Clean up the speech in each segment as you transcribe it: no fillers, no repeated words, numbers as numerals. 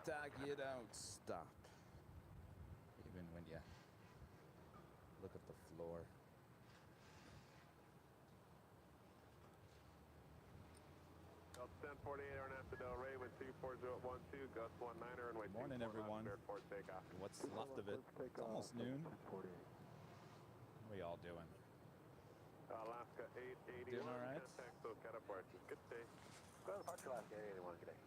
TikTok, you don't stop. Even when you look at the floor. Gulf 1048, Airline Del Rey with 24012, Gus 19er, and Good morning, everyone. What's left of it? It's almost noon. How are we all doing? Alaska 881. Doing all right? Contact SoCal Airport. Good day. Go to Departure Alaska 881. Good day.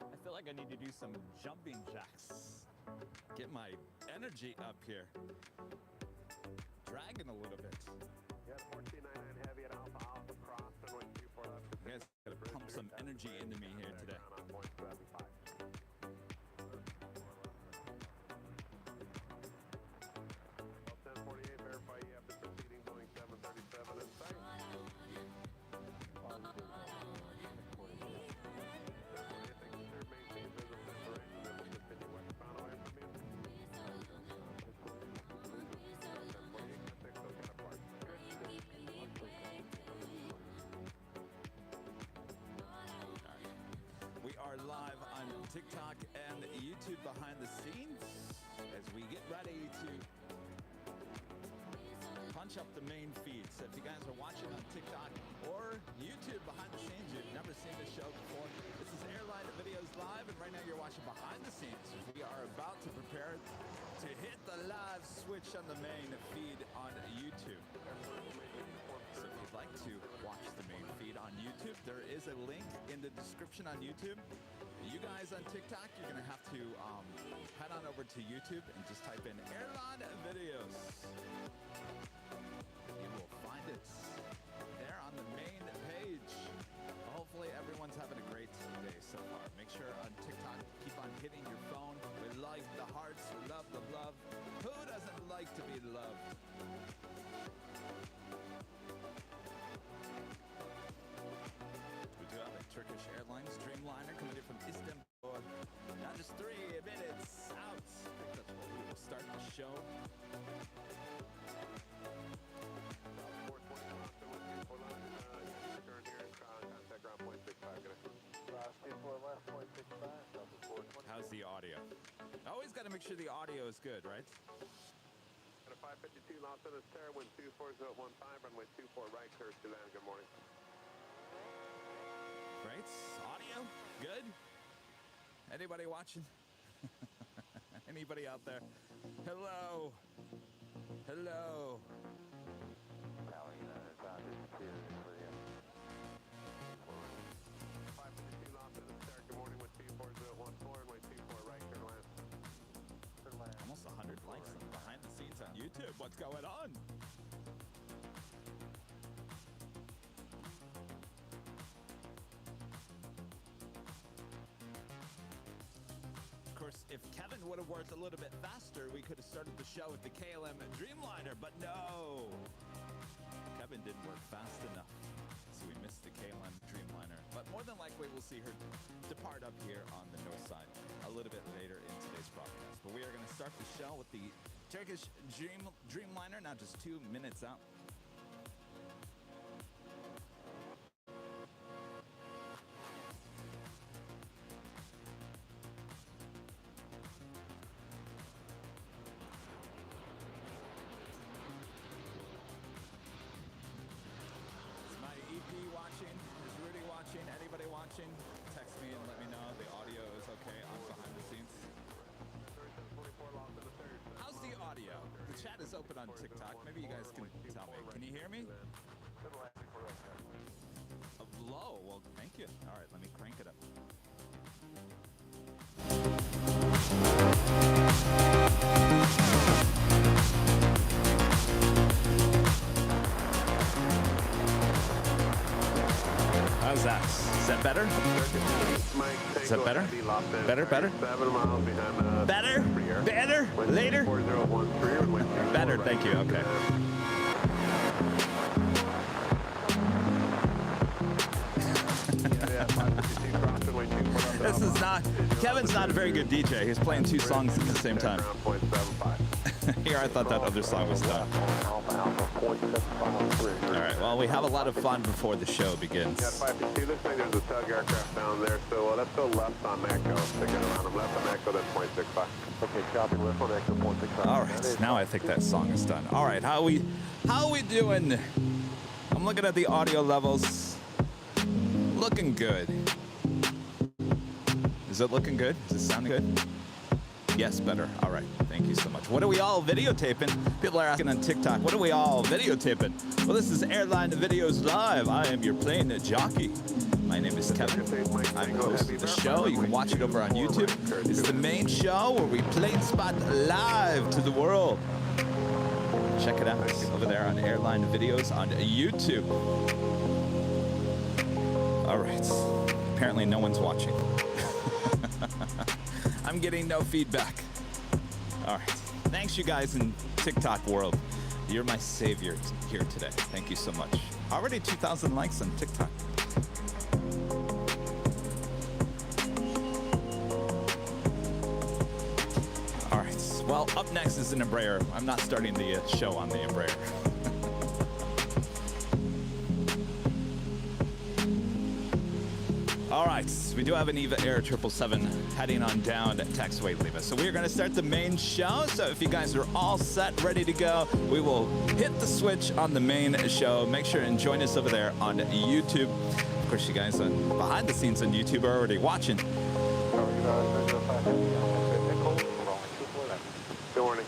I feel like I need to do some jumping jacks. Get my energy up here. Dragging a little bit. Yeah, 1499 Heavy at Alpha Alpha Cross and 124 left. You guys gotta pump some energy into me here today. Gulf 1048, verify you have the proceeding Boeing 737 in sight. We are live on TikTok and YouTube behind the scenes as we get ready to punch up the main feed. So if you guys are watching on TikTok or YouTube behind the scenes, you've never seen this show before, this is Airline Videos Live, and right now you're watching behind the scenes. We are about to prepare to hit the live switch on the main feed on YouTube. So if you'd like to watch the main feed on YouTube, there is a link in the description on YouTube. You guys on TikTok, you're going to have to head on over to YouTube and just type in Airline Videos. You will find it there on the main page. Hopefully everyone's having a great day so far. Make sure on TikTok, keep on hitting your phone. We like the hearts, we love the love. Who doesn't like to be loved? We do have a Turkish Airlines Dreamliner coming in from Istanbul. Now just 3 minutes out. I think that's what we will start the show. How's the audio? Always got to make sure the audio is good, right? At a 552 Los Angeles Terra, wind 24015, runway 24 right, clear to land. Good morning. Right? Audio? Good? Anybody watching? Anybody out there? Hello? Hello? 552 Los Angeles Terra, good morning, with 24014, runway 24 right, clear to land. Almost 100 likes behind the scenes on YouTube. What's going on? Of course, if Kevin would have worked a little bit faster, we could have started the show with the KLM Dreamliner, but no! Kevin didn't work fast enough, so we missed the KLM Dreamliner. But more than likely, we'll see her depart up here on the north side a little bit later in today's broadcast. But we are going to start the show with the Turkish Dreamliner, now just 2 minutes out. Anybody watching, text me and let me know the audio is okay on behind the scenes. How's the audio? The chat is open on TikTok. Maybe you guys can tell me. Can you hear me? Low. Well, thank you. All right, let me crank it up. How's that? Is that better? Is that better? Better? 7 miles behind Better? Better? Later? 4013. Better, thank you, okay. This is not, Kevin's not a very good DJ. He's playing two songs at the same time. Here, I thought that other song was done. All right, well, we have a lot of fun before the show begins. Yeah, 552, looks like there's a tug aircraft down there, so let's go left on Echo. Take it around him. Left on Echo, then 0.65. Okay, copy, left on Echo, 0.65. All right, now I think that song is done. All right, how we doing? I'm looking at the audio levels. Looking good. Is it looking good? Does it sound good? Yes, better. All right. Thank you so much. What are we all videotaping? People are asking on TikTok, what are we all videotaping? Well, this is Airline Videos Live. I am your plane jockey. My name is Kevin. I'm the host of the show. You can watch it over on YouTube. It's the main show where we plane spot live to the world. Check it out over there on Airline Videos on YouTube. All right. Apparently no one's watching. I'm getting no feedback. All right. Thanks, you guys in TikTok world. You're my savior here today. Thank you so much. Already 2,000 likes on TikTok. All right. Well, up next is an Embraer. I'm not starting the show on the Embraer. All right, we do have an EVA Air 777 heading on down to taxiway Lima. So we're going to start the main show. So if you guys are all set, ready to go, we will hit the switch on the main show. Make sure and join us over there on YouTube. Of course, you guys on behind the scenes on YouTube are already watching. Good morning.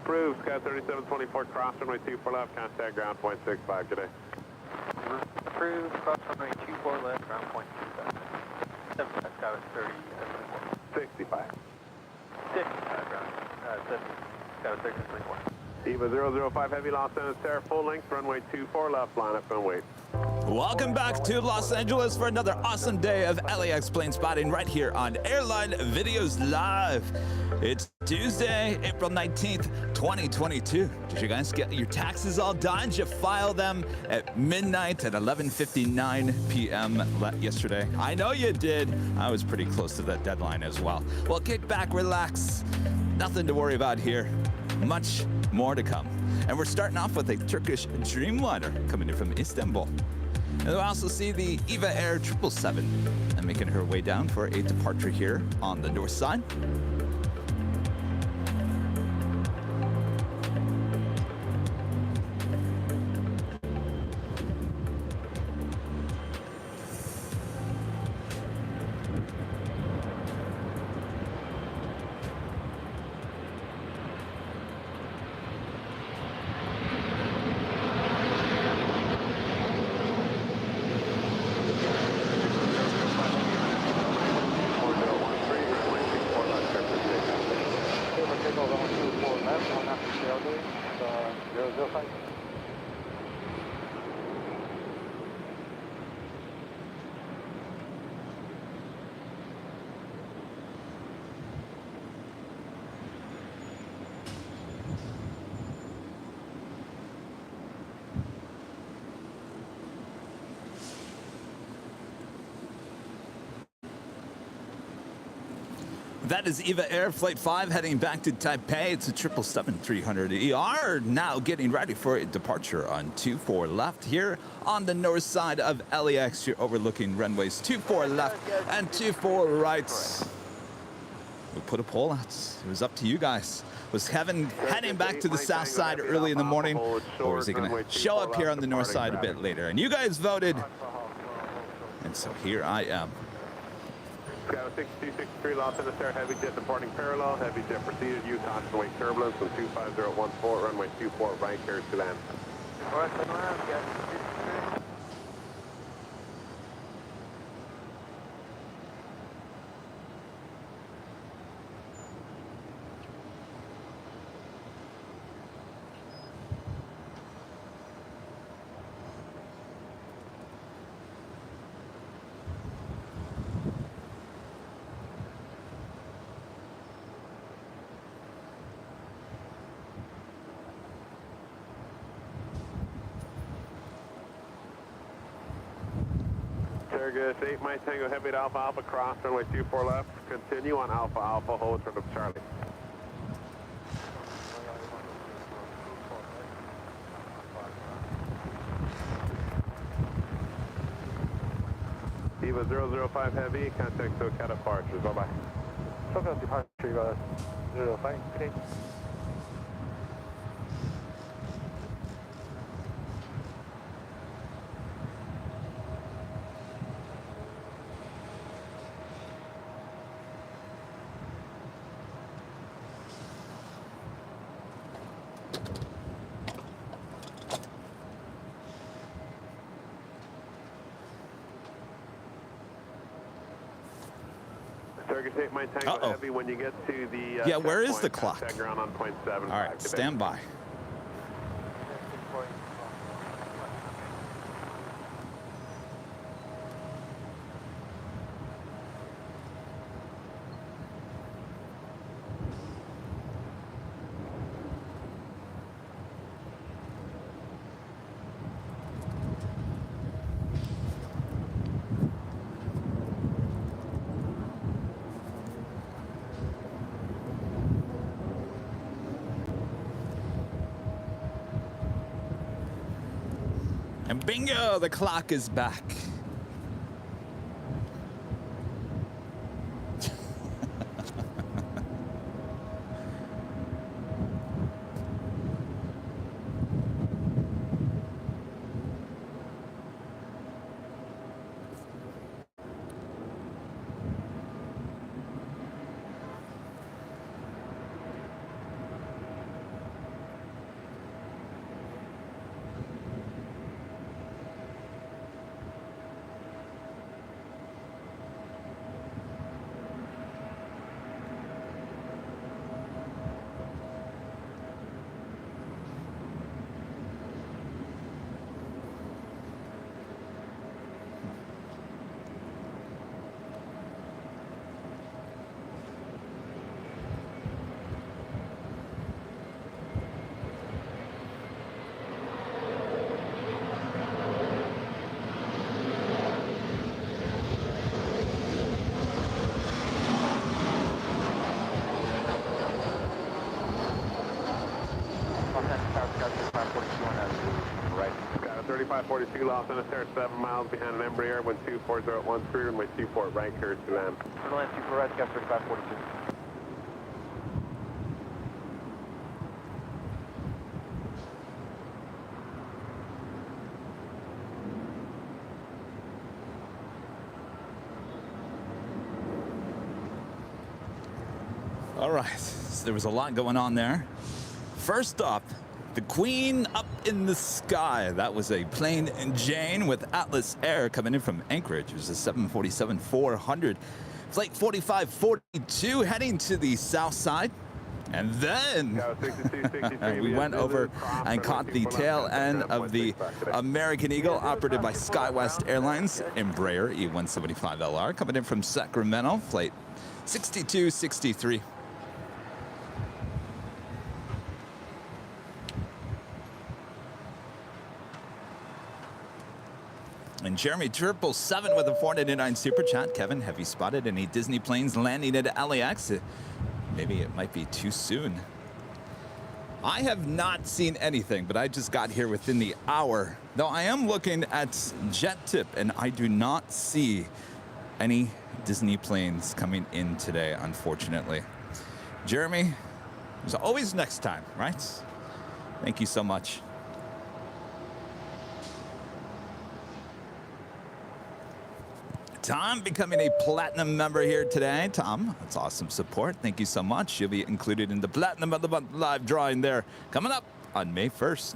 Approved, Sky 3724, cross runway 24 left, contact ground point 65 today. Approved, cross runway 24 left, ground point 65. 75, Sky 65. 65 ground, 7, Sky 1324. EVA 005 Heavy, Los Angeles, Terra, full length, runway 24 left, line up and wait. Welcome back to Los Angeles for another awesome day of LAX plane spotting right here on Airline Videos Live. It's Tuesday, April 19th, 2022. Did you guys get your taxes all done? Did you file them at midnight at 11:59 p.m. yesterday? I know you did. I was pretty close to that deadline as well. Well, kick back, relax. Nothing to worry about here. Much more to come. And we're starting off with a Turkish Dreamliner coming in from Istanbul. And we'll also see the EVA Air 777 and making her way down for a departure here on the north side. That is Eva Air Flight 5 heading back to Taipei. It's a 777-300 ER now getting ready for a departure on 24 left here on the north side of LAX. You're overlooking runways 24 left and 24 right. We put a poll out. It was up to you guys. Was Kevin heading back to the south side early in the morning, or was he going to show up here on the north side a bit later? And you guys voted, and so here I am. Scout 6263 Los Angeles Air, heavy jet departing parallel, heavy jet proceeded, Utah to wake turbulence on 25014, runway 24 right here to land. Good. 8 Mike Tango Heavy at Alpha Alpha cross runway 24 left. Continue on Alpha Alpha hold short of Charlie. Eva 005 Heavy, contact SoCal departures. Bye bye. SoCal departure 005. Okay. My tango heavy when you get to the yeah, where is the clock? Ground on 0.7. All right, stand by. And bingo, the clock is back. Got a 3542 Los Angeles Air, 7 miles behind an Embraer, wind 24013, runway 24 right here to land. Runway 24 right, got 3542. All right, so there was a lot going on there. First up, the Queen up in the sky. That was a plain Jane with Atlas Air coming in from Anchorage. It was a 747-400. Flight 4542 heading to the south side. And then we went over and caught the tail end of the American Eagle operated by SkyWest Airlines Embraer E175LR coming in from Sacramento, flight 6263. And Kevin. Jeremy 777 with a 499 super chat. Kevin, have you spotted any Disney planes landing at LAX? Maybe it might be too soon. I have not seen anything, but I just got here within the hour. Though I am looking at JetTip, and I do not see any Disney planes coming in today, unfortunately. Jeremy, there's always next time, right? Thank you so much. Tom becoming a platinum member here today. Tom, that's awesome support. Thank you so much. You'll be included in the Platinum of the Month live drawing there coming up on May 1st.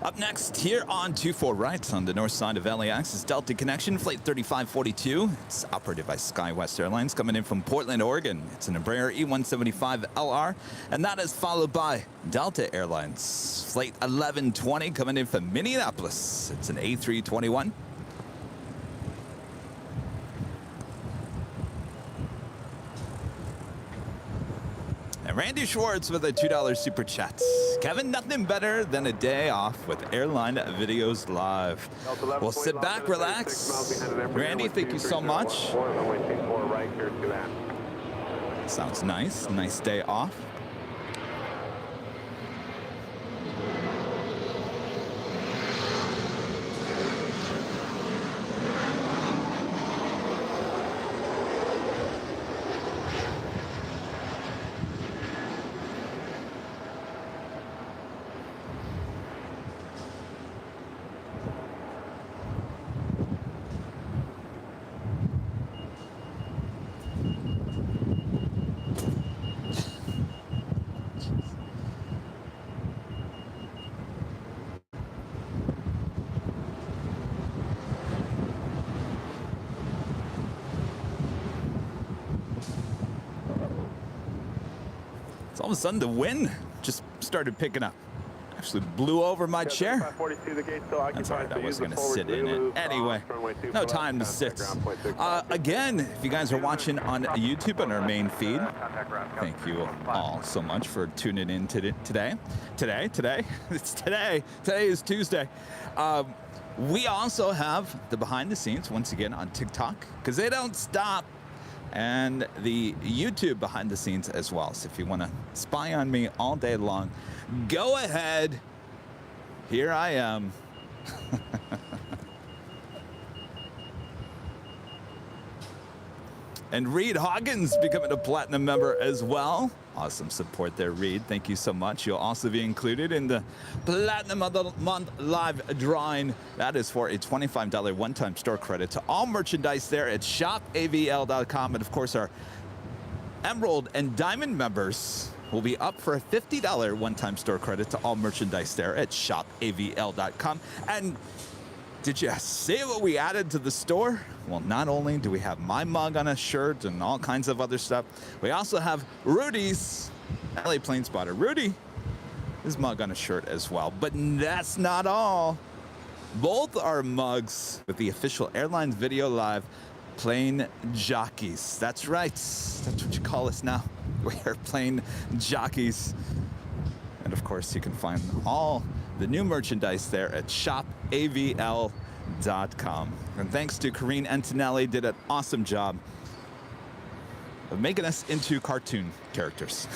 Up next, here on 24 Right on the north side of LAX is Delta Connection, Flight 3542. It's operated by SkyWest Airlines, coming in from Portland, Oregon. It's an Embraer E175LR, and that is followed by Delta Airlines, Flight 1120, coming in from Minneapolis. It's an A321. Randy Schwartz with a $2 super chat. Kevin, nothing better than a day off with Airline Videos Live. We'll sit back, relax. Randy, thank you so much. Sounds nice. Nice day off. All of a sudden, the wind just started picking up. Actually blew over my chair. That's all right, I wasn't going to sit in it. Anyway, no time to sit. Again, if you guys are watching on YouTube on our main feed, thank you all so much for tuning in today. It's today. Today is Tuesday. We also have the behind the scenes, once again, on TikTok, because they don't stop. And the YouTube behind the scenes as well. So if you want to spy on me all day long, go ahead. Here I am. And Reed Hoggins becoming a platinum member as well. Awesome support there, Reed. Thank you so much. You'll also be included in the Platinum of the Month live drawing. That is for a $25 one-time store credit to all merchandise there at shopavl.com. And of course, our Emerald and Diamond members will be up for a $50 one-time store credit to all merchandise there at shopavl.com. And did you see what we added to the store? Well, not only do we have my mug on a shirt and all kinds of other stuff, we also have Rudy's LA Plane Spotter. Rudy, his mug on a shirt as well. But that's not all. Both are mugs with the official Airlines Video Live plane jockeys. That's right. That's what you call us now. We are plane jockeys. And of course, you can find all the new merchandise there at shopavl.com. And thanks to Corrine Antonelli, did an awesome job of making us into cartoon characters.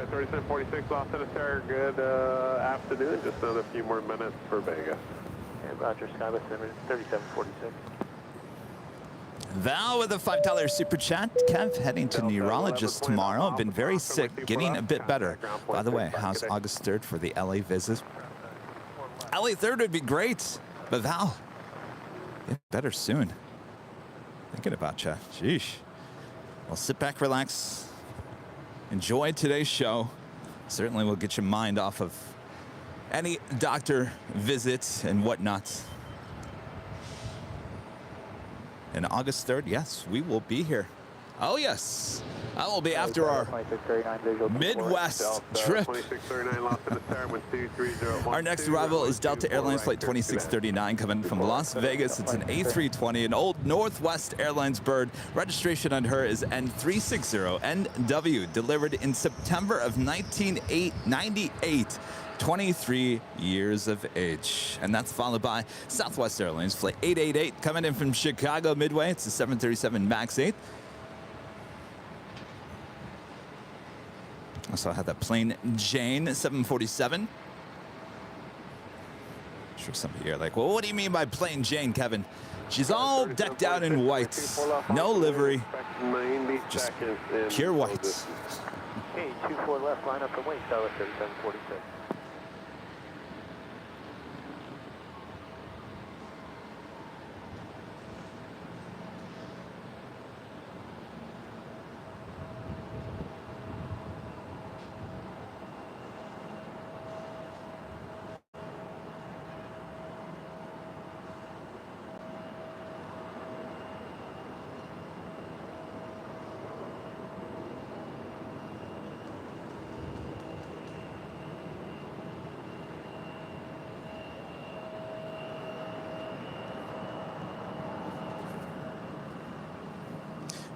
Sky 3746, Los Angeles, good afternoon. Just another few more minutes for Vegas. And Roger, Sky 3746. Val with a $5 super chat. Kev heading to neurologist tomorrow. Been very sick, getting a bit better. By the way, how's August 3rd for the LA visit? LA 3rd would be great, but Val, get better soon. Thinking about you. Sheesh. Well, sit back, relax, enjoy today's show. Certainly will get your mind off of any doctor visits and whatnot. And August 3rd, yes, we will be here. Oh, yes. I will be after our Midwest trip. Our next arrival is Delta Airlines Flight 2639 coming from Las Vegas. It's an A320, an old Northwest Airlines bird. Registration on her is N360NW, delivered in September of 1998. 23 years of age. And that's followed by Southwest Airlines Flight 888 coming in from Chicago Midway. It's a 737 MAX 8. Also, I had that plain Jane 747. I'm sure some of you are like, well, what do you mean by plain Jane, Kevin? She's all decked out in white. No livery. Just pure white. Okay, 24 left, line up the wing, Sky 3746.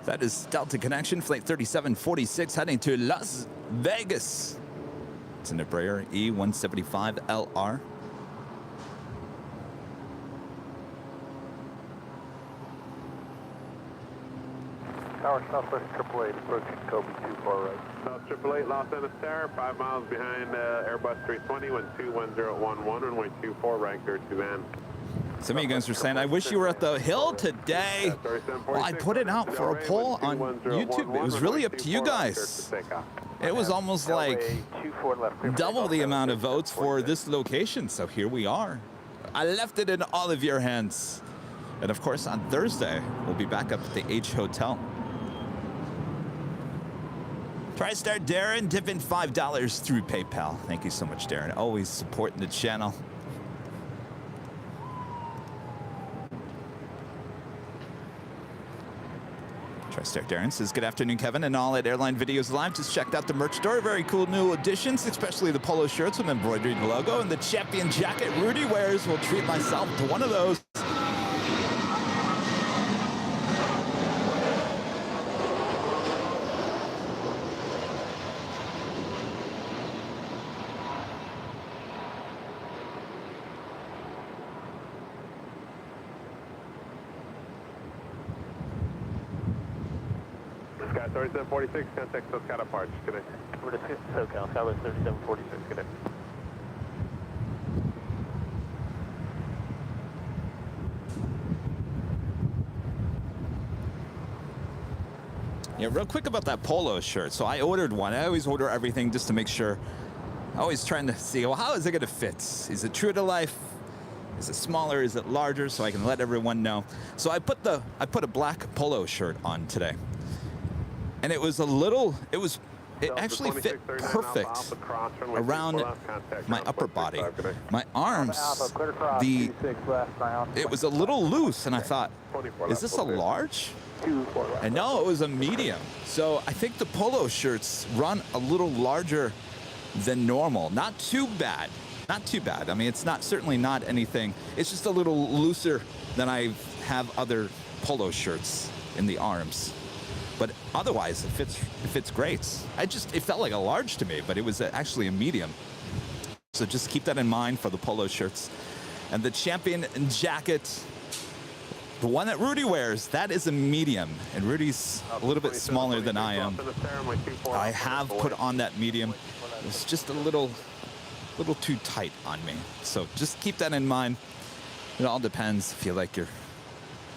That is Delta Connection, Flight 3746, heading to Las Vegas. It's an Embraer E175LR. Tower Southwest 888, approaching Kobe 24 right. South 888, Los Angeles Tower, 5 miles behind Airbus 320, wind 21011, runway 24, right clear to land. Some of you guys were saying, I wish you were at the hill today. Well, I put it out for a poll on YouTube. It was really up to you guys. It was almost like double the amount of votes for this location. So here we are. I left it in all of your hands. And of course, on Thursday, we'll be back up at the H Hotel. TriStar Darren dipping $5 through PayPal. Thank you so much, Darren. Always supporting the channel. TriStar Darren says, good afternoon, Kevin, and all at Airline Videos Live. Just checked out the merch store. Very cool new additions, especially the polo shirts with embroidered logo and the champion jacket Rudy wears. Will treat myself to one of those. Sky 3746, contact SoCal approach. Good day. We're to SoCal, Sky 3746, good day. Yeah, real quick about that polo shirt. So I ordered one. I always order everything just to make sure. Always trying to see, well, how is it going to fit? Is it true to life? Is it smaller? Is it larger? So I can let everyone know. So I put a black polo shirt on today. And it was it actually fit perfect around my upper body. My arms, it was a little loose, and I thought, is this a large? And no, it was a medium. So I think the polo shirts run a little larger than normal. Not too bad. Not too bad. I mean, it's certainly not anything. It's just a little looser than I have other polo shirts in the arms. But otherwise, it fits great. It felt like a large to me, but it was actually a medium. So just keep that in mind for the polo shirts. And the champion jacket The one that Rudy wears, that is a medium, and Rudy's a little bit smaller than I am. I have put on that medium. It's just a little too tight on me. So just keep that in mind. It all depends if you like your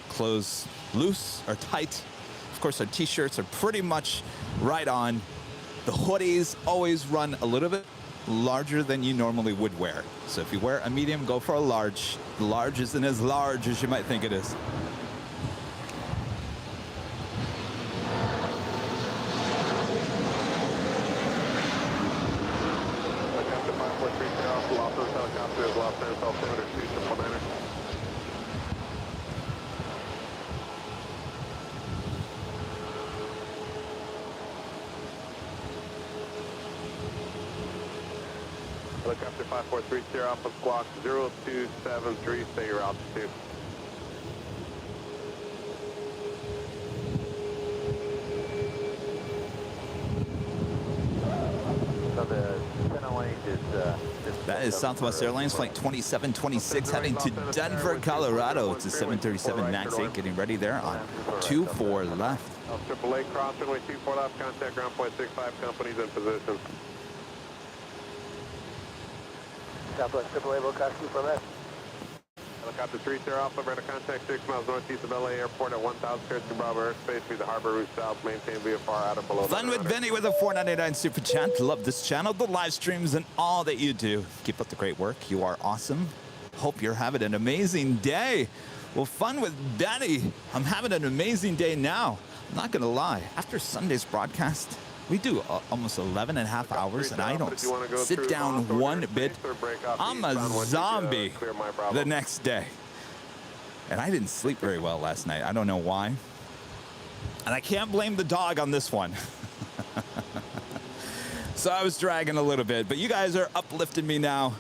clothes loose or tight. Of course, our t-shirts are pretty much right on. The hoodies always run a little bit larger than you normally would wear. So if you wear a medium, go for a large. The large isn't as large as you might think it is. Helicopter 5430 Alpha Squawk 0273, stay your altitude. So the 1008 is... That is Southwest Airlines Flight 2726 heading to Denver, Colorado. It's a 737 MAX 8 getting ready there on 24 left. AAA cross runway 24 left, contact ground point 65, companies in position. Southwest AAA, low cost 24 left. Helicopter 30 Alpha, radar contact 6 miles northeast of LA Airport at 1,000 feet to Bravo airspace via the harbor route south, maintain VFR out of below. Fun with Vinny with a $4.99 super chat. Love this channel, the live streams, and all that you do. Keep up the great work. You are awesome. Hope you're having an amazing day. Well, fun with Benny. I'm having an amazing day now. I'm not going to lie. After Sunday's broadcast, we do almost 11 and a half hours, and I don't sit down one bit. I'm a zombie the next day. And I didn't sleep very well last night. I don't know why. And I can't blame the dog on this one. So I was dragging a little bit, but you guys are uplifting me now.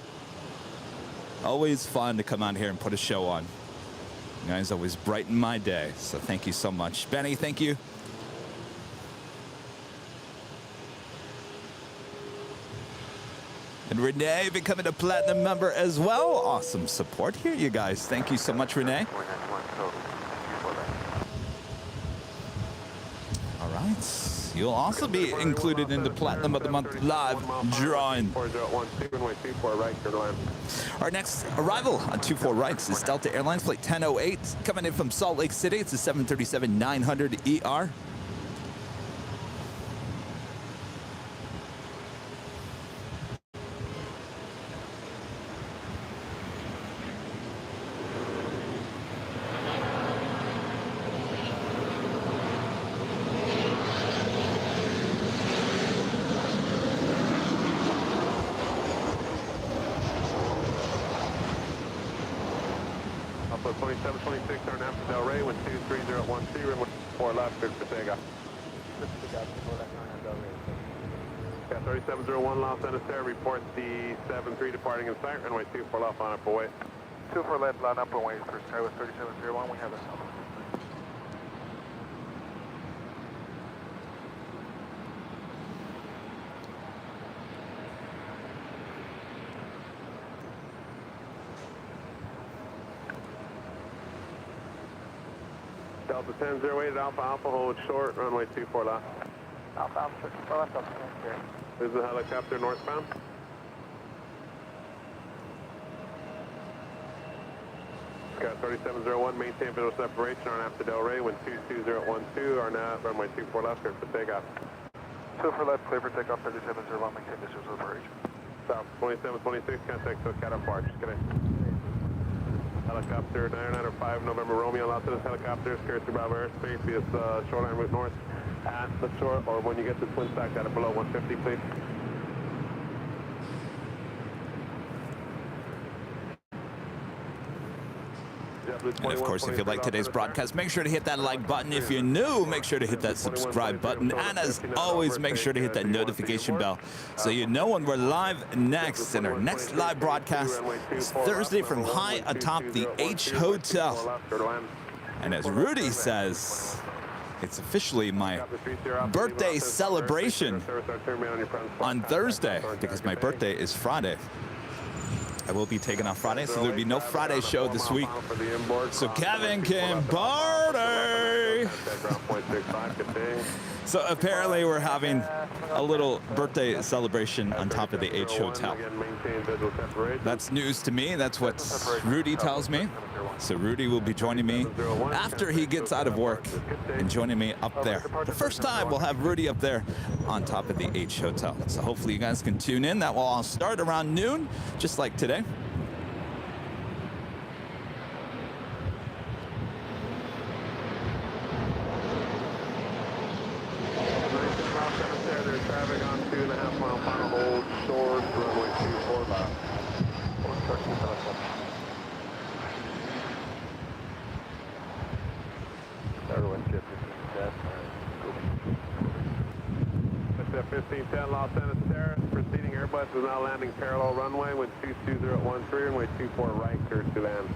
Always fun to come out here and put a show on. You guys always brighten my day, so thank you so much. Benny, thank you. And Renee becoming a platinum member as well. Awesome support here, you guys. Thank you so much, Renee. All right. You'll also be included in the Platinum of the Month live drawing. Our next arrival on 24 rights is Delta Airlines Flight 1008 coming in from Salt Lake City. It's a 737-900 ER. Alpha 2726, turn after Del Rey, wind 23012, runway 4 left, good for takeoff. Yeah, 3701 Los Angeles Air, report the 73 departing in sight, runway 24 left on upper way. 24 left, line upper way for Skywest 3701, we have a Southwest. Delta 1008 Alpha Alpha, hold short, runway 24 left. Alpha Alpha 24 left, Alpha 10. This is the helicopter northbound. Scott 3701, maintain visual separation on after Del Rey, wind 22012, are now runway 24 left, clear for takeoff. 24 left, clear for takeoff, 3701, maintain visual separation. South 2726, contact SoCal Park, connect. Helicopter 995 November Romeo, Los Angeles helicopters, clear through Bravo airspace via shoreline route north at the shore, or when you get to twin stack at below 150, please. And of course, if you like today's broadcast, make sure to hit that like button. If you're new, make sure to hit that subscribe button. And as always, make sure to hit that notification bell so you know when we're live next. And our next live broadcast is Thursday from high atop the H Hotel. And as Rudy says, it's officially my birthday celebration on Thursday because my birthday is Friday. I will be taking off Friday, so there'll be no Friday show this week. So Kevin can party. So apparently we're having a little birthday celebration on top of the H Hotel. That's news to me. That's what Rudy tells me. So Rudy will be joining me after he gets out of work and joining me up there. The first time we'll have Rudy up there on top of the H Hotel. So hopefully you guys can tune in. That will all start around noon, just like today. There's traffic on 2.5 mile final hold, short, runway 24 left. It's 1510 Los Angeles Terrace. Proceeding Airbus is now landing parallel runway with 22013, runway 24 right, clear to land.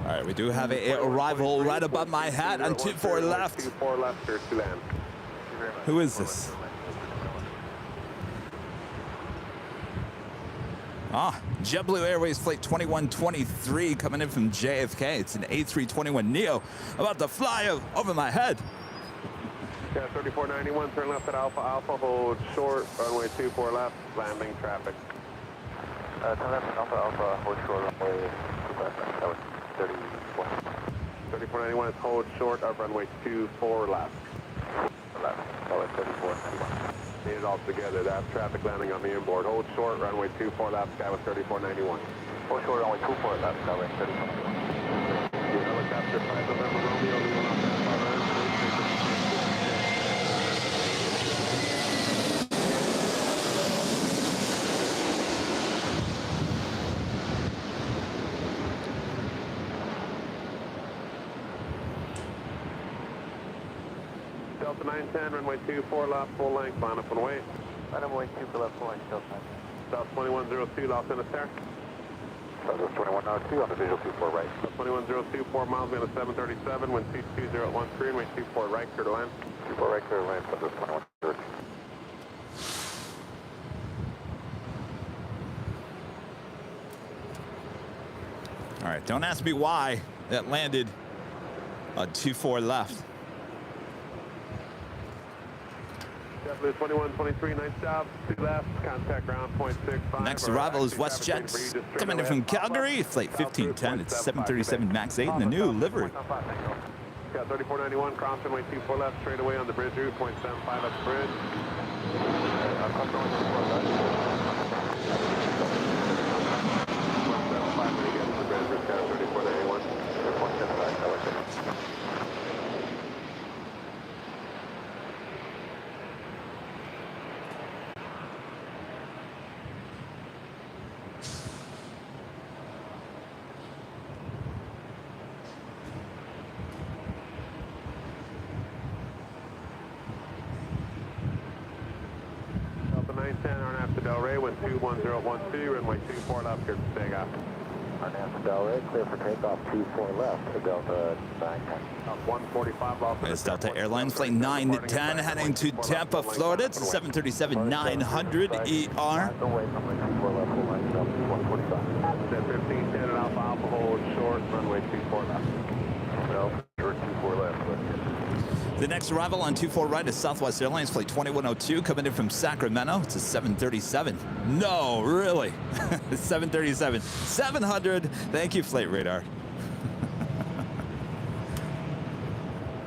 All right, we do have a arrival right above my hat on 24 left. 24 left, clear to land. Who is this? JetBlue Airways Flight 2123 coming in from JFK. It's an A321neo about to fly over my head. Yeah, 3491, turn left at Alpha Alpha, hold short, runway 24 left, landing traffic. Turn left at Alpha Alpha, hold short, runway 24 left. That was 34. 3491 is hold short of runway 24 left. That was 3491. Need it all together. That's traffic landing on the inboard. Hold short, runway 24 left, sky with 3491. Hold short, runway 24 left, sky with 3491. Helicopter 5 November Romeo, leaving off that 500. Delta 910, runway 24 left, full length, line up and wait. Runway 24 left, full length, Delta 910. South 2102, Los Angeles Terrace. South 2102 on the visual 24 right. South 2102, 4 miles, going to 737, wind 22013, runway 24 right, clear to land. 24 right, clear to land, South 2102. All right, don't ask me why that landed on 24 left. JetBlue 2123, nice job. 2 left, contact ground point 65. Next arrival is WestJet coming in from Calgary. Flight 1510. It's 737 MAX 8 in the new livery. Got 3491, cross runway 24 left, straight away on the bridge route, 0.75 up the bridge. 0.75 when you get to the bridge, we're sky 3491. 0.75, Delta 910, Arnap to Del Rey, wind 21012, runway 24 left, clear for takeoff. Arnap to Del Rey, clear for takeoff, 24 left to Delta 910. 145 Los Angeles. It's Delta Airlines Flight 910 heading to Tampa, Florida. It's a 737-900 ER. Away from the 24 left, full length, Delta 145. 1510 and Alpha Alpha, hold short, runway 24 left. Delta, short 24 left, The next arrival on 24 right is Southwest Airlines Flight 2102 coming in from Sacramento. It's a 737. No, really? 737. 700. Thank you, Flight Radar.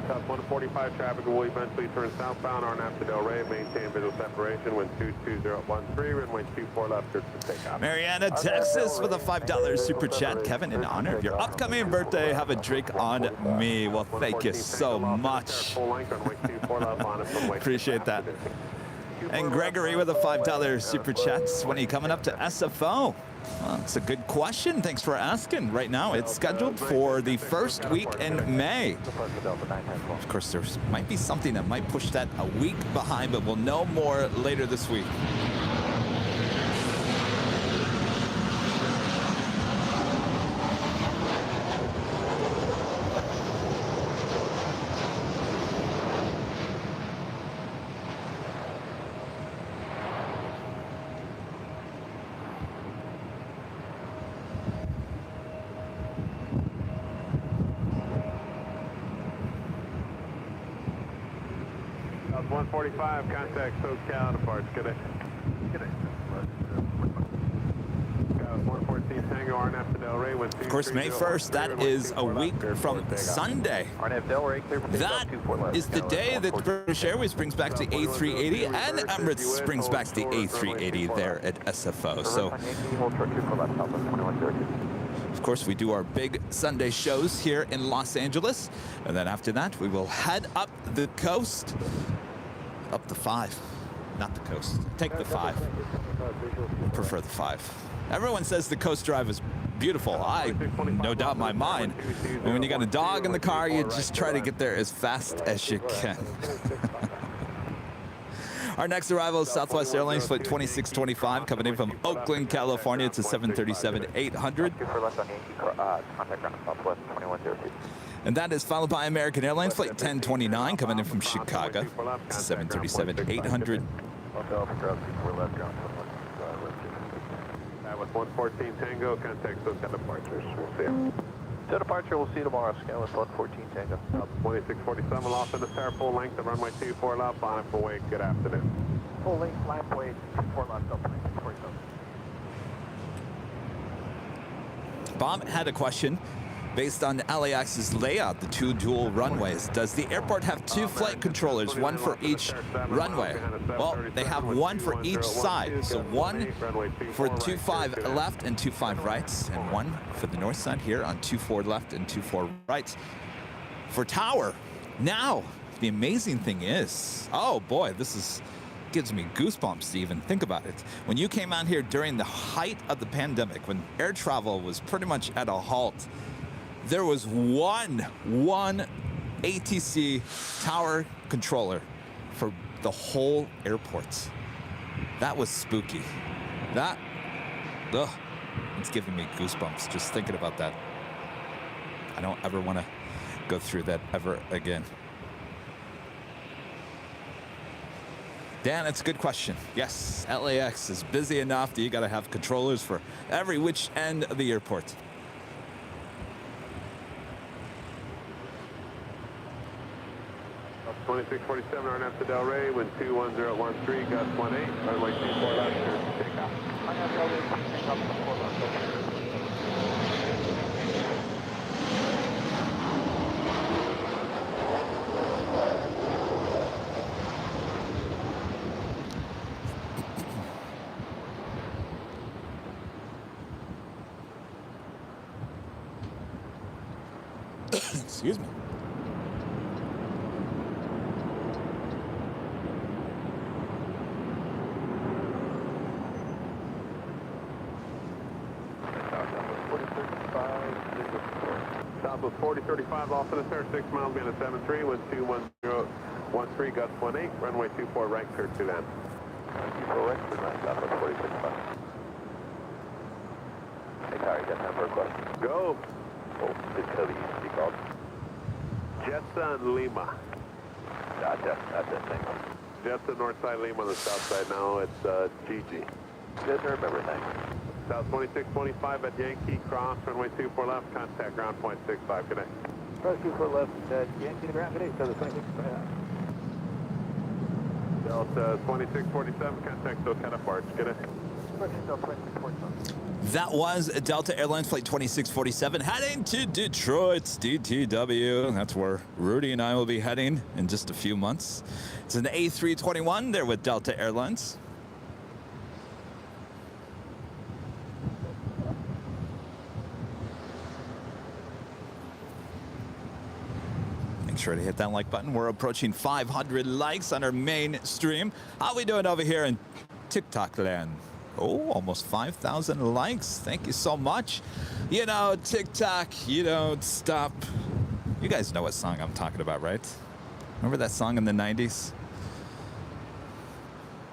South 145 traffic will eventually turn southbound, Arnap to Del Rey, maintain visual separation, wind 22013, runway 24 left, clear for takeoff. Mariana, Texas with a $5 super chat. Kevin, in honor of your upcoming birthday, have a drink on me. Well, thank you so much. Appreciate that. And Gregory with a $5 super chat. When are you coming up to SFO? Well, it's a good question. Thanks for asking. Right now, it's scheduled for the first week in May. Of course, there might be something that might push that a week behind, but we'll know more later this week. 1645, contact SoCal departs. Good day. Good day. 114 Tango, RNF to Del Rey. Of course, May 1st, that is a week from Sunday. That is the day that British Airways brings back the A380 and Emirates brings back the A380 there at SFO. So, of course, we do our big Sunday shows here in Los Angeles. And then after that, we will head up the coast, up the 5. Not the coast. Take the 5. Prefer the 5. Everyone says the coast drive is beautiful. I no doubt in my mind. And when you got a dog in the car, you just try to get there as fast as you can. Our next arrival is Southwest Airlines Flight 2625 coming in from Oakland, California. It's a 737-800. And that is followed by American Airlines Flight 1029 coming in from Chicago. It's a 737-800. With 114 Tango, contact SoCal departures. We'll see you. So departure, we'll see you tomorrow. Scale with 114 Tango. 2647, lost in the tower, full length of runway 24 left, on for wake. Good afternoon. Full length, lap weight, 24 left, up, 47. Bob had a question based on LAX's layout, the 2 dual runways. Does the airport have 2 flight controllers, one for each runway? Well, they have one for each side. So one for 25 left and 25 rights, and one for the north side here on 24 left and 24 rights. For tower, now, the amazing thing is, oh boy, gives me goosebumps to even think about it. When you came out here during the height of the pandemic, when air travel was pretty much at a halt, there was one ATC tower controller for the whole airport. That was spooky. It's giving me goosebumps just thinking about that. I don't ever want to go through that ever again. Dan, it's a good question. Yes, LAX is busy enough that you got to have controllers for every which end of the airport. Up 2647, RNF to Del Rey, wind 21013, gust 18, runway 24 left, clear to take off. Excuse me. Southwest 4035, lost in the center, 6 miles, being a 73, wind 21013, gust 18, runway 24 right, clear to land. 24 right, good night, Southwest 4035. Hey, Tyler, you got time for a question? Go. Oh, did Cody used to be called? Jetson Lima. Gotcha, that's it, thanks. Jetson Northside Lima on the south side now, it's GG. Good to remember, thanks. South 2625 at Yankee Cross, runway 24 left, contact ground point 65, good day. Cross 24 left, Yankee to ground, good day, so the 26 Delta 2647, contact SoCal departs, good day. That was Delta Airlines Flight 2647 heading to Detroit's DTW. That's where Rudy and I will be heading in just a few months. It's an A321 there with Delta Airlines. Make sure to hit that like button. We're approaching 500 likes on our main stream. How we doing over here in TikTok land? Oh, almost 5,000 likes. Thank you so much. You know, TikTok, you don't stop. You guys know what song I'm talking about, right? Remember that song in the 90s?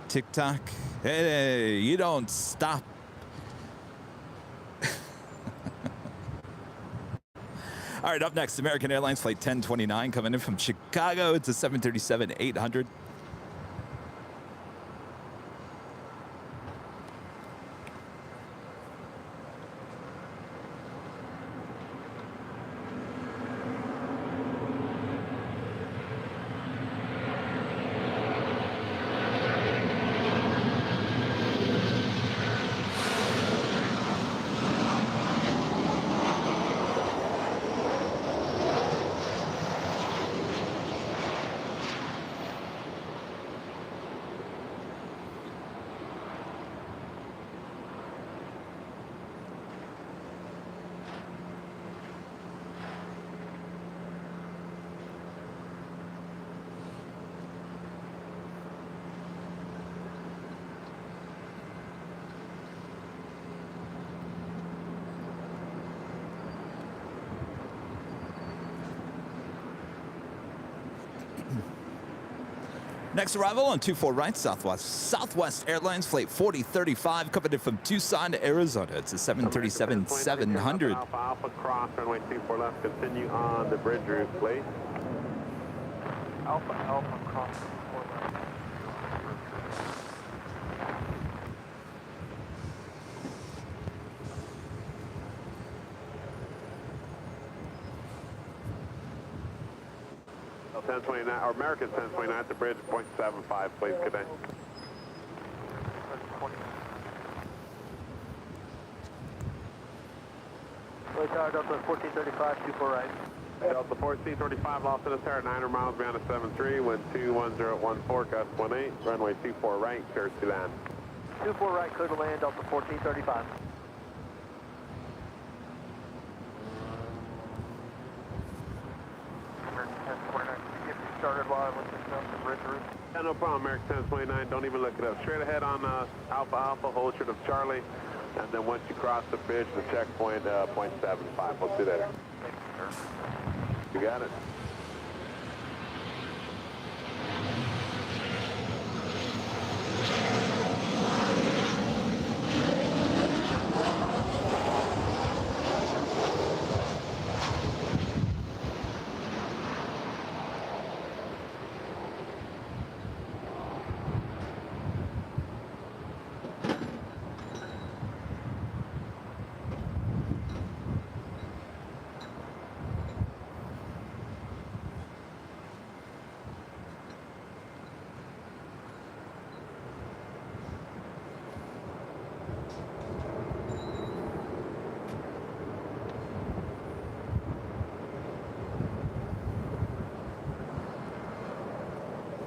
TikTok, hey, you don't stop. All right, up next, American Airlines Flight 1029 coming in from Chicago. It's a 737-800. Next arrival on 24 right, Southwest Airlines Flight 4035, coming in from Tucson, Arizona. It's a 737-700. Alpha Alpha, cross runway 24 left, continue on the bridge route, please. Alpha Alpha, cross 24 left. Oh, 1029, or American 1029 at the bridge, 0.75, please, good day. Delta 1435, 24 right. Delta 1435, lost in the tower, 900 miles beyond the 73, wind 21014, gust 18, runway 24 right, clear to land. 24 right, clear to land, Delta 1435. Started while I looked at the bridge route. Yeah, no problem, American 1029, don't even look it up. Straight ahead on Alpha Alpha, hold short of Charlie, and then once you cross the bridge, the checkpoint, 0.75. We'll see you later. Thank you, sir. You got it.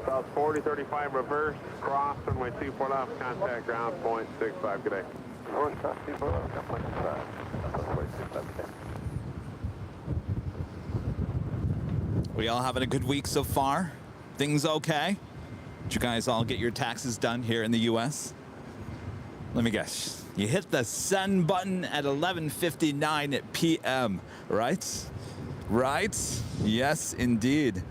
South 4035 reverse, cross, runway 24 left, contact ground, 0.65, good day. North cross 24 left, 0.65. 0.65, good day. We all having a good week so far? Things okay? Did you guys all get your taxes done here in the U.S.? Let me guess. You hit the send button at 11:59 p.m., right? Right? Yes, indeed.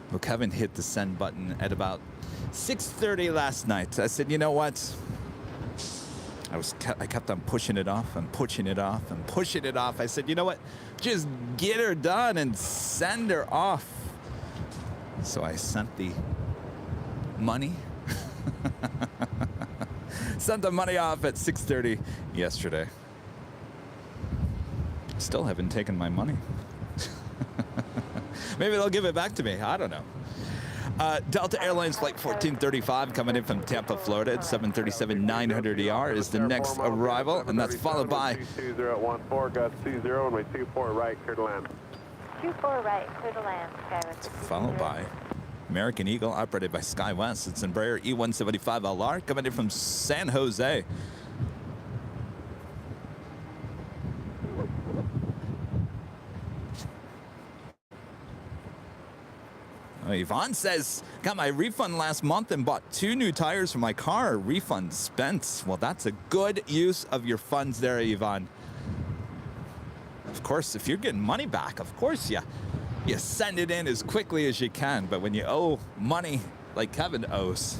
Well, Kevin hit the send button at about 6:30 last night. I said, you know what? I kept on pushing it off and pushing it off and pushing it off. I said, you know what? Just get her done and send her off. So I sent the money. Sent the money off at 6:30 yesterday. Still haven't taken my money. Maybe they'll give it back to me. I don't know. Delta Airlines Flight 1435 coming in from Tampa, Florida at 737-900ER is the next arrival, and that's followed by 2014, gust 20, runway 24 right, clear to land. 24 right, clear to land. Skywest. followed by American Eagle operated by SkyWest. It's Embraer E175LR coming in from San Jose. Yvonne says, got my refund last month and bought 2 new tires for my car. Refund spent. Well, that's a good use of your funds there, Yvonne. Of course, if you're getting money back, of course you send it in as quickly as you can. But when you owe money like Kevin owes,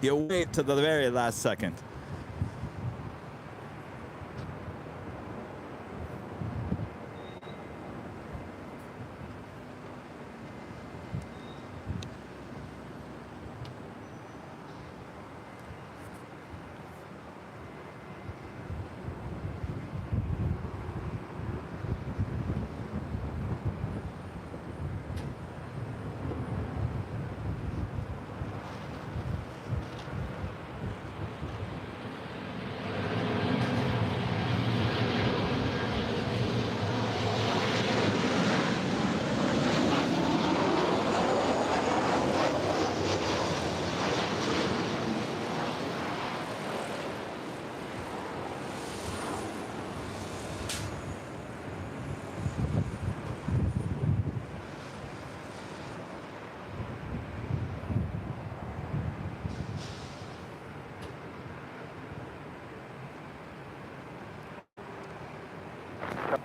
you wait till the very last second.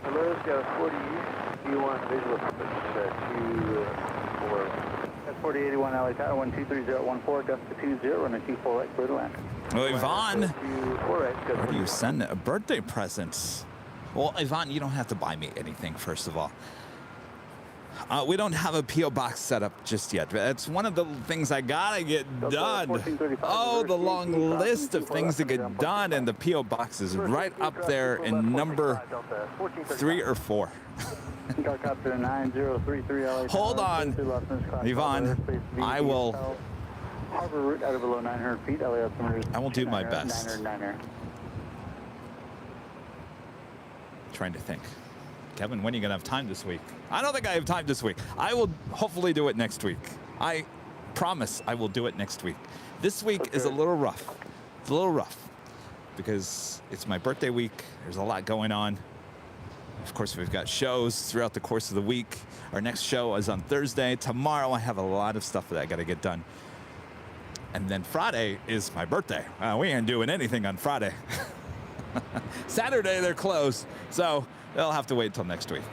Hello, Scout 40 East, you want visual 2-4. 4081 LA Tower, 123014, gust to 20, runway 24 right, clear to land. Oh, Yvonne, 24 right, gust where do you to send a birthday presents? Well, Yvonne, you don't have to buy me anything, first of all. We don't have a P.O. box set up just yet. It's one of the things I gotta get done. Oh, the long list of things to get done, and the P.O. box is right up there in number 3 or 4. Helicopter 9033 LA. Hold on, Yvonne. I will. Harbor route out of below 900 feet. LA altimeter. I will do my best. 900. Trying to think. Kevin, when are you gonna have time this week? I don't think I have time this week. I will hopefully do it next week. I promise I will do it next week. This week is a little rough. It's a little rough because it's my birthday week. There's a lot going on. Of course, we've got shows throughout the course of the week. Our next show is on Thursday. Tomorrow, I have a lot of stuff that I got to get done. And then Friday is my birthday. We ain't doing anything on Friday. Saturday, they're closed. So they'll have to wait till next week.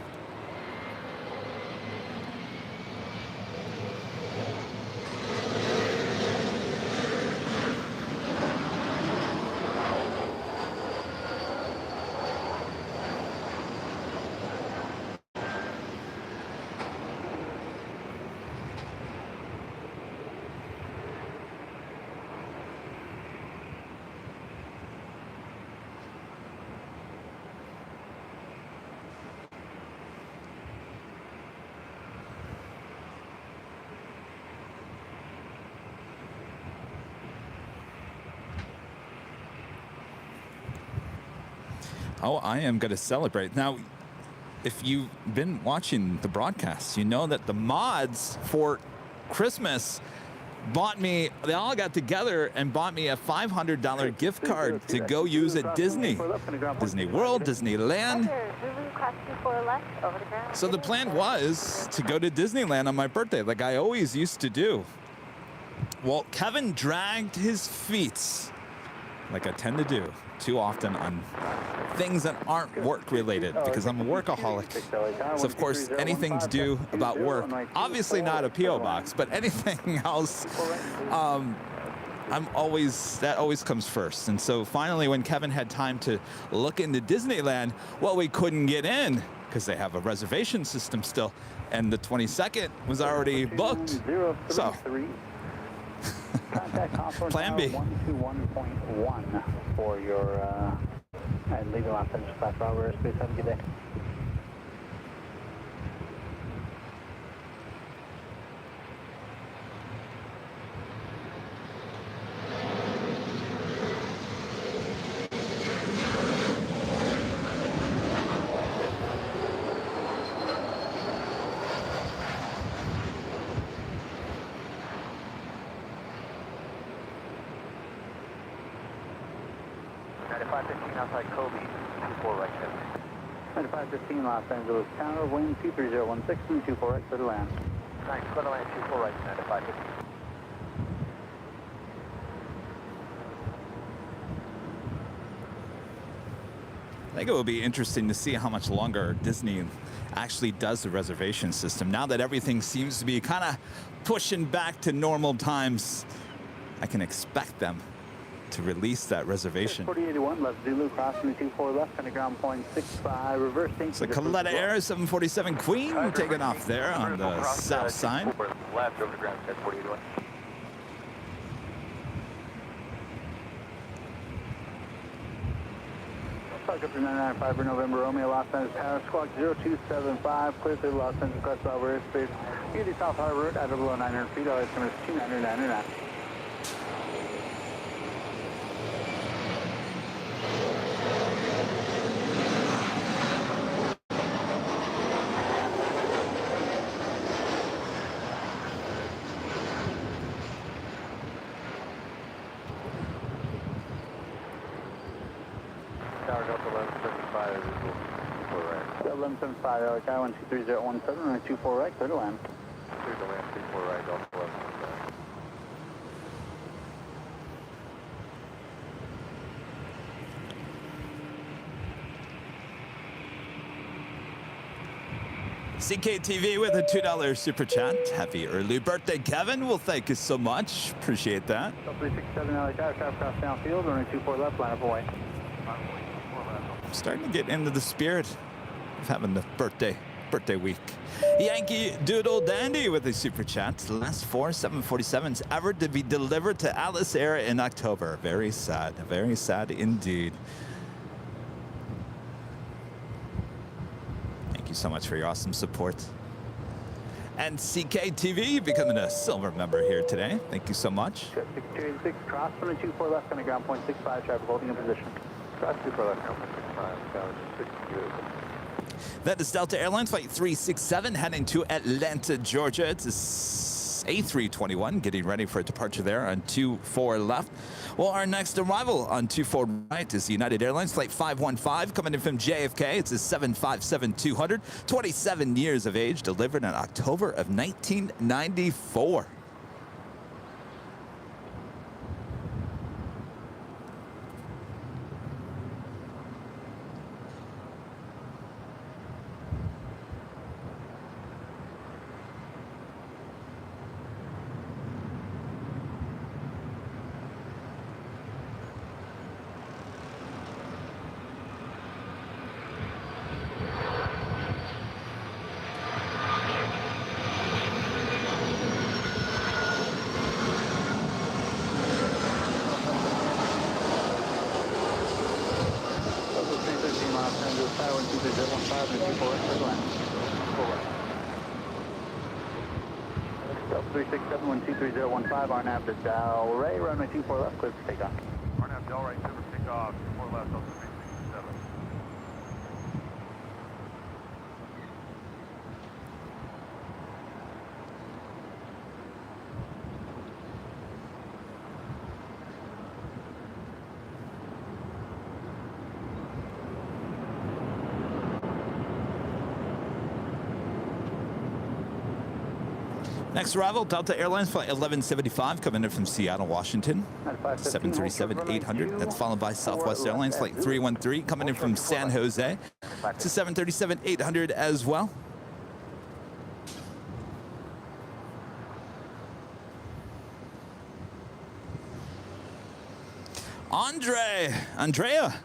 Oh, I am going to celebrate. Now, if you've been watching the broadcast, you know that the mods for Christmas bought me, they all got together and bought me a $500 gift card to go use at Disney. Disney World, Disneyland. So the plan was to go to Disneyland on my birthday, like I always used to do. Well, Kevin dragged his feet, like I tend to do too often, on things that aren't work related, because I'm a workaholic. So of course, anything to do about work, obviously not a P.O. box, but anything else, that always comes first. And so finally, when Kevin had time to look into Disneyland, well, we couldn't get in because they have a reservation system still, and the 22nd was already booked. So Plan B. 121.1 for your and leaving Los Angeles class Robert airspace. Have a good day. Outside Kobe, 24 right there. 9515 Los Angeles Tower, wind 23016, 24 right, clear to land. Nice, clear to land, 24 right, 9515. I think it will be interesting to see how much longer Disney actually does the reservation system. Now that everything seems to be kind of pushing back to normal times, I can expect them to release that reservation. 4081 left Zulu, crossing 24 left, and ground point 65, reversing. So Coletta Air 747 Queen taking off there on the south side. Left over to ground set 4081. Helicopter 995 for November Romeo, Los Angeles Tower, squawk 0275, clear through Los Angeles West Harbor airspace. Unity South Harbor route, out of below 900 feet, altimeter is 2999. Tower Delta 1175, 1175, LA Tower 123017, runway 24 right, clear to land. Clear to land, 24 right, Delta 1175. CKTV with a $2 super chat. Happy early birthday, Kevin. Well, thank you so much. Appreciate that. 367 LA Tower, traffic cross downfield, running 24 left, line up away. I'm starting to get into the spirit of having the birthday week. Yankee Doodle Dandy with a super chat. The last 4 747s ever to be delivered to Alice Air in October. Very sad indeed. Thank you so much for your awesome support. And CKTV becoming a silver member here today. Thank you so much. 6286, cross from the 24 left, going to ground point 65, traffic holding in position. Cross 24 left, ground point 65, skyline 62. That is Delta Airlines Flight 367 heading to Atlanta, Georgia. It's a A321 getting ready for a departure there on 24 left. Well, our next arrival on 24 right is United Airlines Flight 515 coming in from JFK. It's a 757-200, 27 years of age, delivered in October of 1994. RNAV to Delray, runway 24 left, clear for takeoff. RNAV Delray, clear for takeoff, 4 left, Delta 367. Next arrival, Delta Airlines Flight 1175 coming in from Seattle, Washington. 737-800. That's followed by Southwest Airlines Flight 313 coming in from San Jose. It's a 737-800 as well. Andrea,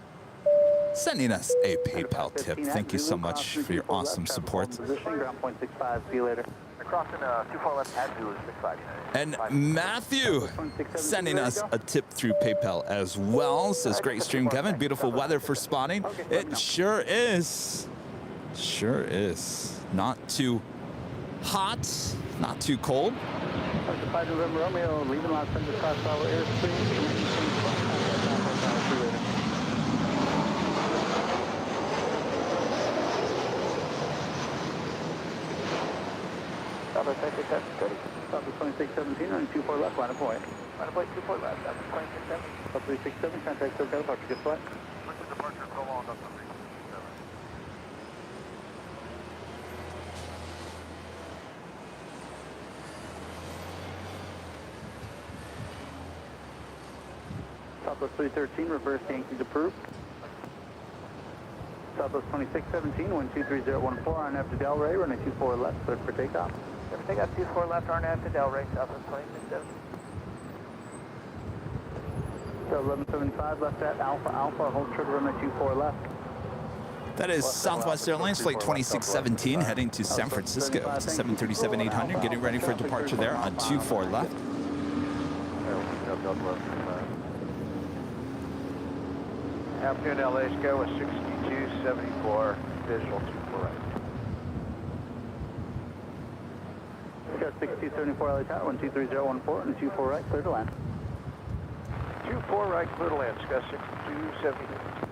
sending us a PayPal tip. Thank you so much for your awesome support. Ground point 65, see you later. Crossing 24 left at 65. And Matthew sending us a tip through PayPal as well. Says, great stream, Kevin. Beautiful weather for spotting. It sure is. Sure is. Not too hot, not too cold. 5 November Romeo, leaving Los Angeles, cross Bravo airspace. Southwest 2617 on 24 left, line of point. Line of point 24 left, Southwest 2617. South 367, contact SoCal, departure, good flight. Liquid departure, go on, Delta 367. Southwest 313, reverse Yankees approved. Southwest 2617, 123014, RNAV to Delray, running 24 left, clear for takeoff. Everything up 24 left, RNAV to Delray, Southwest 2617. So 1175 left at Alpha Alpha, hold trigger runway 24 left. That is Southwest Airlines Flight 2617 heading to San Francisco. It's a 737-800 getting ready for departure there on 24 left. Afternoon LA, go with 6274, visual 24 right. We got 6274 LA Tower, 123014, and 24 right, clear to land. 24 right, clear to land, Sky 6274.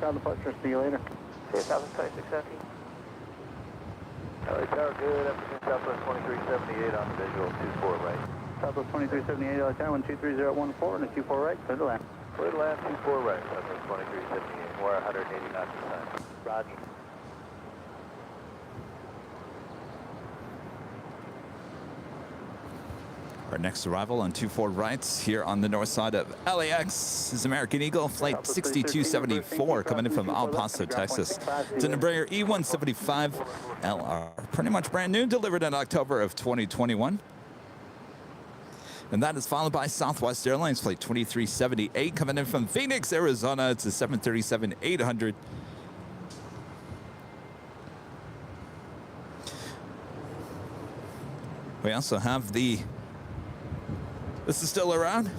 Departure, see you later. See you, Southwest 2617. LA Tower, good. Afternoon, Southwest 2378 on the visual, 24 right. Southwest 2378, LAX 123.014 and a 24 right, clear to land. Clear to land, 24 right, Southwest 2378. We're 180 knots this time. Roger. Our next arrival on 24 rights here on the north side of LAX is American Eagle Flight 6274 coming in from El Paso, Texas. It's an Embraer E175LR, pretty much brand new, delivered in October of 2021. And that is followed by Southwest Airlines Flight 2378 coming in from Phoenix, Arizona. It's a 737-800. We also have the... This is still around.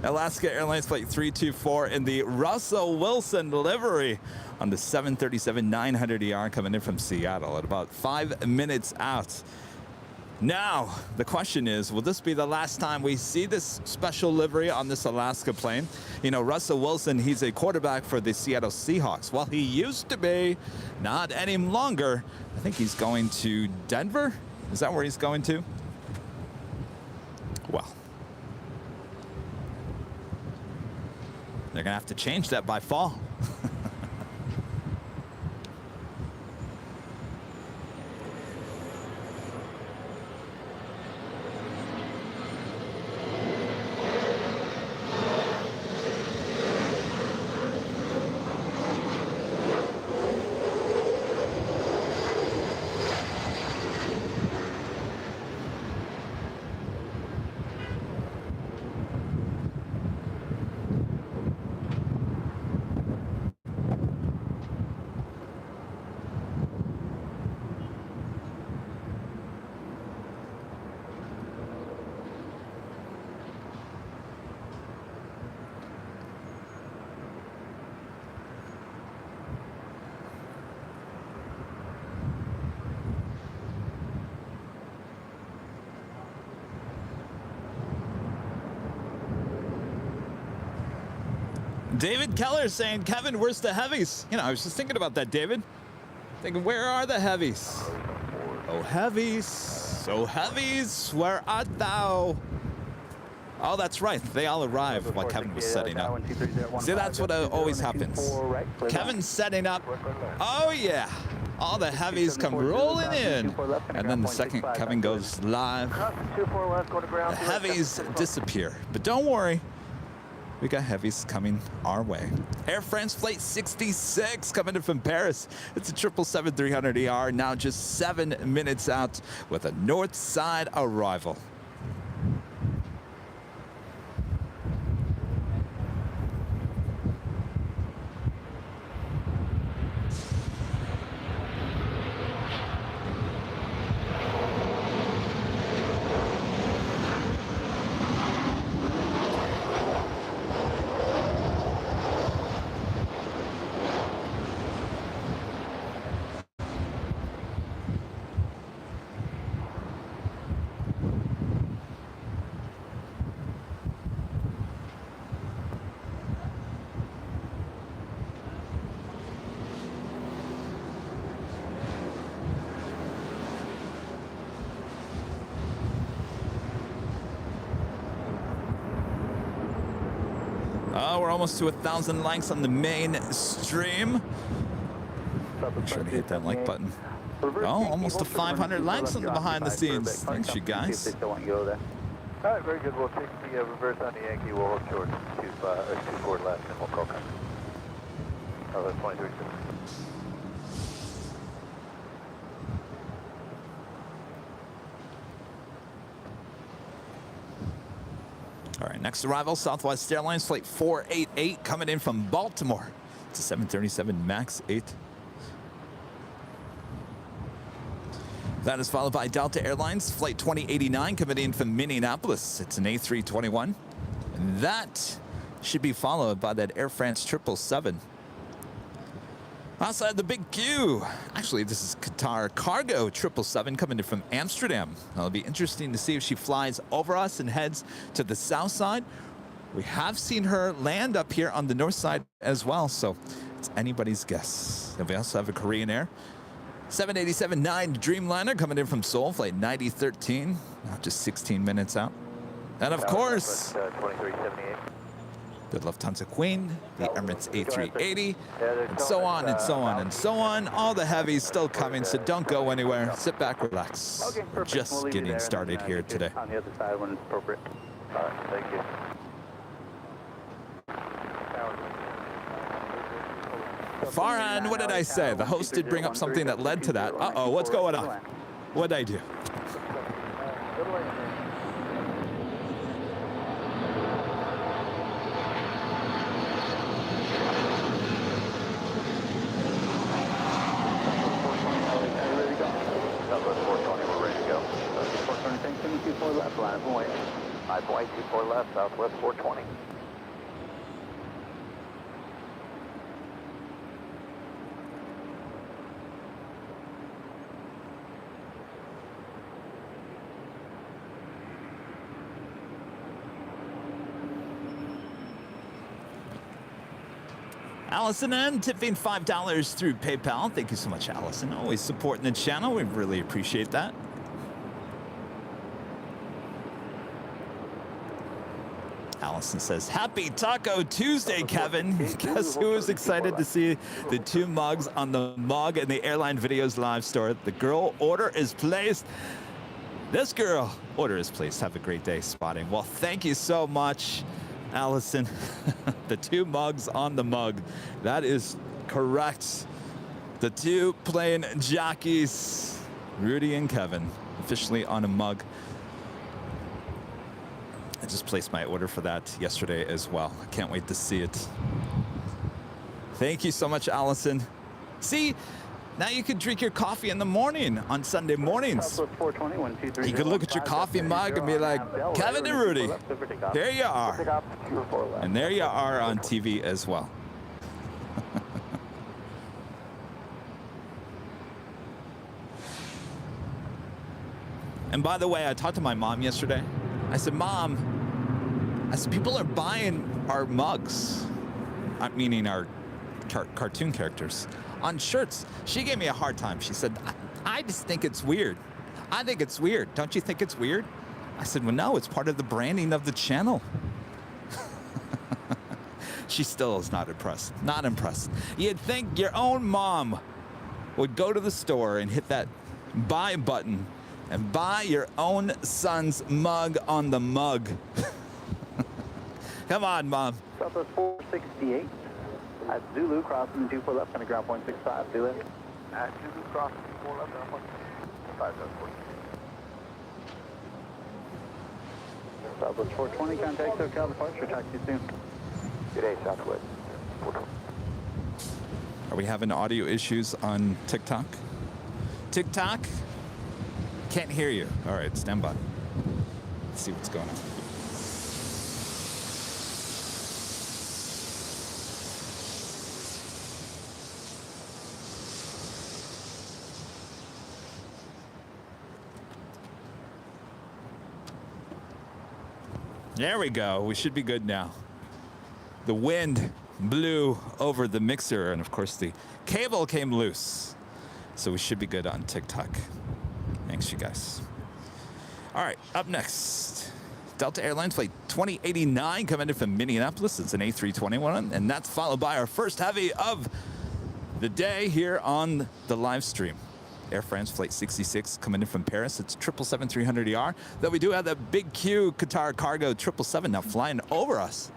Alaska Airlines Flight 324 in the Russell Wilson livery on the 737-900ER coming in from Seattle at about 5 minutes out. Now, the question is, will this be the last time we see this special livery on this Alaska plane? You know, Russell Wilson, he's a quarterback for the Seattle Seahawks. Well, he used to be, not any longer. I think he's going to Denver. Is that where he's going to? Well, they're going to have to change that by fall. David Keller saying, Kevin, where's the heavies? You know, I was just thinking about that, David. Thinking, where are the heavies? Oh, heavies. Oh, heavies, where art thou? Oh, that's right. They all arrived while Kevin was setting up. See, that's what always happens. Kevin's setting up. Oh, yeah. All the heavies come rolling in. And then the second Kevin goes live, the heavies disappear. But don't worry. We got heavies coming our way. Air France Flight 66 coming in from Paris. It's a 777-300ER, now just 7 minutes out with a north side arrival. Oh, we're almost to 1,000 likes on the main stream. Make sure to hit that like button. Oh, almost to 500 likes on the behind the scenes. Thanks, you guys. All right, very good. We'll take the reverse on the Yankee. We'll hold short to 2 forward left, and we'll call cut. Oh, that's 23. All right, next arrival, Southwest Airlines Flight 488 coming in from Baltimore. It's a 737 MAX 8. That is followed by Delta Airlines Flight 2089 coming in from Minneapolis. It's an A321. And that should be followed by that Air France 777. Outside the big queue, actually, this is Qatar Cargo 777 coming in from Amsterdam. Now, it'll be interesting to see if she flies over us and heads to the south side. We have seen her land up here on the north side as well, so it's anybody's guess. And we also have a Korean Air 787-9 Dreamliner coming in from Seoul, flight 9013, just 16 minutes out. And of course, 2378. the Lufthansa Queen, the Emirates A380, and so on and so on and so on. All the heavies still coming, so don't go anywhere. Sit back, relax. Okay, We're perfect. just We'll leave you getting there, started and then, here get you today. on the other side when it's appropriate. All right, thank you. Farhan, what did I say? The host did bring up something that led to that. Uh-oh, what's going on? What'd I do? Southwest 420, we're ready to go. 420, thanks, 24 left, line of white. 5 white, 24 left, Southwest 420. Allison N tipping $5 through PayPal. Thank you so much, Allison. Always supporting the channel. We really appreciate that. Allison says, happy Taco Tuesday, Kevin. Guess who is excited to see the two mugs on the mug in the Airline Videos live store? The girl order is placed. This girl order is placed. Have a great day spotting. Well, thank you so much, Allison. The two mugs on the mug. That is correct. The two plane jockeys, Rudy and Kevin, officially on a mug. I just placed my order for that yesterday as well. I can't wait to see it. Thank you so much, Allison. See, now you can drink your coffee in the morning on Sunday mornings. You can look at your coffee mug and be like, Kevin and Rudy, here you are. And there you are on TV as well. And by the way, I talked to my mom yesterday. I said, Mom, people are buying our mugs, meaning our cartoon characters, on shirts. She gave me a hard time. She said, I just think it's weird. I think it's weird. Don't you think it's weird? I said, well, no, it's part of the branding of the channel. She still is not impressed. Not impressed. You'd think your own mom would go to the store and hit that buy button and buy your own son's mug on the mug. Come on, Mom. Southwest 468. At Zulu, crossing 24 left, on the ground point 65. Zulu. At Zulu, crossing 24 left, ground point 5, Southwest 420, contact SoCal departure. Talk to you soon. Good day, Southwest 420. Are we having audio issues on TikTok? TikTok? Can't hear you. All right, stand by. Let's see what's going on. There we go. We should be good now. The wind blew over the mixer, and of course the cable came loose. So we should be good on TikTok. Thanks, you guys. All right, up next, Delta Airlines flight 2089 coming in from Minneapolis. It's an A321, and that's followed by our first heavy of the day here on the live stream. Air France flight 66 coming in from Paris. It's 777-300ER. Though we do have that big Q Qatar Cargo 777 now flying over us.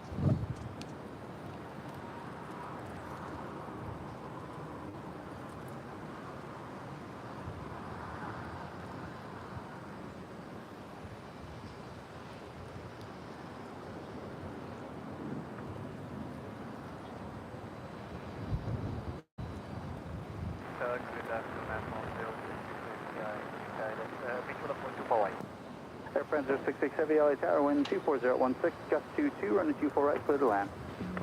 Air France 066 Heavy LA Tower, wind 24016, gust 22, running 24 right, clear to land.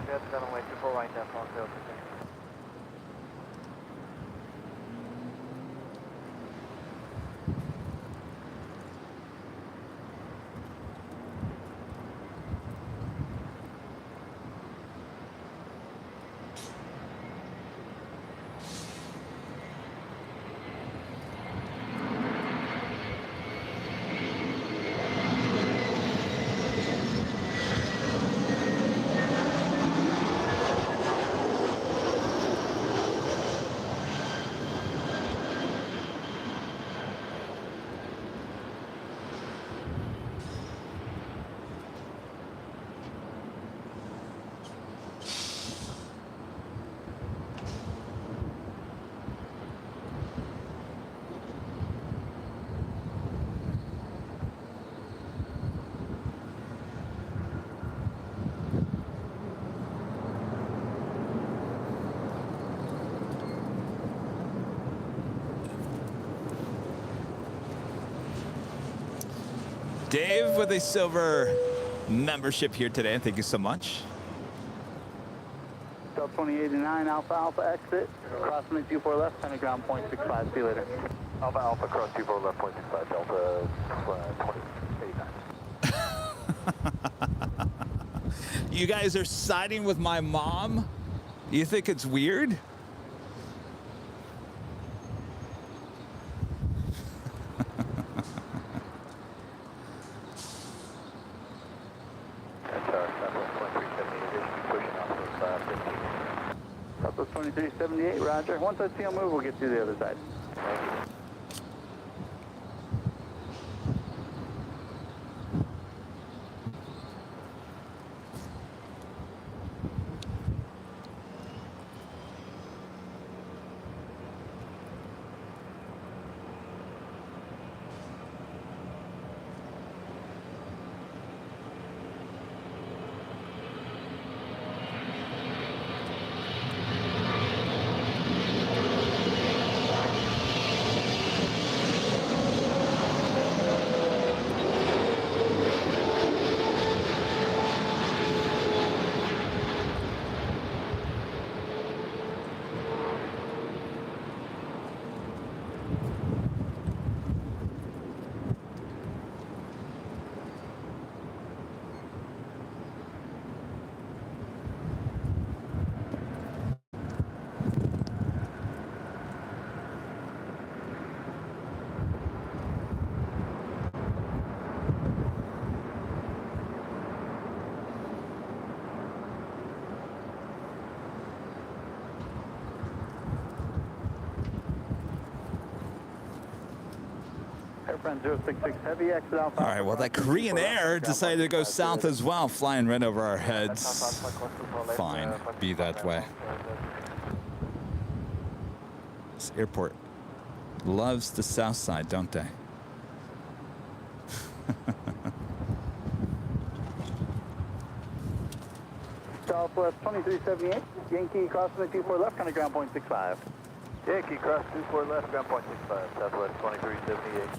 That's runway 24 right, that's on 066. Dave with a silver membership here today. Thank you so much. Del 2089 Alpha Alpha exit. Crossing the 24 left, center ground point 65. See you later. Alpha Alpha cross 24 left point 65 Delta 2089. You guys are siding with my mom? You think it's weird? Southwest 2378, roger. Once I see him move, we'll get to the other side. Thank you. Airfront 066 Heavy, exit Alpha. All right, well, that Korean Air decided to go south as well, flying right over our heads. Fine, be that way. This airport loves the south side, don't they? Southwest 2378, Yankee crossing the 24 left, kind of ground point 65. Yankee cross 24 left, ground point 65, Southwest 2378.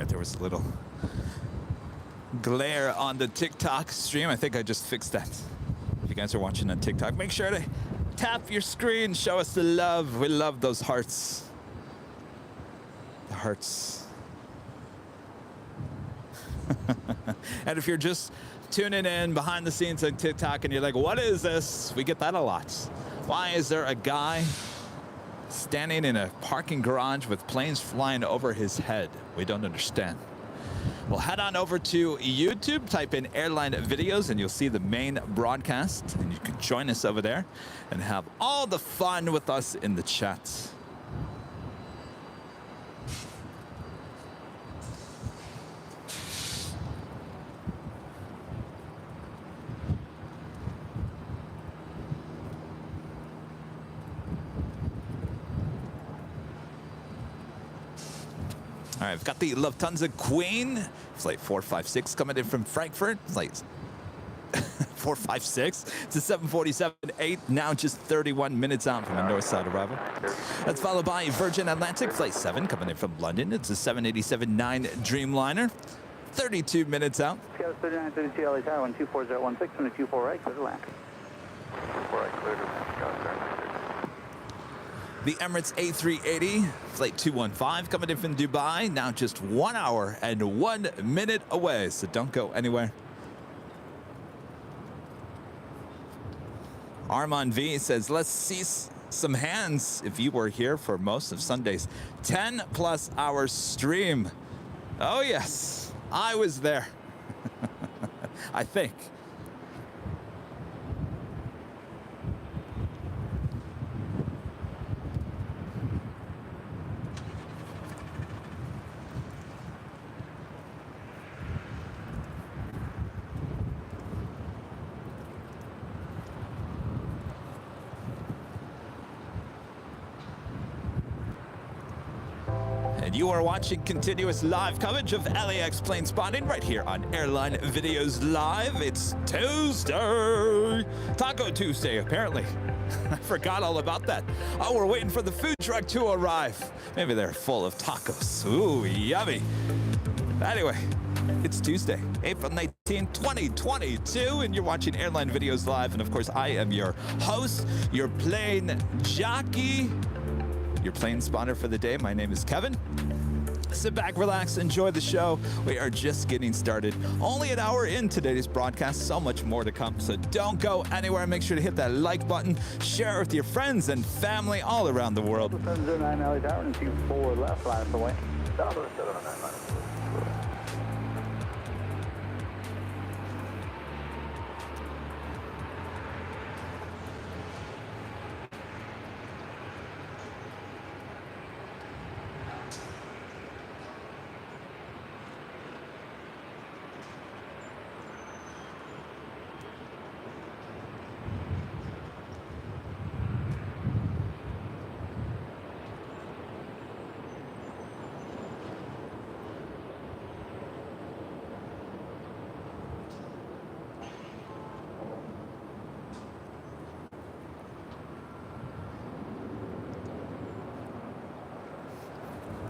There was a little glare on the TikTok stream. I think I just fixed that. If you guys are watching on TikTok, make sure to tap your screen, show us the love. We love those hearts. The hearts. And if you're just tuning in behind the scenes on TikTok and you're like, what is this? We get that a lot. Why is there a guy standing in a parking garage with planes flying over his head? We don't understand. Well, head on over to YouTube, type in Airline Videos, and you'll see the main broadcast, and you can join us over there and have all the fun with us in the chat. All right, I've got the Lufthansa Queen, flight 456 coming in from Frankfurt. Flight 456. It's a 747-8, now just 31 minutes out from the north side of Bravo. That's followed by Virgin Atlantic, flight 7 coming in from London. It's a 787-9 Dreamliner, 32 minutes out. Scout 3932 LA Tower, 124.016, and a 24 right, clear to land. 24 right, clear to land, Scout 3932. The Emirates A380, flight 215, coming in from Dubai, now just 1 hour and 1 minute away, so don't go anywhere. Armand V says, let's see some hands if you were here for most of Sunday's 10+ hour stream. Oh yes, I was there. I think. And you are watching continuous live coverage of LAX plane spotting right here on Airline Videos Live. It's Tuesday, Taco Tuesday, apparently. I forgot all about that. Oh, we're waiting for the food truck to arrive. Maybe they're full of tacos. Ooh, yummy. Anyway, it's Tuesday, April 19, 2022, and you're watching Airline Videos Live. And of course, I am your host, your plane jockey, your plane spotter for the day. My name is Kevin. Sit back, relax, enjoy the show. We are just getting started. Only an hour in today's broadcast, so much more to come. So don't go anywhere. Make sure to hit that like button, share it with your friends and family all around the world. 709 LA Tower and 24 left, line us away.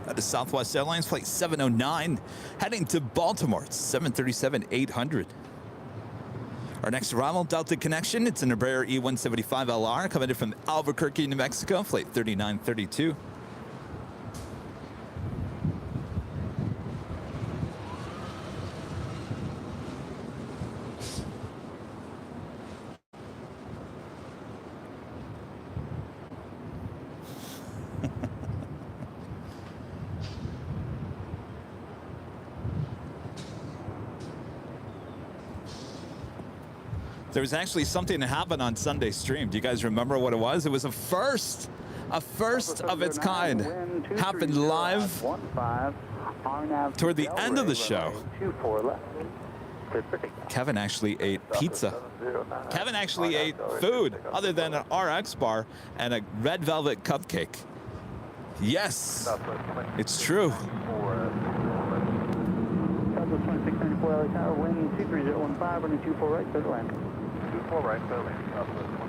That is Southwest Airlines flight 709 heading to Baltimore. It's 737-800. Our next arrival, Delta Connection. It's an Embraer E175LR coming in from Albuquerque, New Mexico, flight 3932. There was actually something that happened on Sunday's stream. Do you guys remember what it was? It was a first of its kind. Happened live toward the end of the show. Kevin actually ate pizza. Kevin actually ate food other than an RX bar and a red velvet cupcake. Yes, it's true. 2694 LA Tower, wind 23015, running 24 right, clear to land. 24 right, clear to land. Southwest 1.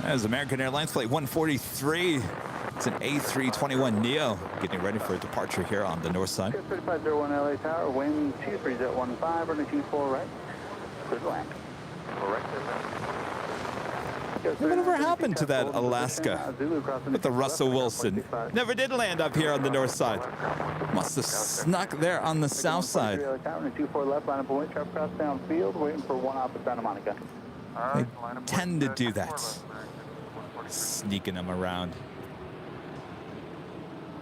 That is American Airlines flight 143. It's an A321neo getting ready for a departure here on the north side. 3501 LA Tower, wind 23015, running 24 right, clear to land. Whatever happened to that Alaska with the Russell Wilson? Never did land up here on the north side. Must have snuck there on the south side. 24 left, line up away, sharp cross downfield, waiting for one off of Santa Monica. They tend to do that, sneaking them around.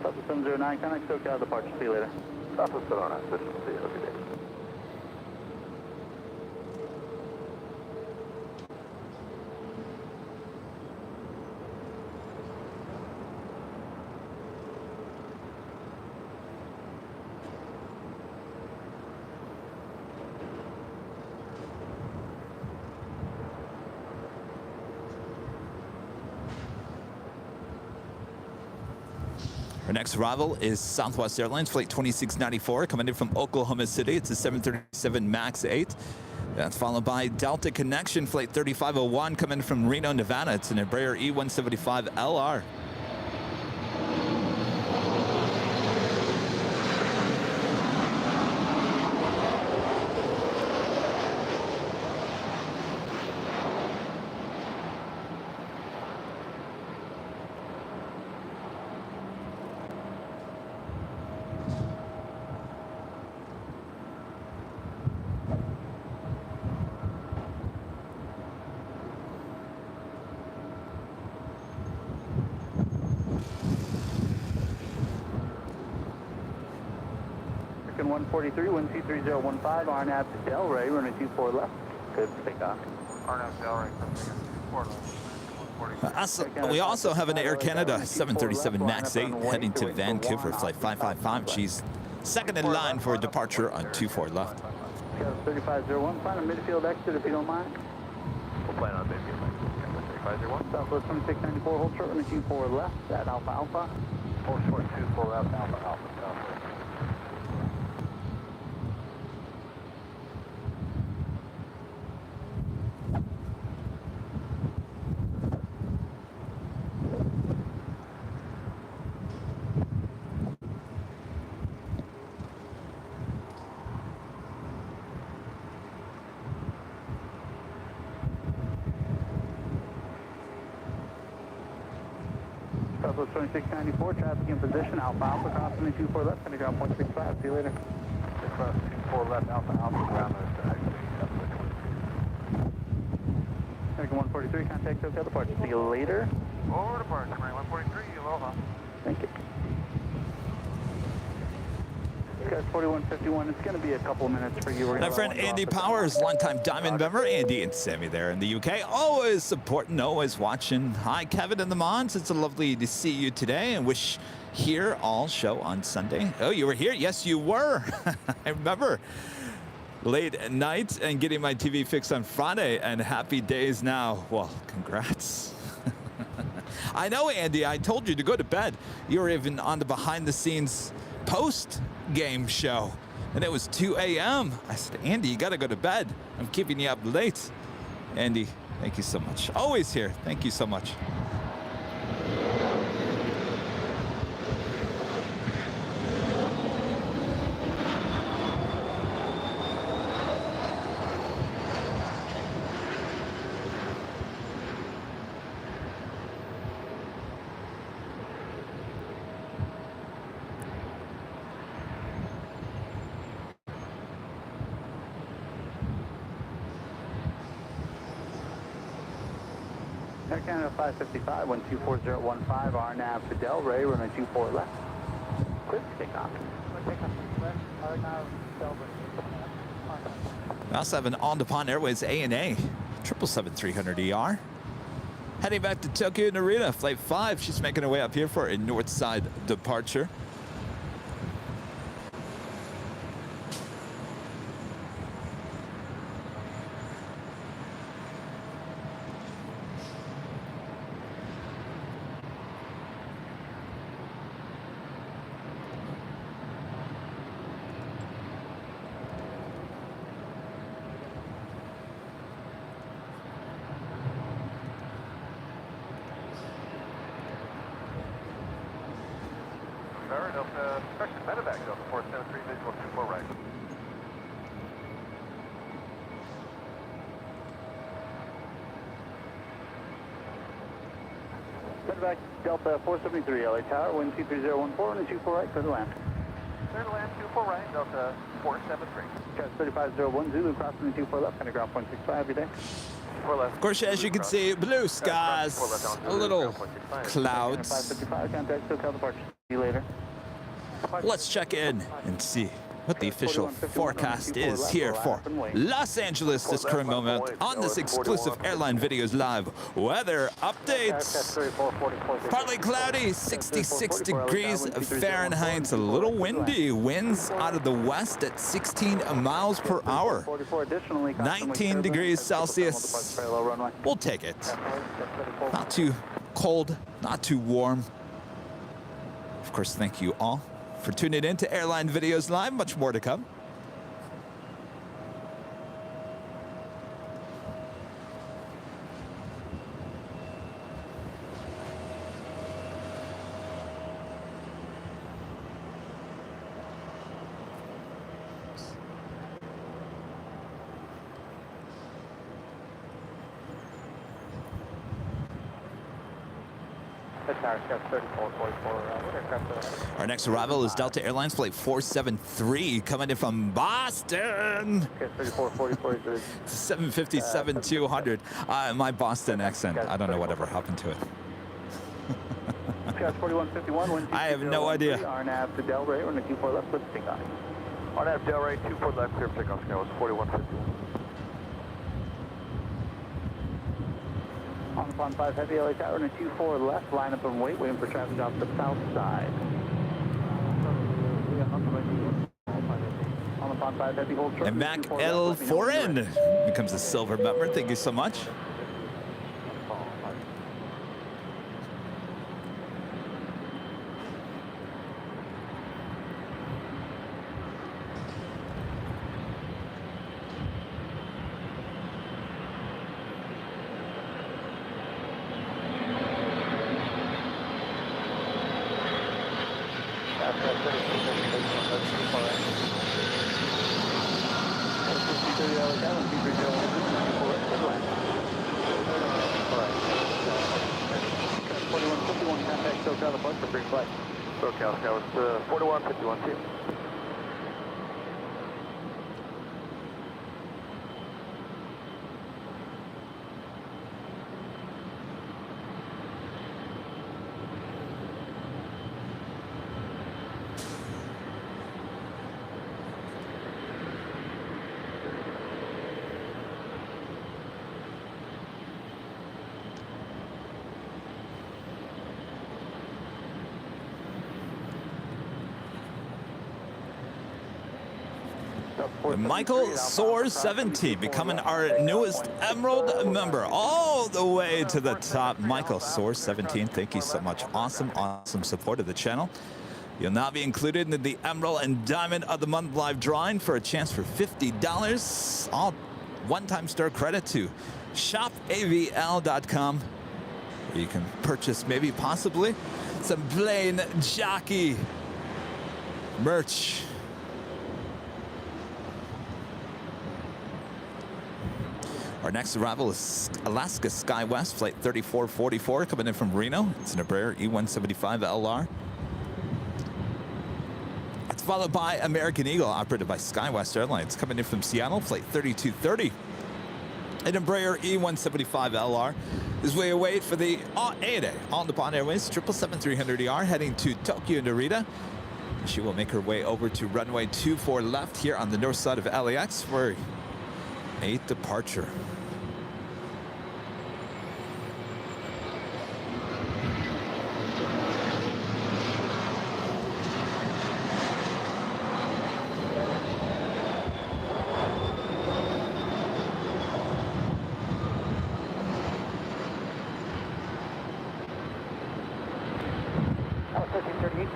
Southwest 709, contact SoCal departure. See you later. Southwest 709, system. See you. Have a good day. Our next arrival is Southwest Airlines Flight 2694 coming in from Oklahoma City. It's a 737 MAX 8. That's followed by Delta Connection Flight 3501 coming from Reno, Nevada. It's an Embraer E175LR. American 143, wind 23015, RNAV to Delray, runway 24 left. Good take off. RNAV Delray, 24 left. We also have an Air Canada 737 MAX 8 heading to Vancouver, flight 555. She's second in line for a departure on 24 left. 3501, plan a midfield exit if you don't mind. We'll plan on midfield exit. 3501. Southwest 2694, hold short, runway 24 left, at Alpha Alpha. Hold short 24 left, Alpha Alpha, Southwest. Southwest 2694, traffic in position, Alpha Alpha, crossing 24 left, going to ground 0.65, see you later. Across 24 left, Alpha Alpha, ground is actually American 143, contact SoCal departure, see you later. Over departure, American 143, aloha. Thank you. Guys, 4151, it's going to be a couple minutes for you. My friend Andy Powers, longtime Diamond member. Andy and Sammy there in the UK, always supporting, always watching. Hi, Kevin and the Mons. It's lovely to see you today and wish here all show on Sunday. Oh, you were here? Yes, you were. I remember. Late at night and getting my TV fixed on Friday, and happy days now. Well, congrats. I know, Andy, I told you to go to bed. You were even on the behind-the-scenes post-game show, and it was 2 a.m. I said, Andy, you got to go to bed. I'm keeping you up late. Andy, thank you so much. Always here. Thank you so much. Air Canada 555, 124015, RNAV to Delray, runway 24 left. Quick takeoff. We also have an on-depot Airways ANA 777-300ER. Heading back to Tokyo Narita, flight 5. She's making her way up here for a north side departure. Medevac, Delta 473, visual 24 right. Medevac, Delta 473, LA Tower, wind 23014, and 24 right, clear to land. Clear to land, 24 right, Delta 473. Catch 3501, Zulu, crossing 24 left, going to ground 0.65, your day. Of course, as you can see, blue skies, a little clouds. 555, contact SoCal departure. See you later. Let's check in and see what the official forecast is here for Los Angeles this current moment on this exclusive Airline Videos Live weather updates. Partly cloudy, 66 degrees Fahrenheit, a little windy, winds out of the west at 16 miles per hour. 19 degrees Celsius, we'll take it. Not too cold, not too warm. Of course, thank you all for tuning in to Airline Videos Live. Much more to come. Our next arrival is Delta Airlines Flight 473 coming in from Boston. 757-200. My Boston accent, I don't know whatever happened to it. I have no idea. RNAV to Delray, on the 24 left, let's take on. RNAV Delray, 24 left, clear takeoff, scale is 4151. On 5 Heavy LA Tower, and a 24 left, line up and wait, waiting for traffic off the south side. On 5 Heavy, hold short. And Mac L4N becomes a silver member. Thank you so much. SoCal, that was 4151 too. Michael Soar 17 becoming our newest Emerald member all the way to the top. Michael Soar 17, thank you so much. Awesome support of the channel. You'll now be included in the Emerald and Diamond of the Month live drawing for a chance for $50. All one-time store credit to shopavl.com, where you can purchase maybe possibly some plain jockey merch. Our next arrival is Alaska SkyWest Flight 3444 coming in from Reno. It's an Embraer E175LR. It's followed by American Eagle, operated by SkyWest Airlines, coming in from Seattle, Flight 3230. An Embraer E175LR is we await for the ANA, All Nippon Airways 777-300ER, heading to Tokyo Narita. She will make her way over to runway 24 left here on the north side of LAX for a departure.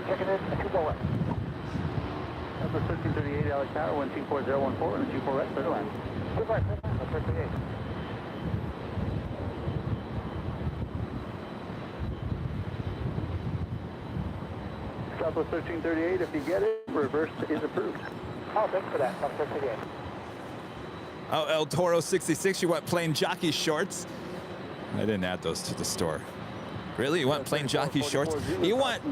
Checking in, 2 left. Number 1338, Alex Tower, 124014, and a 24 left, clear land. Good right, 1338. Southwest 1338, if you get it, reverse is approved. Oh, thanks for that, Southwest 1338. Oh, El Toro 66, you went plain jockey shorts. I didn't add those to the store. Really? You want plain jockey shorts? You want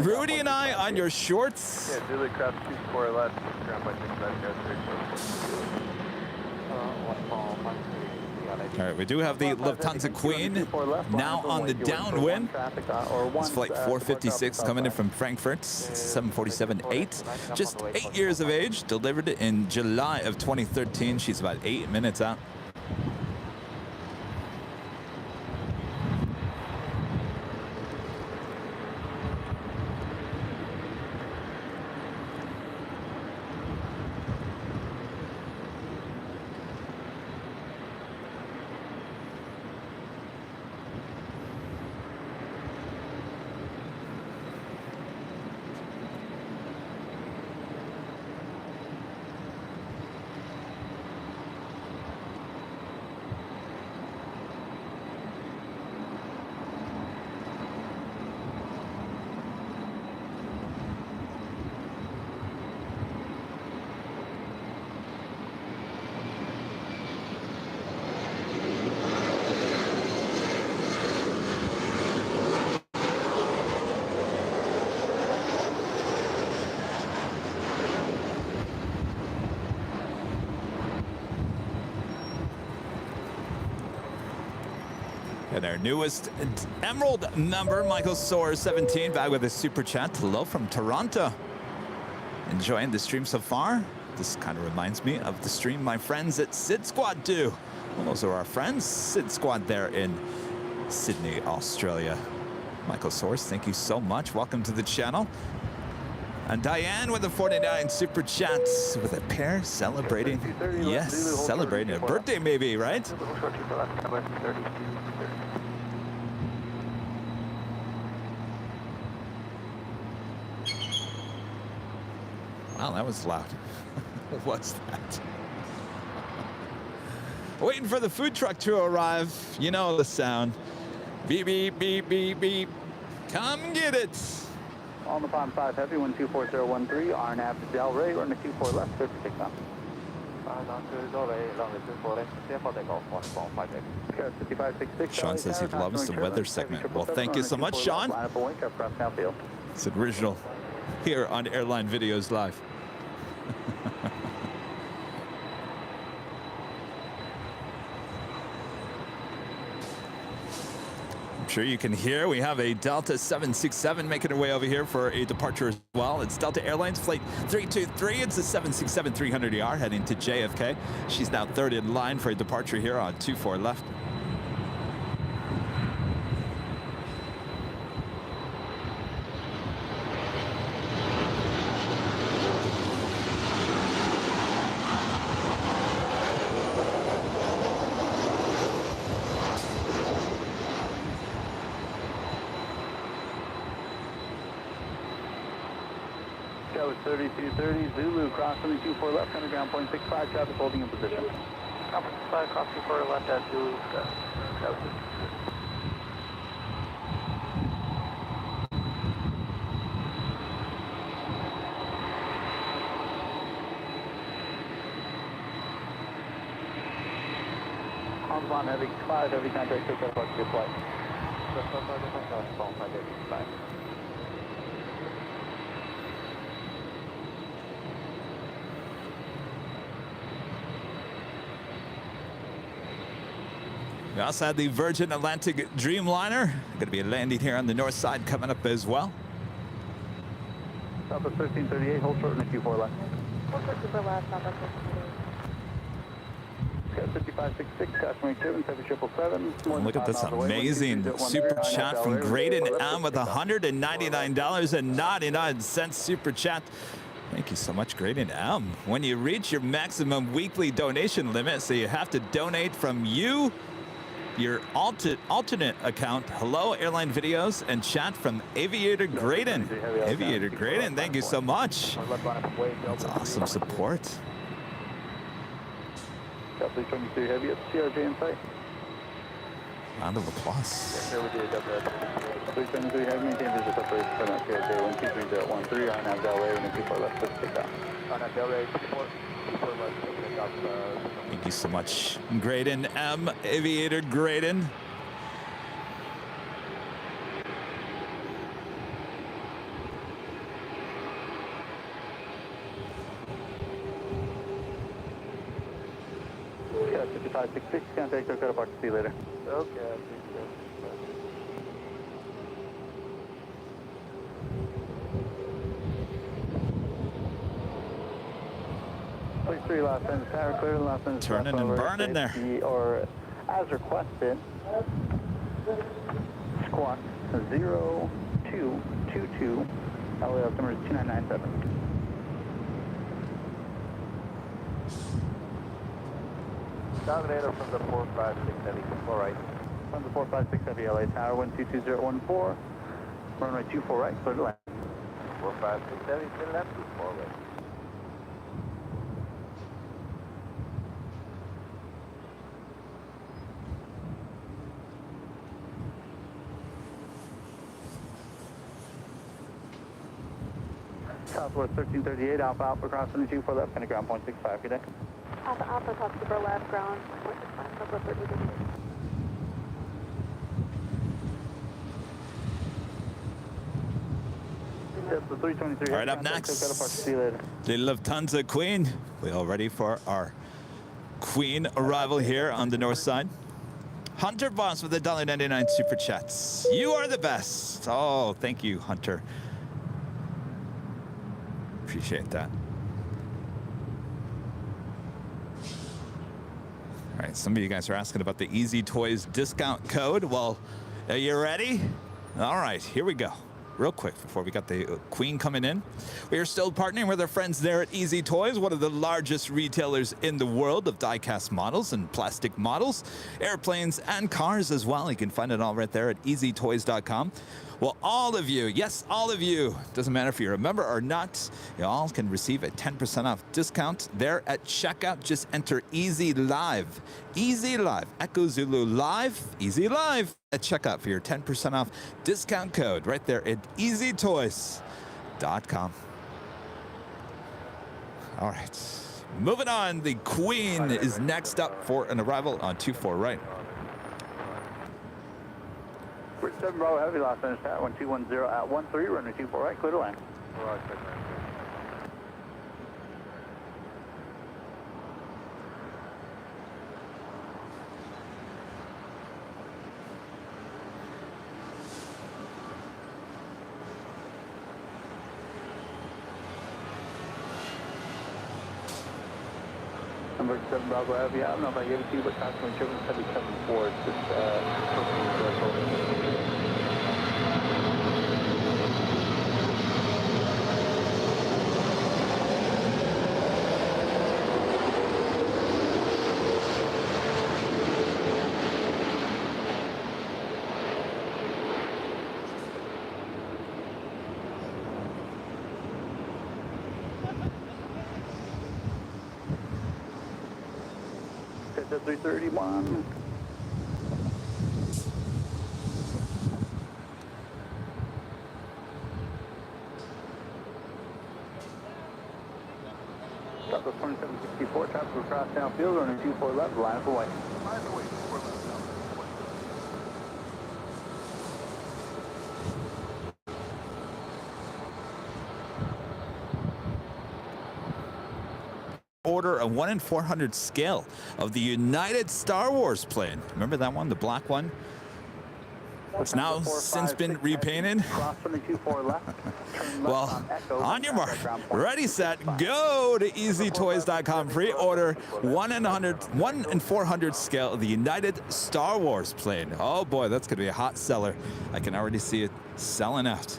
Rudy and I on your shorts? Yeah, Julie Craft 24 left, ground by 6 left, All right, we do have the Lufthansa Queen now on the downwind. It's flight 456 coming in from Frankfurt, 747-8. Just 8 years of age, delivered in July of 2013. She's about 8 minutes out. And our newest Emerald number, Michael Soar 17, back with a super chat. Hello from Toronto. Enjoying the stream so far? This kind of reminds me of the stream my friends at Sid Squad do. Well, those are our friends, Sid Squad there in Sydney, Australia. Michael Source, thank you so much. Welcome to the channel. And Diane with the 49 super chats with a pair celebrating, yes, celebrating a birthday maybe, right? Wow, that was loud. What was that? Waiting for the food truck to arrive. You know the sound. Beep, beep, beep, beep, beep. Come get it. On the Pond 5 Heavy, 124013, RNAV to Delray, runway 24 left, 36 on. Sean says he loves the weather segment. Well, thank you so much, Sean. It's original here on Airline Videos Live. I'm sure you can hear we have a Delta 767 making her way over here for a departure as well. It's Delta Airlines flight 323. It's a 767-300ER heading to JFK. She's now third in line for a departure here on 24 left. That was 3230, Zulu, crossing 24 left, underground point 65, traffic holding in position. Conference 5, cross 24 left at Zulu, that was it. On Heavy 5, Heavy contact, take up your flight. We also had the Virgin Atlantic Dreamliner. Going to be landing here on the north side coming up as well. Southwest 1338, hold short in the Q4 left. Hold short super left, Southwest 1338. 5566, customary 777. Look at this amazing super chat from Graydon M with $199.99 super chat. Thank you so much, Graydon M. When you reach your maximum weekly donation limit, so you have to donate from your alternate account. Hello, Airline Videos, and chat from Aviator Graydon. Aviator Graydon, thank you so much. That's awesome support. W23 Heavy at CRJ in sight. Round of applause. 373 Heavy, maintain visual separation from that CRJ 123013, RNAV Delray, runway 24 left, let's take down. RNAV Delray, 24 left, take off. Thank you so much, Graydon M. Aviator Graydon. 5566, contact Dakota Park. See you later. Okay. Please 3 last end tower clear, last end. Turning and burning there. Or as requested, squawk 0222, LAX number is 2997. Dominator from the 456 Heavy, all right. From the 456 Heavy, LA Tower, 122014, runway 24 right, clear to land. 456 Heavy, clear left, 24 right. Southwest 1338, Alpha crossing 24 left, and ground 0.65, good day. Alpha, top super left, ground, 0.65, Southwest 1338. That's the 323. All right, up next, the Lufthansa Queen. We all ready for our Queen arrival here on the north side. Hunter Boss with the $1.99 super chats. You are the best. Oh, thank you, Hunter. Appreciate that. All right, some of you guys are asking about the Easy Toys discount code. Well, are you ready? All right, here we go. Real quick, before we got the Queen coming in, we are still partnering with our friends there at Easy Toys, one of the largest retailers in the world of die-cast models and plastic models, airplanes, and cars as well. You can find it all right there at easytoys.com. Well, all of you, yes, all of you, doesn't matter if you're a member or not, you all can receive a 10% off discount there at checkout. Just enter Easy Live. Easy Live, Echo Zulu Live, Easy Live at checkout for your 10% off discount code right there at easytoys.com. All right, moving on. The Queen is next up for an arrival on 24 right. 7 Bravo Heavy, Los Angeles Tower, 1210 at 13, runway 24 right, clear to land. Roger. Number 7 Bravo Heavy, I don't know if I gave it to you, but Constantly Triple 774, it's just Delta 331. Delta 2764, traffic across downfield, running 24 left, line up away. Line away, 4 left. Order a 1 in 400 scale of the United Star Wars plane. Remember that one, the black one? It's now since been repainted. Well, on your mark, ready, set, go to easytoys.com. Pre-order 1 in 400 scale of the United Star Wars plane. Oh boy, that's going to be a hot seller. I can already see it selling out.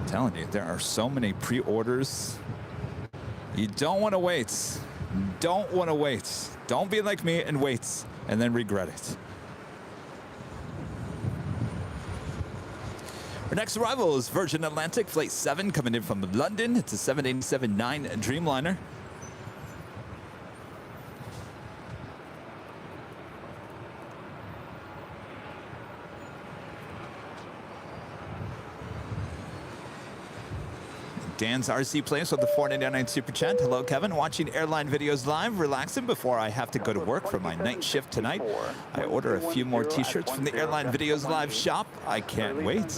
Telling you, there are so many pre-orders. You don't want to wait. Don't want to wait. Don't be like me and wait and then regret it. Our next arrival is Virgin Atlantic Flight 7 coming in from London. It's a 787-9 Dreamliner. Dan's RC Place with the $4.99 Super Chat. Hello, Kevin. Watching Airline Videos live, relaxing before I have to go to work for my night shift tonight. I order a few more t-shirts from the Airline Videos live shop. I can't wait.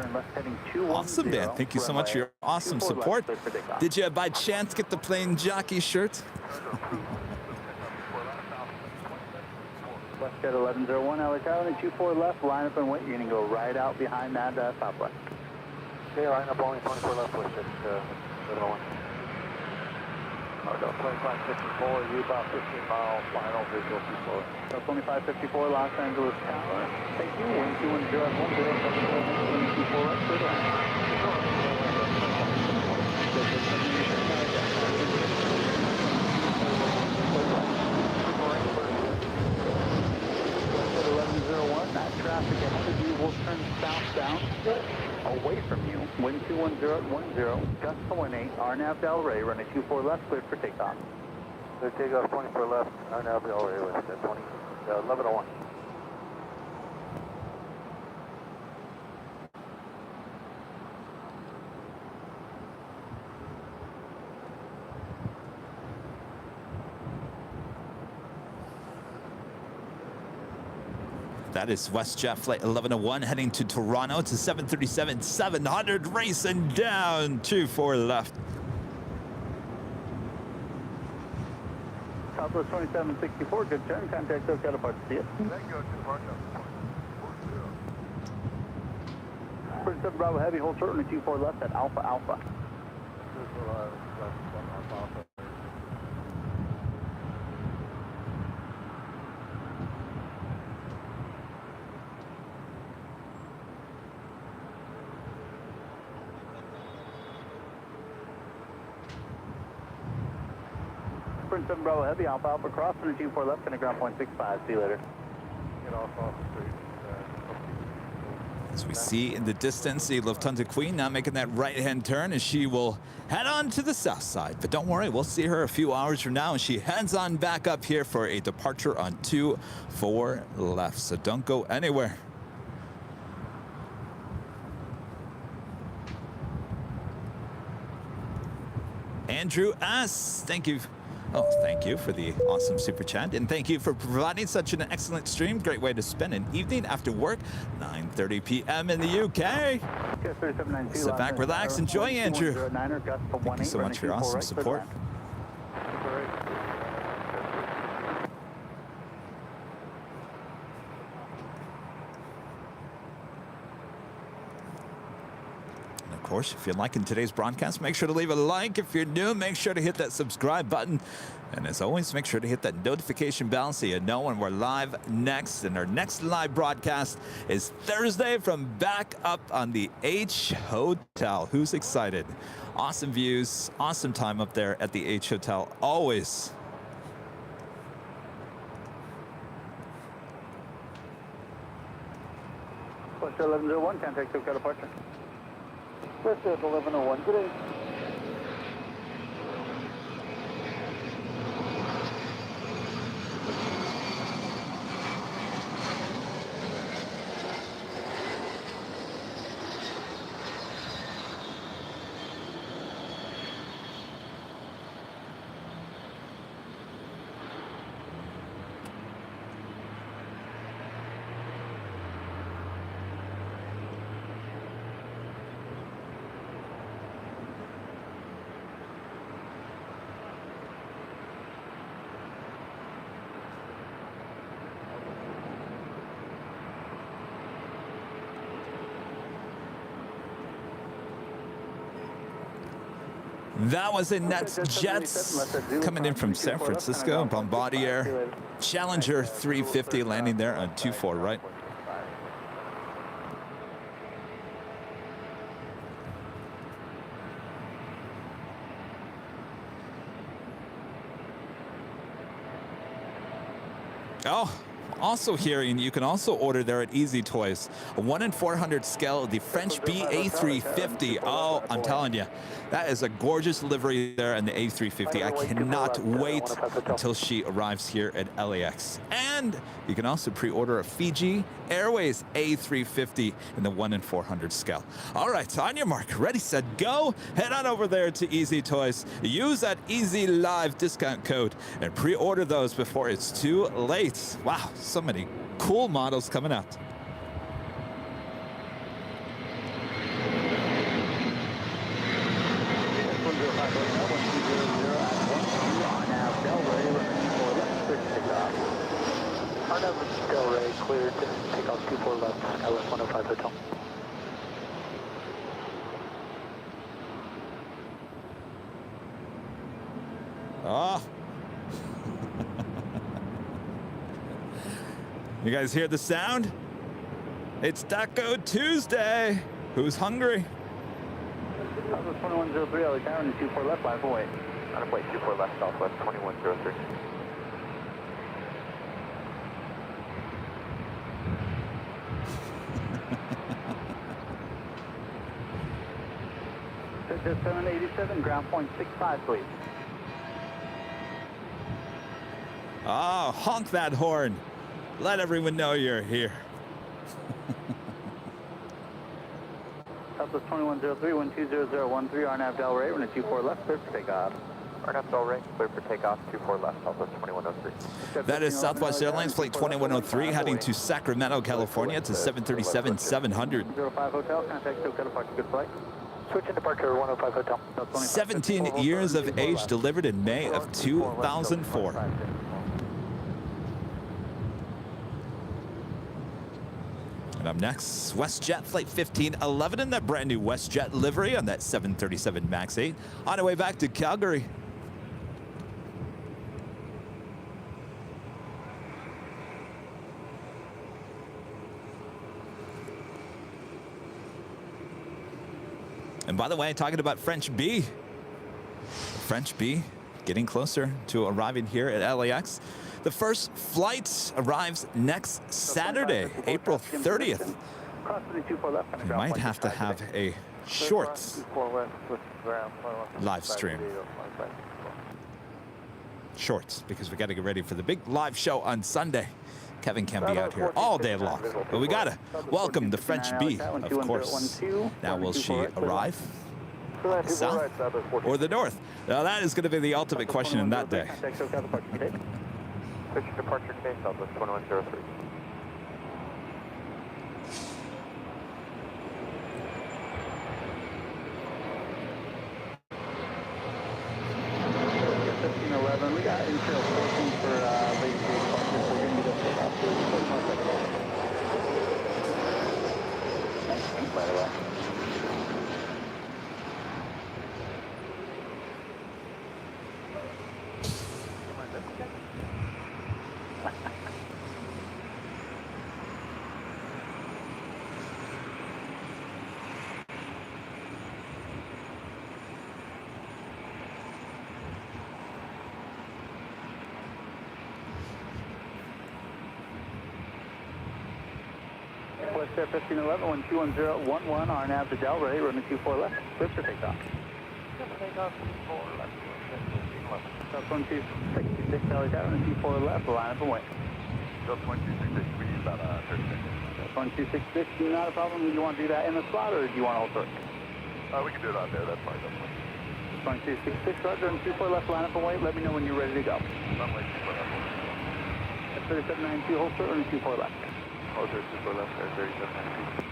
turn left heading 210. Awesome, man. Thank you so much for your awesome support. Did you, by chance, get the plain jockey shirt? Westjet 1101, LAX Island, 24 left, line up and wait. You're going to go right out behind that southwest. Okay, line up only 24 left, Westjet 1101. Marco 2554, you about 15 miles, final visual 24. So 2554, Los Angeles Tower. Thank you, wind 210 at 10, 24 left, clear to land. That traffic ahead of you will turn southbound away from you. Wind 210 at 10, gust to 18, RNAV Del Rey, runway 24 left, cleared for takeoff. Clear takeoff 24 left, RNAV Del Rey, Westjet 1101. That is WestJet Flight 1101 heading to Toronto to 737-700 racing down 24 left. Southwest 2764, good turn. Contact SoCal apart to see it. First 7 Bravo Heavy, hold short on the 24 left at Alpha Alpha. Sprint 7 Bravo Heavy, Alpha Alpha, cross on the 24 left, and a ground point 65. See you later. Get off the street. As we see in the distance, the Lufthansa Queen now making that right-hand turn, and she will head on to the south side. But don't worry, we'll see her a few hours from now, and she heads on back up here for a departure on 24 left. So don't go anywhere. Andrew S., thank you. Oh, thank you for the awesome super chat, and thank you for providing such an excellent stream. Great way to spend an evening after work, 9:30 p.m. in the UK. Sit back, relax, enjoy, Andrew. Thank you so much for your awesome support. Of course, if you're liking today's broadcast, make sure to leave a like. If you're new, make sure to hit that subscribe button. And as always, make sure to hit that notification bell so you know when we're live next. And our next live broadcast is Thursday from back up on the H Hotel. Who's excited? Awesome views, awesome time up there at the H Hotel, always. Westjet 1101, contact SoCal departure. Westjet 1101, good day. That was a NetJets coming in from San Francisco, Bombardier Challenger 350 landing there on 24 right. Oh, also hearing you can also order there at Easy Toys a 1 in 400 scale of the French BA350. Oh, I'm telling you, that is a gorgeous livery there in the A350. I cannot wait until she arrives here at LAX. And you can also pre-order a Fiji Airways A350 in the 1 in 400 scale. All right, on your mark, ready, set, go. Head on over there to Easy Toys. Use that Easy Live discount code and pre-order those before it's too late. Wow, so many cool models coming out. RNAV Delray cleared to take off 24 left, Skywest 105 Hotel. Oh. You guys hear the sound? It's Taco Tuesday. Who's hungry? Southwest 2103, LA Tower, and 24 left, line for wait. On a plate 24 left, Southwest 2103. Just 787, ground point 65, please. Oh, honk that horn. Let everyone know you're here. Southwest 2103, 120013, RNAV Delray, runway 24 left, clear for takeoff. RNAV Delray, clear for takeoff, 24 left, Southwest 2103. That is Southwest Airlines Flight 2103 heading to Sacramento, California. It's a 737-700. 05 Hotel, contact SoCal departure, good flight. Switching departure 105 Hotel. 17 years of age, delivered in May of 2004. And up next, WestJet Flight 1511 in that brand new WestJet livery on that 737 MAX 8 on our way back to Calgary. And by the way, talking about French B getting closer to arriving here at LAX. The first flight arrives next Saturday, April 30th. We might have to have a short live stream. Short, because we got to get ready for the big live show on Sunday. Kevin can't be out here all day long, but we gotta welcome the French B, of course. Now will she arrive south or the north? Now that is going to be the ultimate question in that day. Switch departure today, Southwest 2103. We got infill 14 for late departure, so we're going to be there for about 45 seconds. Thanks, by the way. West Air 1511, 121011, RNAV to Delray, runway 24 left, clear for takeoff. Takeoff 24 left, 1266, LA Tower, runway 24 left, line up and wait. 1266, we need about 30 seconds. 1266, not a problem. Do you want to do that in the slot or do you want to hold it? We can do it out there, that's fine, that's fine. 1266, roger, and 24 left, line up and wait. Let me know when you're ready to go. I'm like 24 left. At 3792, hold short, and 24 left. Hold short, 24 left, 3792.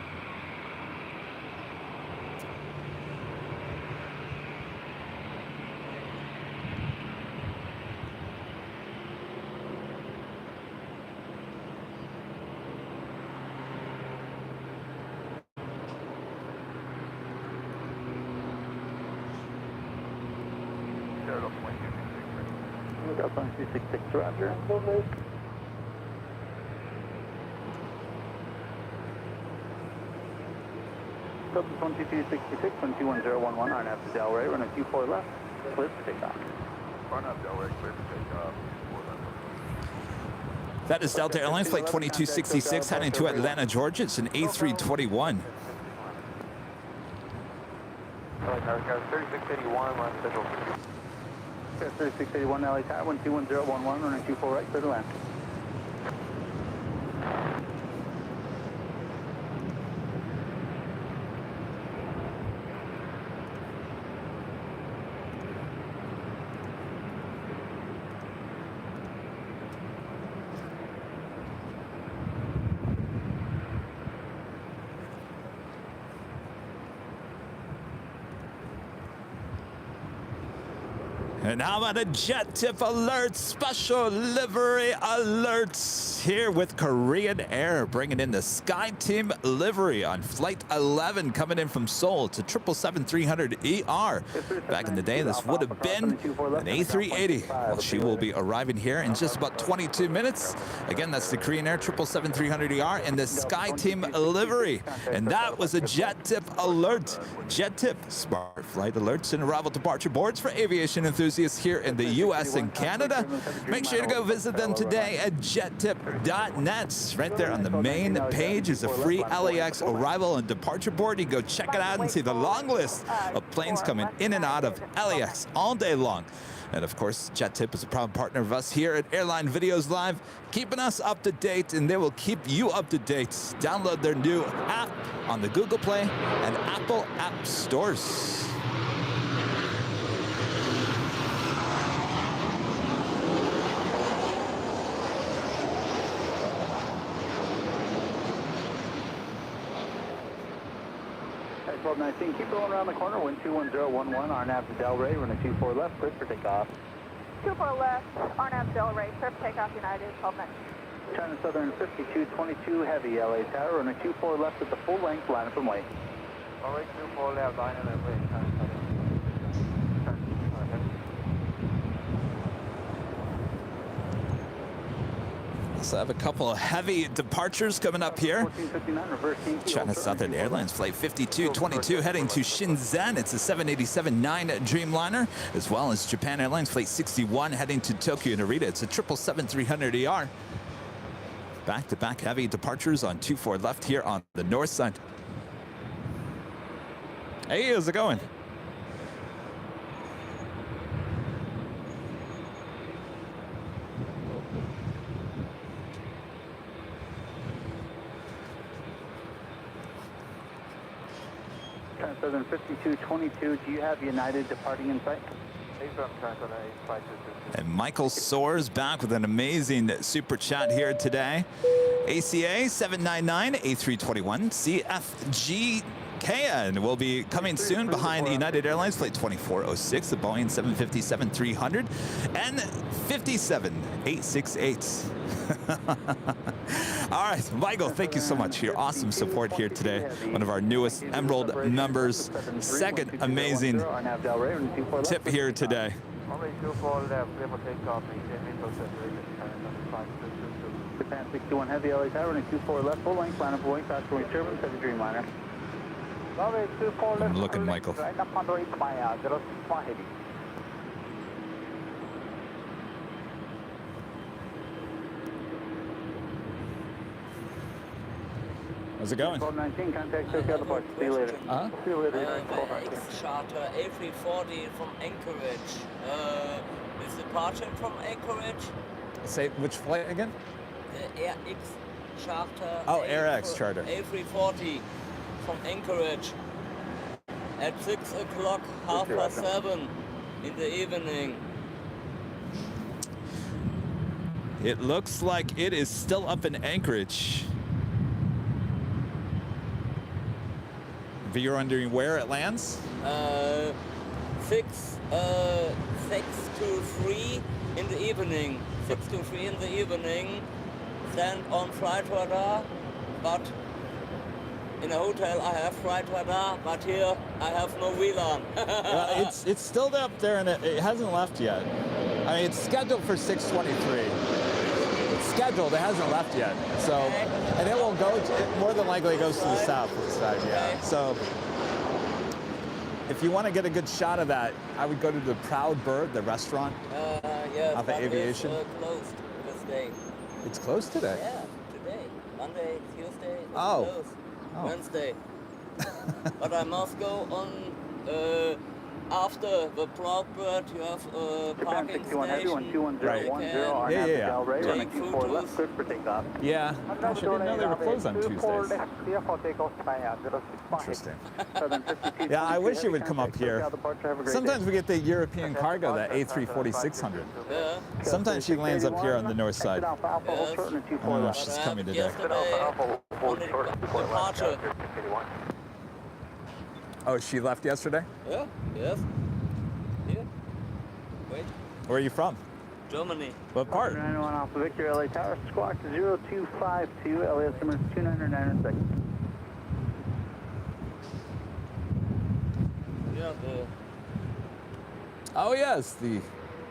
Got 1266, roger. Delta 2266, 121011, RNAV to Delray, runway 24 left, clear for takeoff. RNAV Delray, clear for takeoff. That is Delta Airlines Flight 2266 heading to Atlanta, Georgia. It's an A321. 3681, last schedule. 3681, LA Tower, 121011, runway 24 right, clear to land. And how about a jet tip alert, special livery alerts here with Korean Air, bringing in the Sky Team livery on Flight 11, coming in from Seoul to 777-300ER. Back in the day, this would have been an A380. Well, she will be arriving here in just about 22 minutes. Again, that's the Korean Air 777-300ER and the Sky Team livery. And that was a jet tip alert. Jet tip, smart flight alerts and arrival departure boards for aviation enthusiasts here in the U.S. and Canada. Make sure to go visit them today at jettip.net. Right there on the main page is a free LAX arrival and departure board. You can go check it out and see the long list of planes coming in and out of LAX all day long. And of course, Jet Tip is a proud partner of us here at Airline Videos Live, keeping us up to date, and they will keep you up to date. Download their new app on the Google Play and Apple App Stores. At 1219, keep going around the corner, wind 21011, RNAV to Delray, running 24 left, clear for takeoff. 24 left, RNAV Delray, clear for takeoff, United, 1219. China Southern 5222, heavy LA Tower, running 24 left at the full length, line up and wait. Alright, 24 left, line up and wait. So I have a couple of heavy departures coming up here. China Southern Airlines Flight 5222 heading to Shenzhen. It's a 787-9 Dreamliner, as well as Japan Airlines Flight 61 heading to Tokyo Narita. It's a 777-300ER. Back-to-back heavy departures on 24 left here on the north side. Hey, how's it going? Southern 5222, do you have United departing in sight? And Michael Soares back with an amazing super chat here today. ACA 799 A321 CFG and will be coming soon behind United Airlines Flight 2406, the Boeing 757-300, and 57868. All right, Michael, thank you so much for your awesome support here today. One of our newest Emerald members. Second amazing tip here today. Japan 61 heavy LA Tower, running 24 left, full length, line up and wait, fast going turbulence, heavy Dreamliner. I'm looking, Michael. How's it going? 1219, contact Tokyo Depart. See you later. See you later. LAX charter A340 from Anchorage. Is departing from Anchorage? Say which flight again? The AirX charter. Oh, AirX charter. A340 from Anchorage at 6 o'clock, 7:30 in the evening. It looks like it is still up in Anchorage. But you're wondering where it lands? 6 to 3 in the evening. 6 to 3 in the evening. Stand on flight radar, but in a hotel I have flight radar, but here I have no VLAN. Well, it's still up there and it hasn't left yet. I mean, it's scheduled for 6:23. It's scheduled, it hasn't left yet. So, and it will go, it more than likely goes to the south side, yeah. So, if you want to get a good shot of that, I would go to the Proud Bird, the restaurant. Yes, Of the aviation. It's closed this day. It's closed today? Yeah, today. Monday, Tuesday, it's Oh. closed. Oh. Wednesday. But I must go on after the Proud Bird. You have a Japan parking 61 heavy, station. 21010, RNAV Yeah. to Delray, running Take 24 left, photos. clear for takeoff. Yeah. Gosh, I didn't know they were closed on Tuesdays. Interesting. Yeah, I wish it would come up here. Sometimes we get the European cargo, that A340-600. Yeah. Sometimes she lands up here on the north side. Yes. Oh, she's coming today. Yesterday, on the departure. Oh, she left yesterday? Yeah, yes. Here. Wait. Where are you from? Germany. What part? 91 Alpha Victor, LA Tower, squawk 0252, LA estimates 2996. Yeah, the Oh yes, the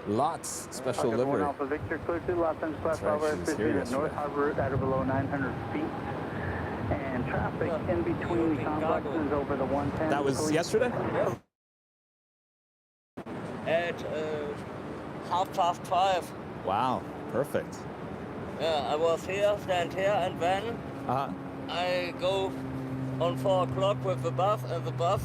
LAX special livery. Alpha Victor, clear to Los Angeles, class That's right, she was here North yesterday. Harbor route at or below 900 feet. And traffic in between the complexes over the 110. That was yesterday? at 5:30. Wow, perfect. Yeah, I was here, stand here, and then I go on 4 o'clock with the bus, and the bus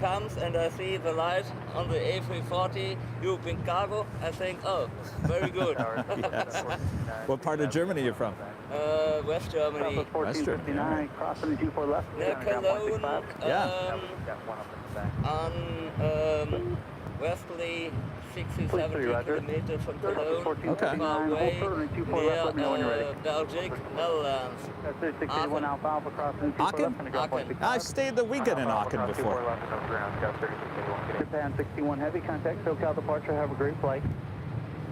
comes and I see the light on the A340 European cargo. I think, oh, very good. Yes. What part of Germany are you from? West Germany. 1459, crossing the 24 left. Near Cologne. Yeah. On Westerly, 60, 70 kilometers from Cologne. Okay. Far away, near Belgium, Netherlands. Aachen. Alpha Alpha crossing 24 left. Aachen. I stayed the weekend in Aachen before. Japan 61 heavy, contact SoCal departure, have a great flight.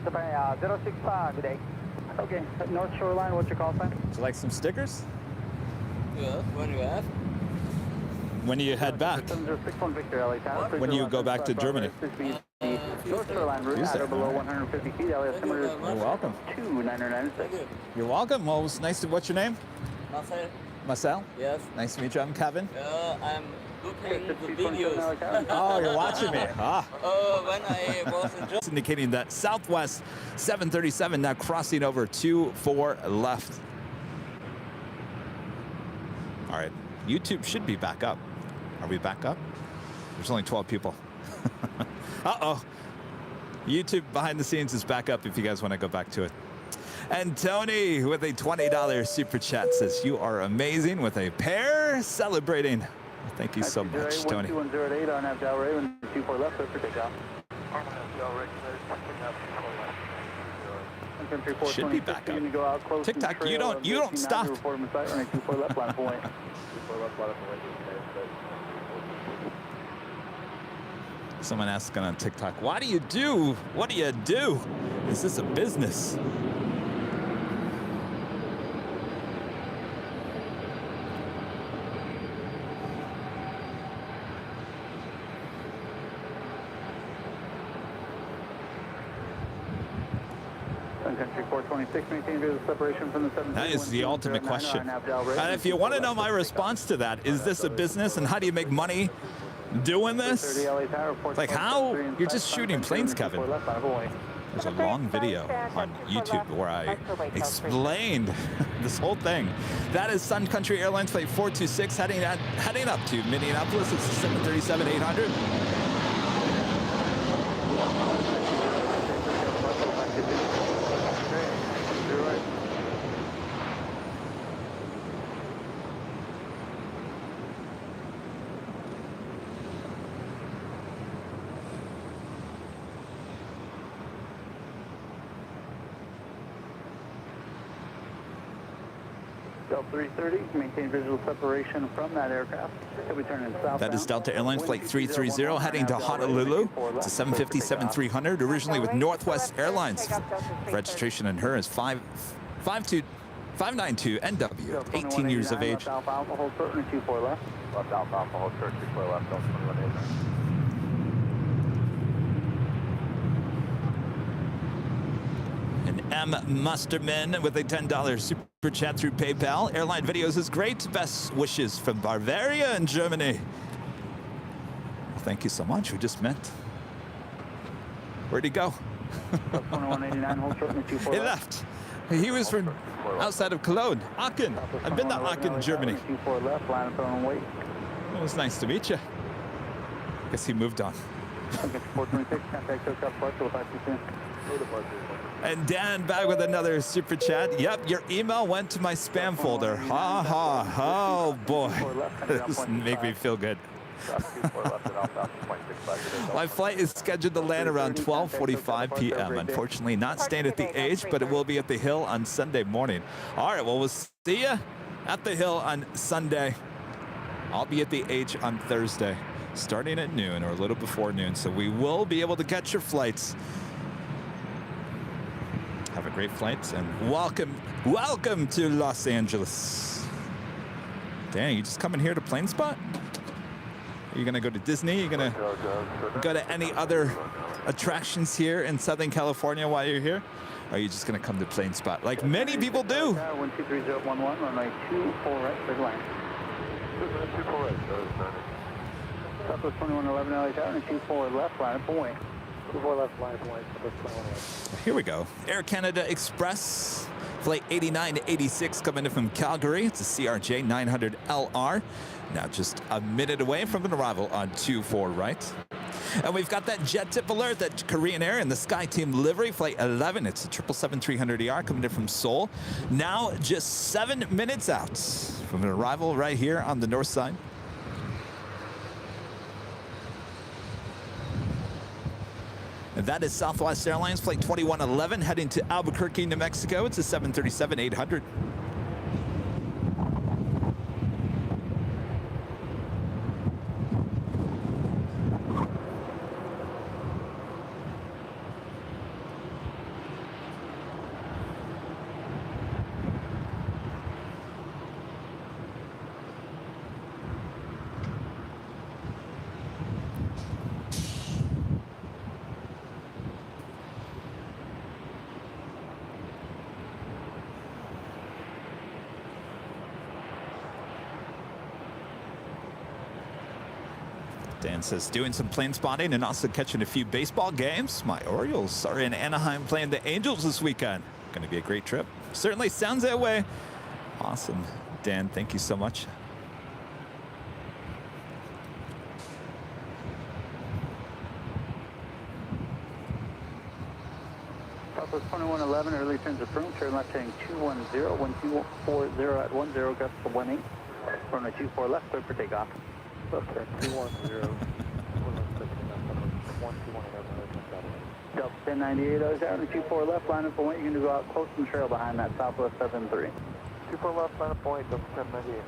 Japan 065, good day. Okay, North Shoreline, what's your call sign? Would you like some stickers? Yeah, when you have. When you head back? 7061 Victor, LA Tower. When you go back to Germany? North Shoreline route at or below 150 feet, LA estimated You're welcome. 2996. You're welcome. Well, it was nice to. What's your name? Marcel? Marcel? Yes. Nice to meet you. I'm Kevin. I'm looking the videos. Oh, you're watching me. Ah. When I was in Germany. It's indicating that Southwest 737 now crossing over 24 left. All right. YouTube should be back up. Are we back up? There's only 12 people. Uh-oh. YouTube behind the scenes is back up if you guys want to go back to it. And Tony with a $20 super chat says, you are amazing with a pair celebrating. Thank you so much, Tony. 2108 on Abdel Ray, 24 left, for takeoff. Should be back up. TikTok, you don't stop. Someone asking on TikTok, what do you do? What do you do? Is this a business? That is the ultimate question. And if you want to know my response to that, is this a business and how do you make money doing this? Like how? You're just shooting planes, Kevin. There's a long video on YouTube where I explained this whole thing. That is Sun Country Airlines flight 426 heading up to Minneapolis. It's 737-800. Delta 330, maintain visual separation from that aircraft. He'll be turning southbound. That is Delta Airlines flight 330 heading to Honolulu. It's a 757-300, originally with Northwest Airlines. Registration on her is 592 NW, 18 years of age. Alpha Alpha, hold short and 24 left. Left Alpha Alpha, hold short, 24 left, Delta 2180. M. Musterman with a $10 super chat through PayPal. Airline Videos is great. Best wishes from Bavaria in Germany. Well, thank you so much. We just met. Where'd he go? 2189, hold short and 24 He left. He was from outside of Cologne, Aachen. I've been to Aachen, Germany. 24 left, line up on wait. It was nice to meet you. Guess he moved on. 426, contact SoCal departure, we'll talk to you soon. And Dan back with another super chat. Yep, your email went to my spam folder. Ha ha. Oh boy. This make me feel good. My flight is scheduled to land around 12:45 p.m. Unfortunately, not staying at the H, but it will be at the Hill on Sunday morning. All right, well, we'll see you at the Hill on Sunday. I'll be at the H on Thursday, starting at noon or a little before noon. So we will be able to catch your flights great flights, and welcome to Los Angeles. Dan, you just coming here to plane spot? Are you gonna go to Disney? Are you gonna go to any other attractions here in Southern California while you're here? Or are you just gonna come to plane spot like many people do? 123011, runway 24 right, clear to land. 24 right, Southwest 2111 LA Tower, and 24 left, line up away. 24 left, line up away, Southwest 2111. Here we go. Air Canada Express, flight 89 to 86 coming in from Calgary. It's a CRJ 900 LR. Now just a minute away from an arrival on 24 right. And we've got that jet tip alert, that Korean Air and the Sky Team livery, flight 11. It's a 777-300ER coming in from Seoul. Now just 7 minutes out from an arrival right here on the north side. And that is Southwest Airlines flight 2111 heading to Albuquerque, New Mexico. It's a 737-800. Dan says doing some plane spotting and also catching a few baseball games. My Orioles are in Anaheim playing the Angels this weekend. Going to be a great trip. Certainly sounds that way. Awesome. Dan, thank you so much. Southwest 2111, early turns approved. Turn left heading 210, 1240 at 10, gust to 18. Runway 24 left, clear for takeoff. Left turn 210. Delta 1098, I was out on 24 left, line up point. You're going to go out close and trail behind that Southwest 73. 24 left, line up point, Delta 1098.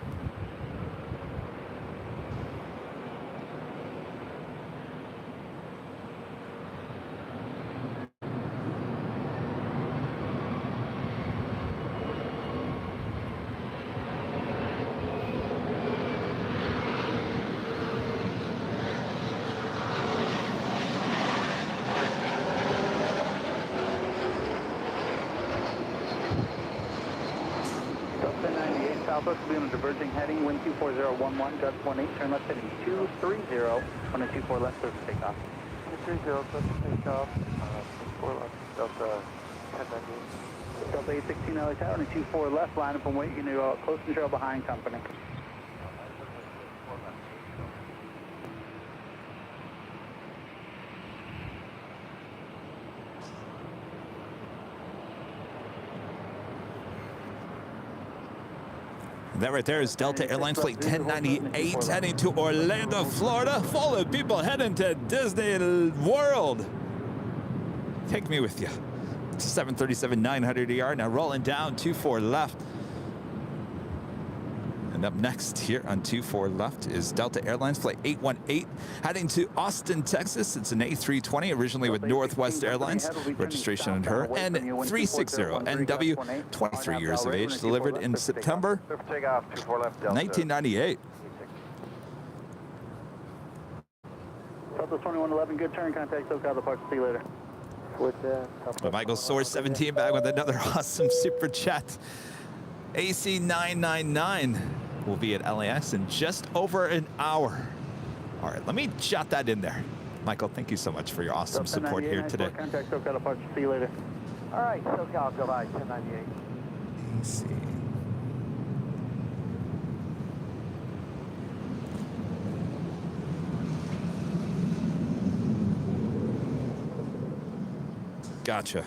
Southwest will be on a diverging heading, wind 24011, gust 18, turn left heading 230, 124 left, clear for takeoff. 230, clear for takeoff, 24 left, Delta 1098. Delta 816 LA Tower, and 24 left, line up and wait, you're going to go out close and trail behind company. That right there is Delta Airlines flight 1098 heading to Orlando, Florida. Full of people heading to Disney World. Take me with you. It's a 737-900ER now rolling down 24 left. And up next here on 24 left is Delta Airlines flight 818 heading to Austin, Texas. It's an A320 originally with Northwest Airlines. Registration on her N360NW, 23 years of age, delivered in September 1998. Southwest 2111, good turn, contact SoCal departure, see you later. Michael Source 17 back with another awesome super chat. AC999 will be at LAX in just over an hour. All right, let me jot that in there. Michael, thank you so much for your awesome support here today. Contact SoCal departure, see you later. All right, SoCal, goodbye, 1098. AC. Gotcha.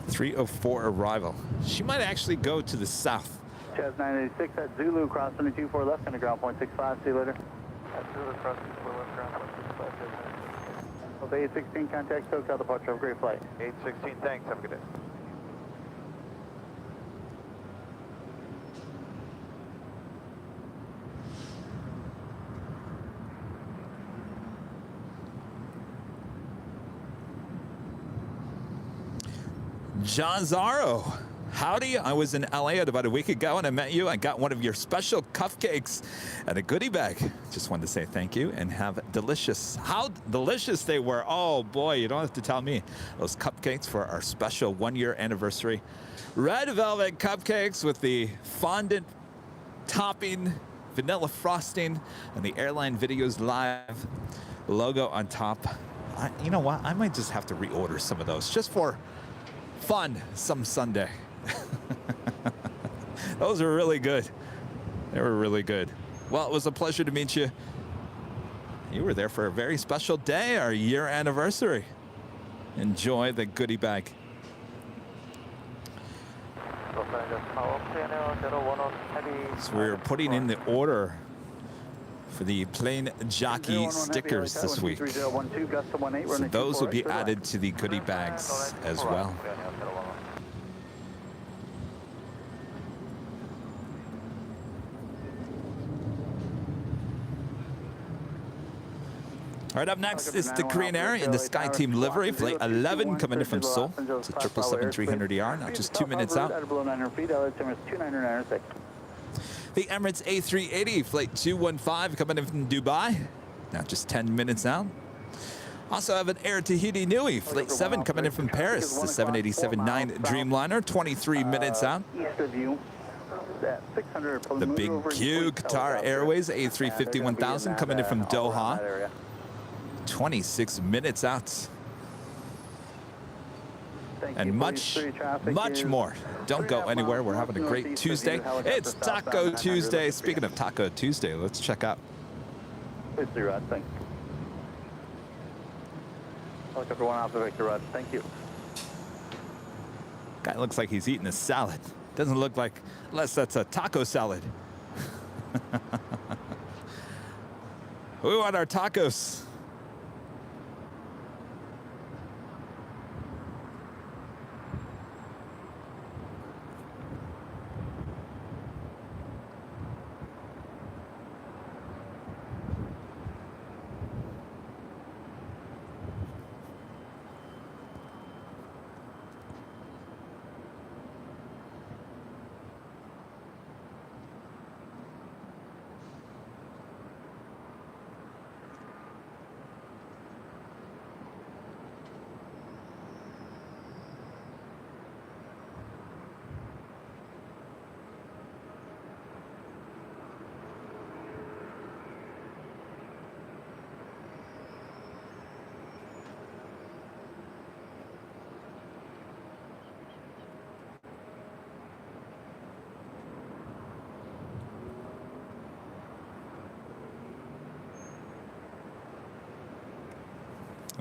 3:04 arrival. She might actually go to the south. Chaz 986 at Zulu, cross 24 left, and a ground point 65, see you later. At Zulu, cross 24 left, ground point 65, Delta 816, contact SoCal departure, have a great flight. 816, thanks, have a good day. John Zaro. Howdy, I was in LA about a week ago and I met you. I got one of your special cupcakes and a goodie bag. Just wanted to say thank you and have delicious. How delicious they were. Oh boy, you don't have to tell me. Those cupcakes for our special 1-year anniversary. Red velvet cupcakes with the fondant topping, vanilla frosting, and the Airline Videos Live logo on top. You know what? I might just have to reorder some of those just for fun some Sunday. Those are really good. They were really good. Well, it was a pleasure to meet you. You were there for a very special day, our year anniversary. Enjoy the goodie bag. So we're putting in the order for the plane jockey stickers this week. So those will be added to the goodie bags as well. All right, up next is the Korean Air in the Sky Team livery, flight 11 coming in from Seoul. It's a 777-300ER, now just 2 minutes out. The Emirates A380, flight 215 coming in from Dubai, now just 10 minutes out. Also have an Air Tahiti Nui, flight 7 coming in from Paris, the 787-9 Dreamliner, 23 minutes out. The Big Q, Qatar Airways A350-1000 coming in from Doha, 26 minutes out. And much more. Don't go anywhere. We're having a great Tuesday. It's Taco Tuesday. Speaking of Taco Tuesday, let's check out. It's the Rod, thanks. Helicopter 1 off the Victor Rod, thank you. Guy looks like he's eating a salad. Doesn't look like, unless that's a taco salad. We want our tacos.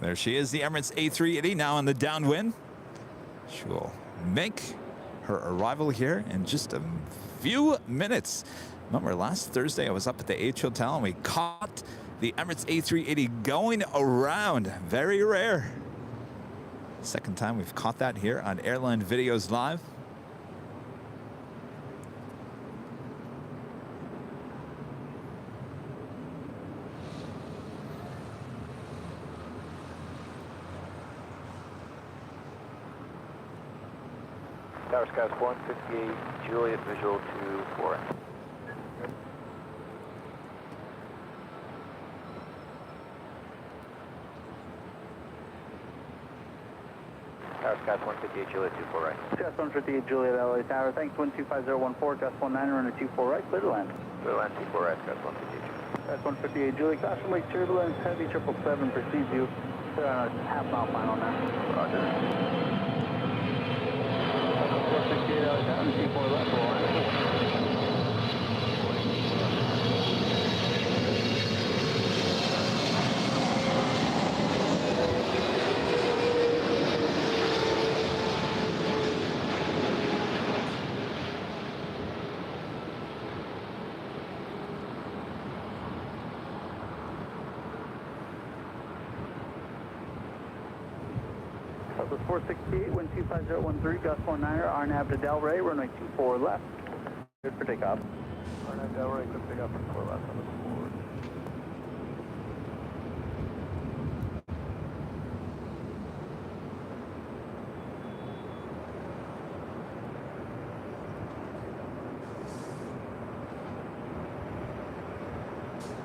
There she is, the Emirates A380 now on the downwind. She will make her arrival here in just a few minutes. Remember, last Thursday I was up at the H Hotel and we caught the Emirates A380 going around. Very rare. Second time we've caught that here on Airline Videos Live. Tower Skies 158, Juliet, visual to 4. Tower Skies 158, Juliet 24 right. Gus 158, Juliet, LA Tower, thanks, 125014, Gus 19, runner 24 right, clear to land. Clear to land, 24 right, Gus 158. Gus 158, Juliet, caution lake turbulence, heavy 777 precedes you. Clear on a half-mile final now. Roger. 468 LA Tower, 24 left, we'll line. That was 468, wind 25013, Gus 19er, RNAV to Delray, runway 24 left. Good for takeoff. RNAV Delray, good pick up for 4 left on the forward.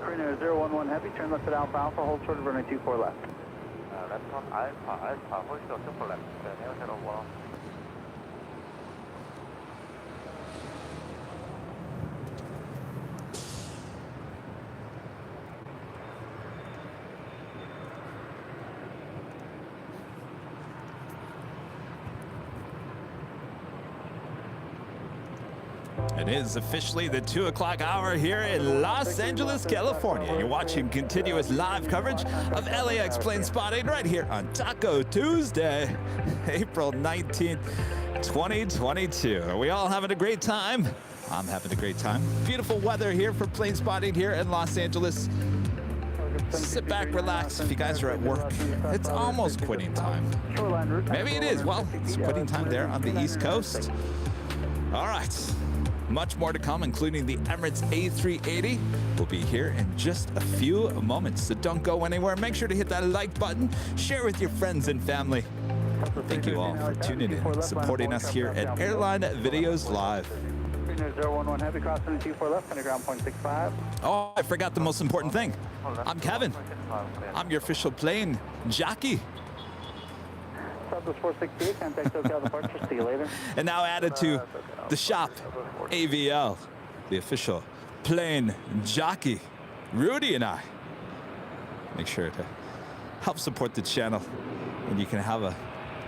Korean Air 011 Heavy, turn left at Alpha Alpha, hold short of runway 24 left. Left on Alpha Alpha, hold short 24 left. Neo 01. It is officially the 2 o'clock hour here in Los Angeles, California. You're watching continuous live coverage of LAX plane spotting right here on Taco Tuesday, April 19th, 2022. Are we all having a great time? I'm having a great time. Beautiful weather here for plane spotting here in Los Angeles. Sit back, relax. If you guys are at work, it's almost quitting time. Maybe it is. Well, it's quitting time there on the East Coast. All right. Much more to come, including the Emirates A380. We'll be here in just a few moments, so don't go anywhere. Make sure to hit that like button, share with your friends and family. Thank you all for tuning in, supporting us here at Airline Videos Live. 011 Heavy, crossing 24 left, underground 0.65. Oh, I forgot the most important thing. I'm Kevin. I'm your official plane jockey. Southwest 468, contact SoCal departure. See you later. And now added to the shop, AVL, the official plane jockey, Rudy and I. Make sure to help support the channel, and you can have a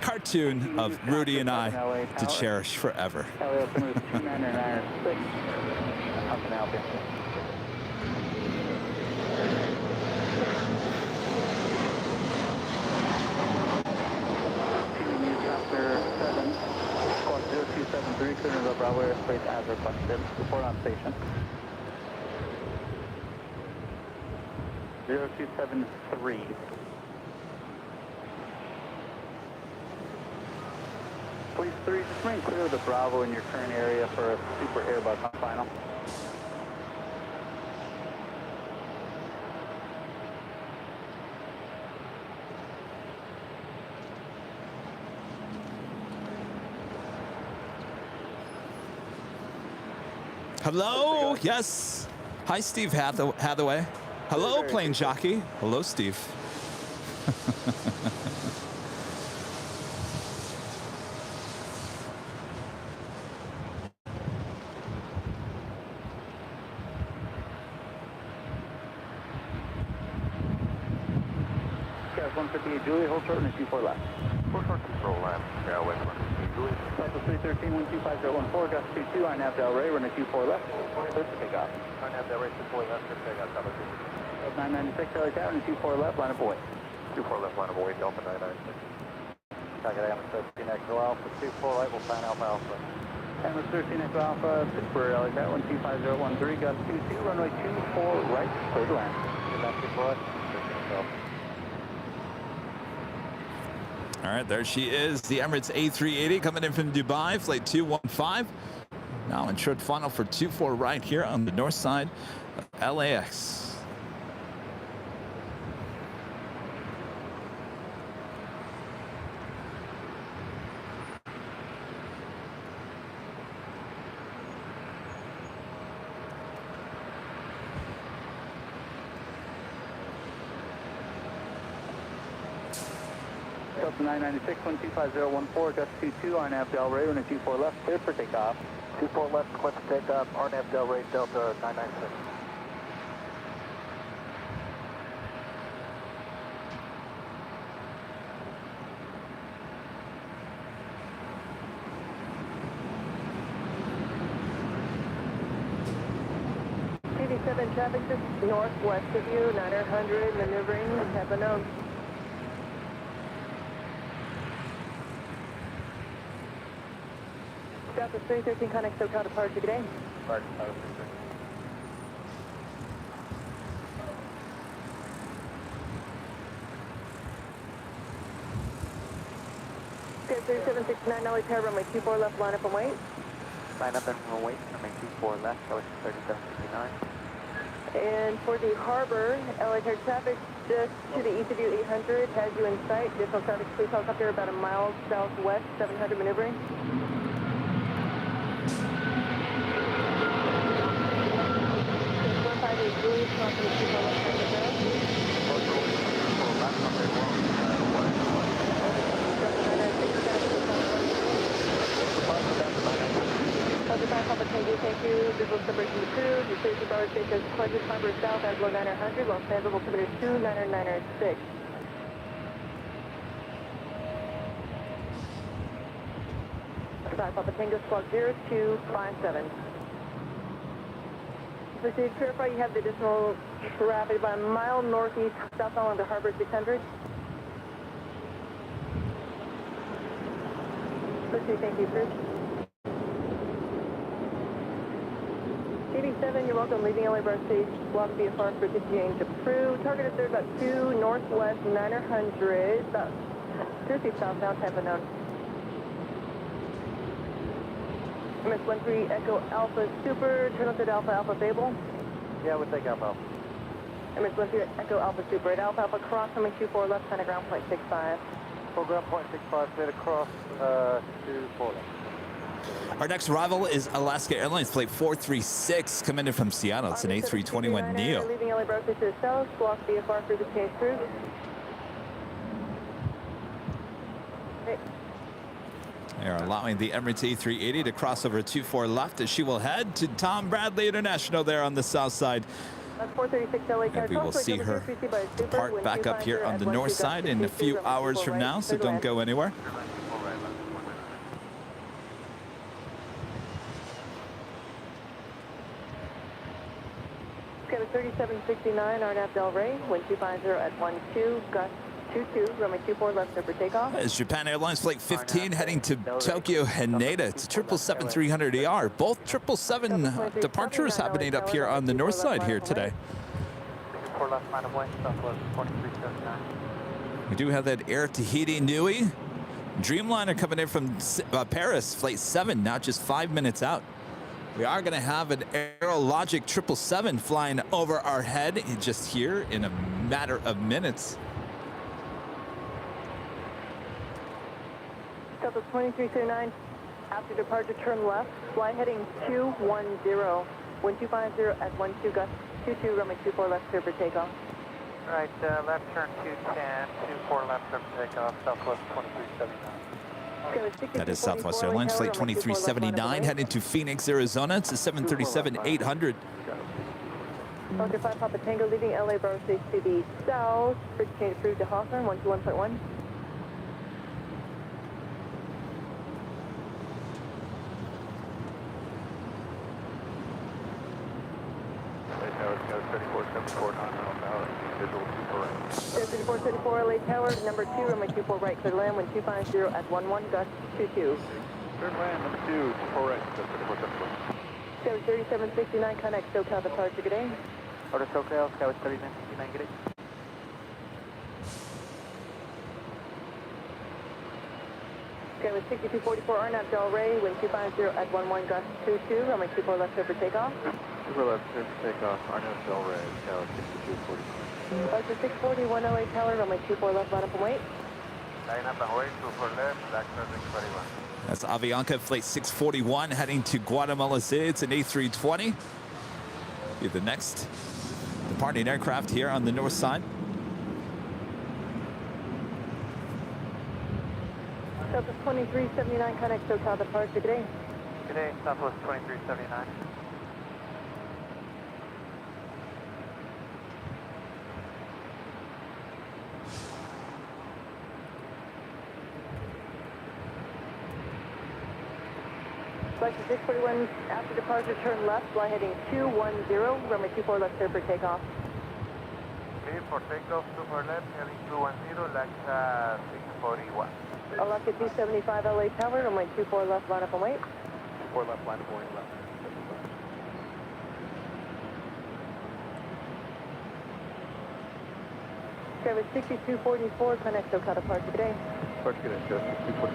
cartoon of Rudy and I to cherish forever. Squawk 0273, clearing the Bravo airspace as requested. Report on station. 0273. Police 3, just remain clear of the Bravo in your current area for a super Airbus on final. Hello, yes. Hi, Steve Hathaway. Hello, plane jockey. Hello, Steve. Gas 158 Julie, hold short and 24 left. Hold short control left. Yeah, wait for 158 Julie. Cycle 313, 125.014, gust 22, INAV Del Rey, run a 24 left. Clear for takeoff. INAV Del Rey 24 left, clear for takeoff. Southwest 996, LA Tower, and 24 left, line up away. 24 left, line of away, Delta 996. Target Amherst 13 Echo Alpha, 24 right, we'll sign Alpha Alpha. Amherst 13 Echo Alpha, Super LA Tower, 125.013, gust 22, runway 24 right, clear to land. 24 right, 13 Echo Alpha. All right, there she is, the Emirates A380 coming in from Dubai, flight 215. Now in short final for 24 right here on the north side of LAX. Delta 996, 125.014, gust 22, RNAV Del Rey, run a 24 left, cleared for takeoff. 24 left, clear for takeoff, RNAV Del Rey, Delta 996. TV7 traffic just northwest of you, 900, maneuvering, have a known. Delta 313, connect SoCal departure today. Pardon, Southwest 313. Sky 3769, LA Tower, runway 24 left, line up and wait. Line up and wait, runway 24 left, LA 3769. And for the harbor, LA Tower traffic just to the east of you, 800, has you in sight. Additional traffic, please helicopter about a mile southwest, 700 maneuvering. Julie, crossing thank you. Visual separation approved. Your safety bar stations Pleasant Harbor South as low 900, Los Angeles altimeter 29906. Papa Tango squawk 0257. Proceed to verify you have the additional traffic about a mile northeast southbound along the Harbor 600. Proceed, thank you, Chris. TV7, you're welcome. Leaving LA Bar Stage, block VFR for exchange approved. Target is there about 2 northwest 900, about 30 southbound, Tampa known. MS-13 Echo Alpha Super, turn up to Alpha Alpha Fable. Yeah, we'll take Alpha. MS-13 Echo Alpha Super, at Alpha Alpha cross, coming 24 left, center ground point 65. Full ground point 65, clear across 24 left. Our next arrival is Alaska Airlines flight 436, coming in from Seattle. It's an A321neo. Leaving LA Bar Stage to the south, block VFR for the change through. Okay. They are allowing the Emirates A380 to cross over 24 left as she will head to Tom Bradley International there on the south side. That's 436 LA. And we will see her depart back up here on the north side in a few hours from now, so don't go anywhere. Skype 3769, Arnav Del Rey, wind 250 at 12, gust 22, runway 24 left for takeoff. It's Japan Airlines Flight 15 heading to Tokyo Haneda. It's 777-300ER. Both 777 departures happening up here on the north side here today. We do have that Air Tahiti Nui. Dreamliner coming in from Paris, Flight 7, now just 5 minutes out. We are going to have an Aerologic 777 flying over our head just here in a matter of minutes. Delta 2339, after departure turn left, fly heading 210, wind 250 at 12, gust 22, runway 24 left, clear for takeoff. Right, left turn 210, 24 left, clear for takeoff, Southwest 2379. That is Southwest Airlines Flight 2379 heading to Phoenix, Arizona. It's a 737-800. Delta 5 Papa Tango leaving LA Bar Stage to the south, bridge change approved to Hawthorne, 121.1. Visual 3474 LA Tower, number 2, runway 24 right, clear land, wind 250 at 11, gust 22. Third land, number 2, 4 right, 3474. Skyway 3769, connect SoCal departure, good day. Order SoCal, Skyway 3969, good day. Skyway 6244, Arnav Del Rey, wind 250 at 11, gust 22, runway 24 left, clear for takeoff. 24 left, clear for takeoff, Arnav Del Rey, Skyway 6244. Delta 641 LA Tower, runway 24 left, line up and wait. Line up and wait, 24 left, black 641. That's Avianca Flight 641 heading to Guatemala City. It's an A320. Be the next departing aircraft here on the north side. Delta 2379, connect SoCal departure, good day. Good day, Southwest 2379. Flight 641, after departure, turn left, fly heading 210, runway 24 left, clear for takeoff. Okay, for takeoff, 24 left, heading 210, LAX 641. Alaska 275 LA Tower, runway 24 left, line up and wait. 4 left, line of wait, left. Skyway 6244, connect SoCal departure, good day. Departure, good day, 244.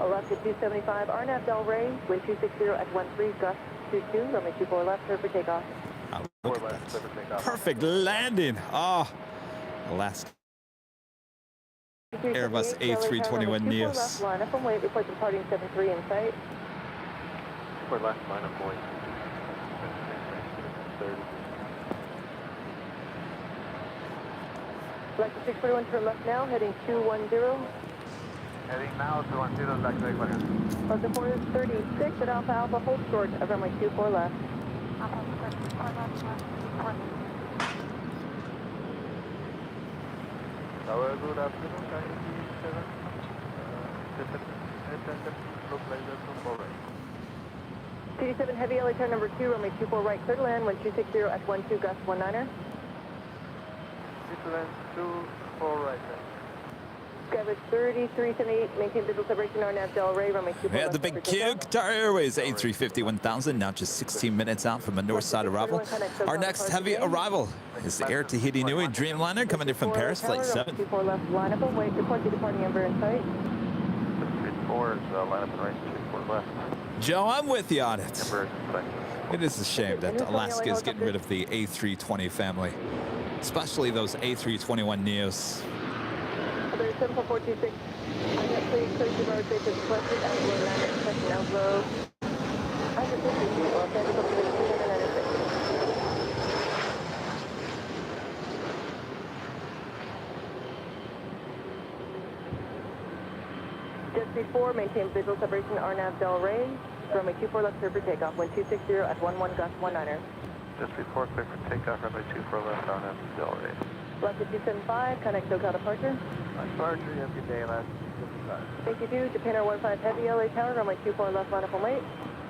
Alaska 275, Arnav Del Rey, wind 260 at 13, gust 22, runway 24 left, clear for takeoff. Look at that. Perfect landing. Oh, last Airbus A321neos. Line up and wait. Report departing 73 in sight. For left, line up point. 30. Flight 641 turn left now, heading 210. Heading now, 210, back to Ecuador. Flight 436 at Alpha Alpha, hold short of runway 24 left. Tower, good afternoon, kindly 7. Look like that to forward. 27 Heavy, LA turn number 2, runway 24 right, clear to land, 1260 at 12 gust 19er. Disneyland 24 right then. Skyvert 3378, maintain visual separation, RNAV Del Rey, runway 24 Yeah, the big Q, Qatar Airways A350 1000, now just 16 minutes out from a north side arrival. Our next heavy arrival is the Air Tahiti Nui Dreamliner coming in from Paris, flight 7. 24 left, line up and wait, report to departing Ember in sight. 34 is line up and right, 24 left. Joe, I'm with you on it. Ember in sight. It is a shame that Alaska is getting rid of the A320 family, especially those A321neos. There's 7426. I'm not please clear to road station selected outflow, landing section outflow. I just think you will send it up to the 296. Just before, maintain visual separation, RNAV Del Rey. Runway 24 left, clear for takeoff, 1260 at 11 gust 19er. Just before clear for takeoff, runway 24 left, RNAV Del Rey. Left to 275, connect SoCal departure. Departure, empty day, last 55. Thank you, to Japan Air 15 Heavy, LA Tower, runway 24 left, line up and wait.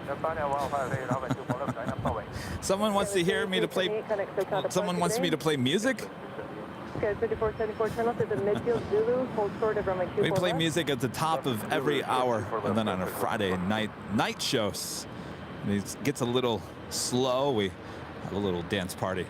Japan Air 15 Heavy, runway 24 left, line up and wait. Someone wants to hear me to play. Someone wants me to play music. Okay, 5474, turn left at the midfield Zulu, hold short of runway 24 We play left. music at the top of every hour, and then on a Friday night shows, and it gets a little slow. We have a little dance party.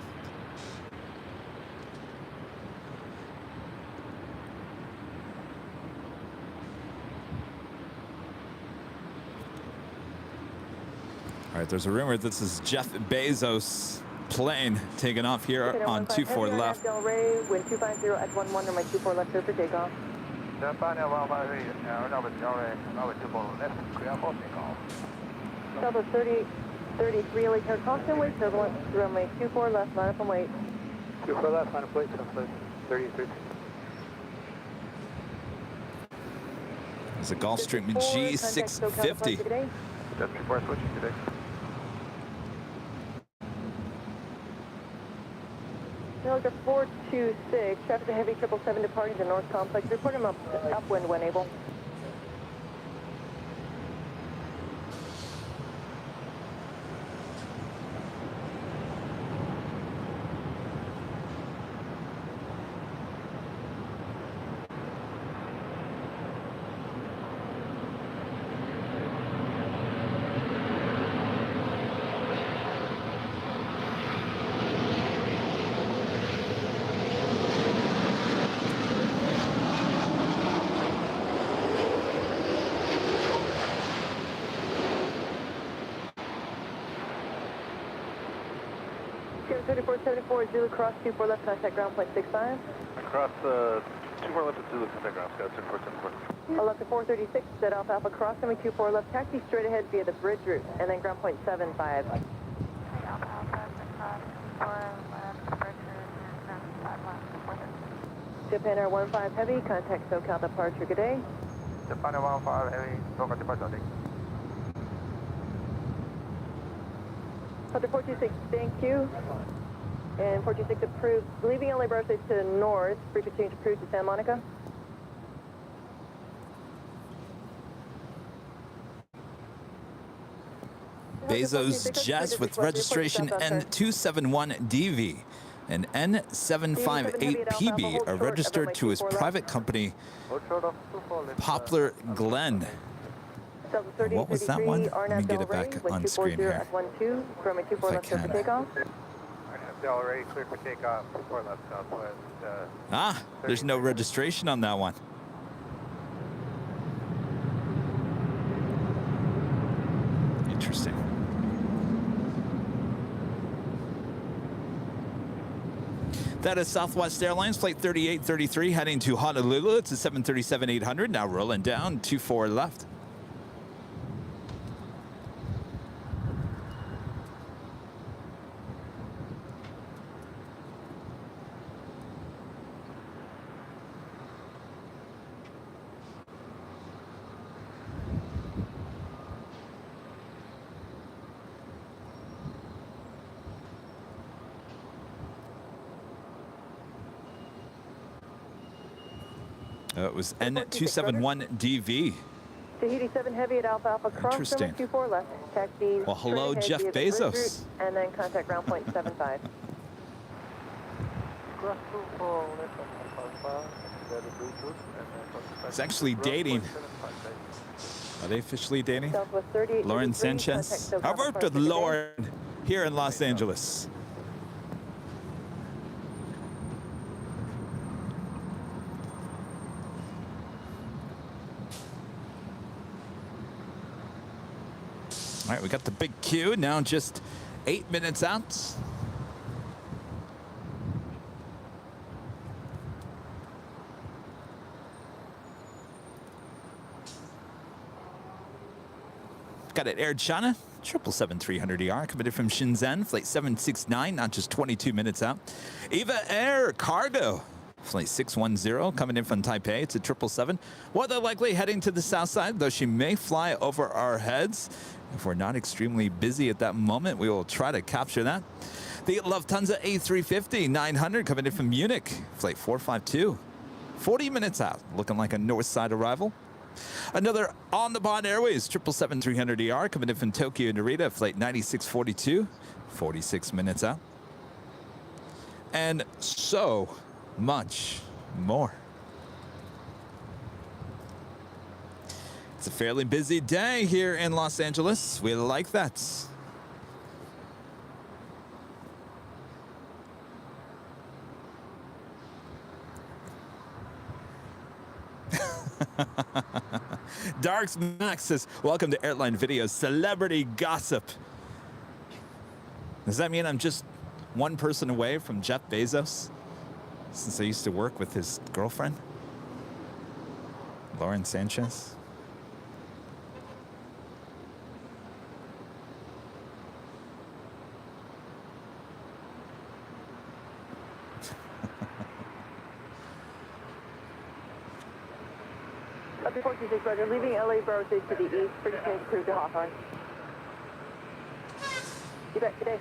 All right, there's a rumor this is Jeff Bezos' plane taking off here on 24 left. Del Rey, wind 250 at 11, runway 24 left, clear for takeoff. Japan Air 15 Heavy, runway Del Rey, runway 24 left, clear for takeoff. Delta 33, LA Tower, caution, wait, turbulence, runway 24 left, line up and wait. 24 left, line up, wait, 33. There's a Gulfstream G650. Just before switching today. Delta 426, traffic to Heavy 777 departing the North Complex. Report him upwind when able. Sierra 3474, Zulu cross 24 left, contact ground point 65. Across 24 left at Zulu, contact ground, Scout 2474. Left to 436, set off Alpha cross, coming 24 left, taxi straight ahead via the bridge route, and then ground point 75. Japan Air 15 Heavy, contact SoCal departure, good day. Japan Air 15 Heavy, SoCal departure, Delta 426, thank you. And 426 approved. Leaving LA Bravo State to north, frequency change approved to Santa Monica. Bezos jets with registration N271DV and N758PB are registered to his private company, Poplar Glen. What was that one? Let me get it back on screen here. If I can. Del Rey, clear for takeoff, 4 left southwest. Ah, there's no registration on that one. Interesting. That is Southwest Airlines, flight 3833, heading to Honolulu. It's a 737-800, now rolling down, 24 left. It was N271DV. Tahiti 7 Heavy at Alpha Alpha, cross Interesting. 24 left, taxi. Well, hello, Jeff Bezos. And then contact ground point 75. He's actually dating. Are they officially dating? Southwest 38. Lauren Sanchez. I've worked with Lauren here in Los Angeles. All right, we got the big queue now, just 8 minutes out. Got it, Air China, 777-300ER, coming in from Shenzhen, flight 769, not just 22 minutes out. Eva Air Cargo, flight 610, coming in from Taipei. It's a 777. Weather likely heading to the south side, though she may fly over our heads. If we're not extremely busy at that moment, we will try to capture that. The Lufthansa A350-900 coming in from Munich, flight 452, 40 minutes out, looking like a north side arrival. Another on the Bond Airways 777-300ER coming in from Tokyo Narita, flight 9642, 46 minutes out. And so much more. It's a fairly busy day here in Los Angeles. We like that. Darks Max says, welcome to Airline Videos Celebrity Gossip. Does that mean I'm just one person away from Jeff Bezos? Since I used to work with his girlfriend, Lauren Sanchez. Up to 46, Roger. Leaving LA Borough State to the east. Pretty change crew to Hawthorne. You bet. Good day.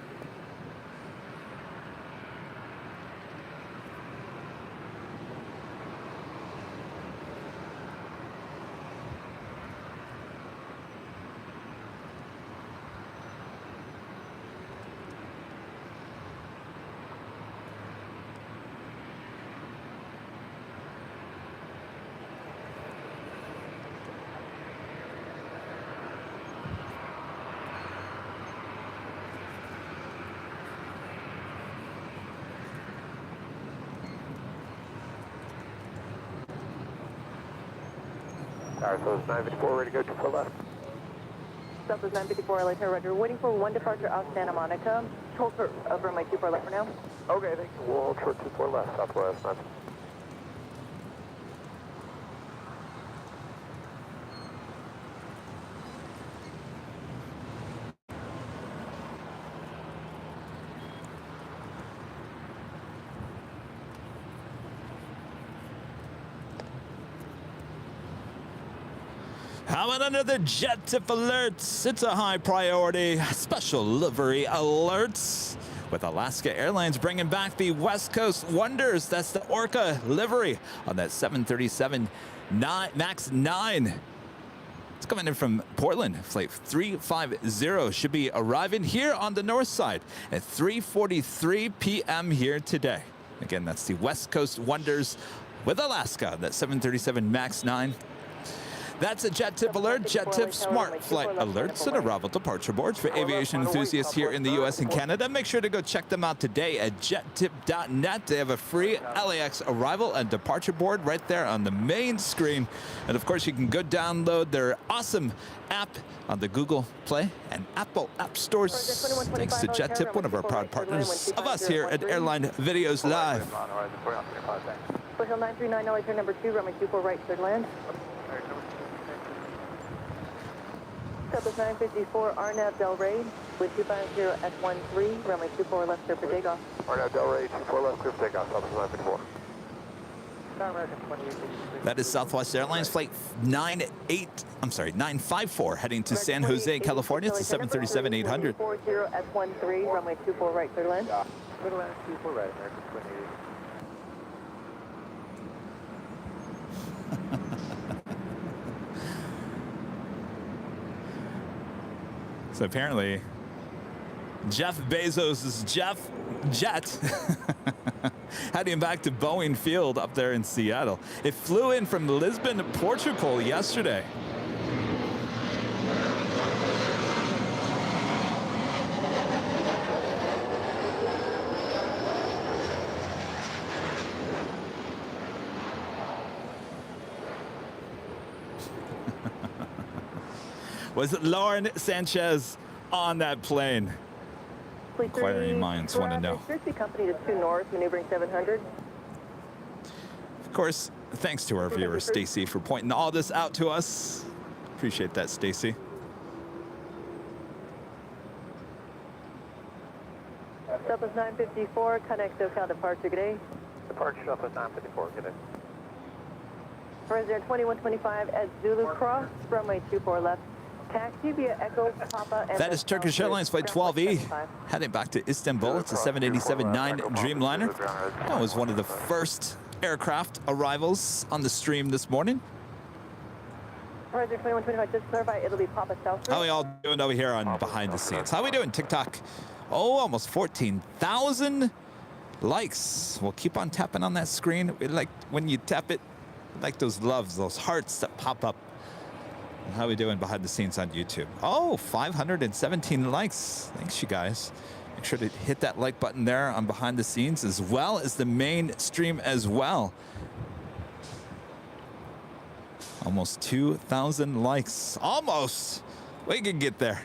Southwest 954, ready to go 24 left. Southwest 954, LA Tower, Roger. Waiting for one departure off Santa Monica. Hold for over my 24 left for now. Okay, thank you. We'll hold short 24 left, Southwest 9. How about another jet tip alerts? It's a high priority special livery alerts with Alaska Airlines bringing back the West Coast Wonders. That's the Orca livery on that 737 MAX 9. It's coming in from Portland. Flight 350 should be arriving here on the north side at 3:43 p.m. here today. Again, that's the West Coast Wonders with Alaska, that 737 MAX 9. That's a jet tip alert, jet tip smart flight alerts and arrival departure boards for aviation enthusiasts here in the U.S. and Canada. Make sure to go check them out today at jettip.net. They have a free LAX arrival and departure board right there on the main screen. And of course, you can go download their awesome app on the Google Play and Apple App Stores. Thanks to Jet Tip, one of our proud partners of us here at Airline Videos Live. Hotel 939, LA turn number 2, runway 24 right, cleared land. Southwest 954, Arnav Del Rey, with 250 F13, runway 24 left, clear for takeoff. Arnav Del Rey, 24 left, clear for takeoff, Southwest 954. That is Southwest Airlines flight 954 heading to San Jose, California. It's a 737-800. 40 F13, runway 24 right, clear land. Clear land, 24 right, American Twin 80. So apparently, Jeff Bezos' jet heading back to Boeing Field up there in Seattle. It flew in from Lisbon, Portugal yesterday. Was it Lauren Sanchez on that plane? Inquiring minds want to know. Company to 2 north, maneuvering 700. Of course, thanks to our viewer, Stacy, for pointing all this out to us. Appreciate that, Stacy. Southwest 954, connect SoCal departure, good day. Departure Southwest 954, good day. Resident 2125 at Zulu Cross, runway 24 left. Taxi via Echo Papa. And that is Turkish Airlines flight 12E, heading back to Istanbul. It's a 787-9 Dreamliner. That was one of the first aircraft arrivals on the stream this morning. Resident 2125, just to clarify, it'll be Papa South. How are we all doing over here on Behind the Scenes? How are we doing, TikTok? Oh, almost 14,000 likes. We'll keep on tapping on that screen. We like when you tap it, like those loves, those hearts that pop up. How are we doing behind the scenes on YouTube? Oh, 517 likes. Thanks, you guys. Make sure to hit that like button there on behind the scenes, as well as the main stream as well. Almost 2,000 likes. Almost. We can get there.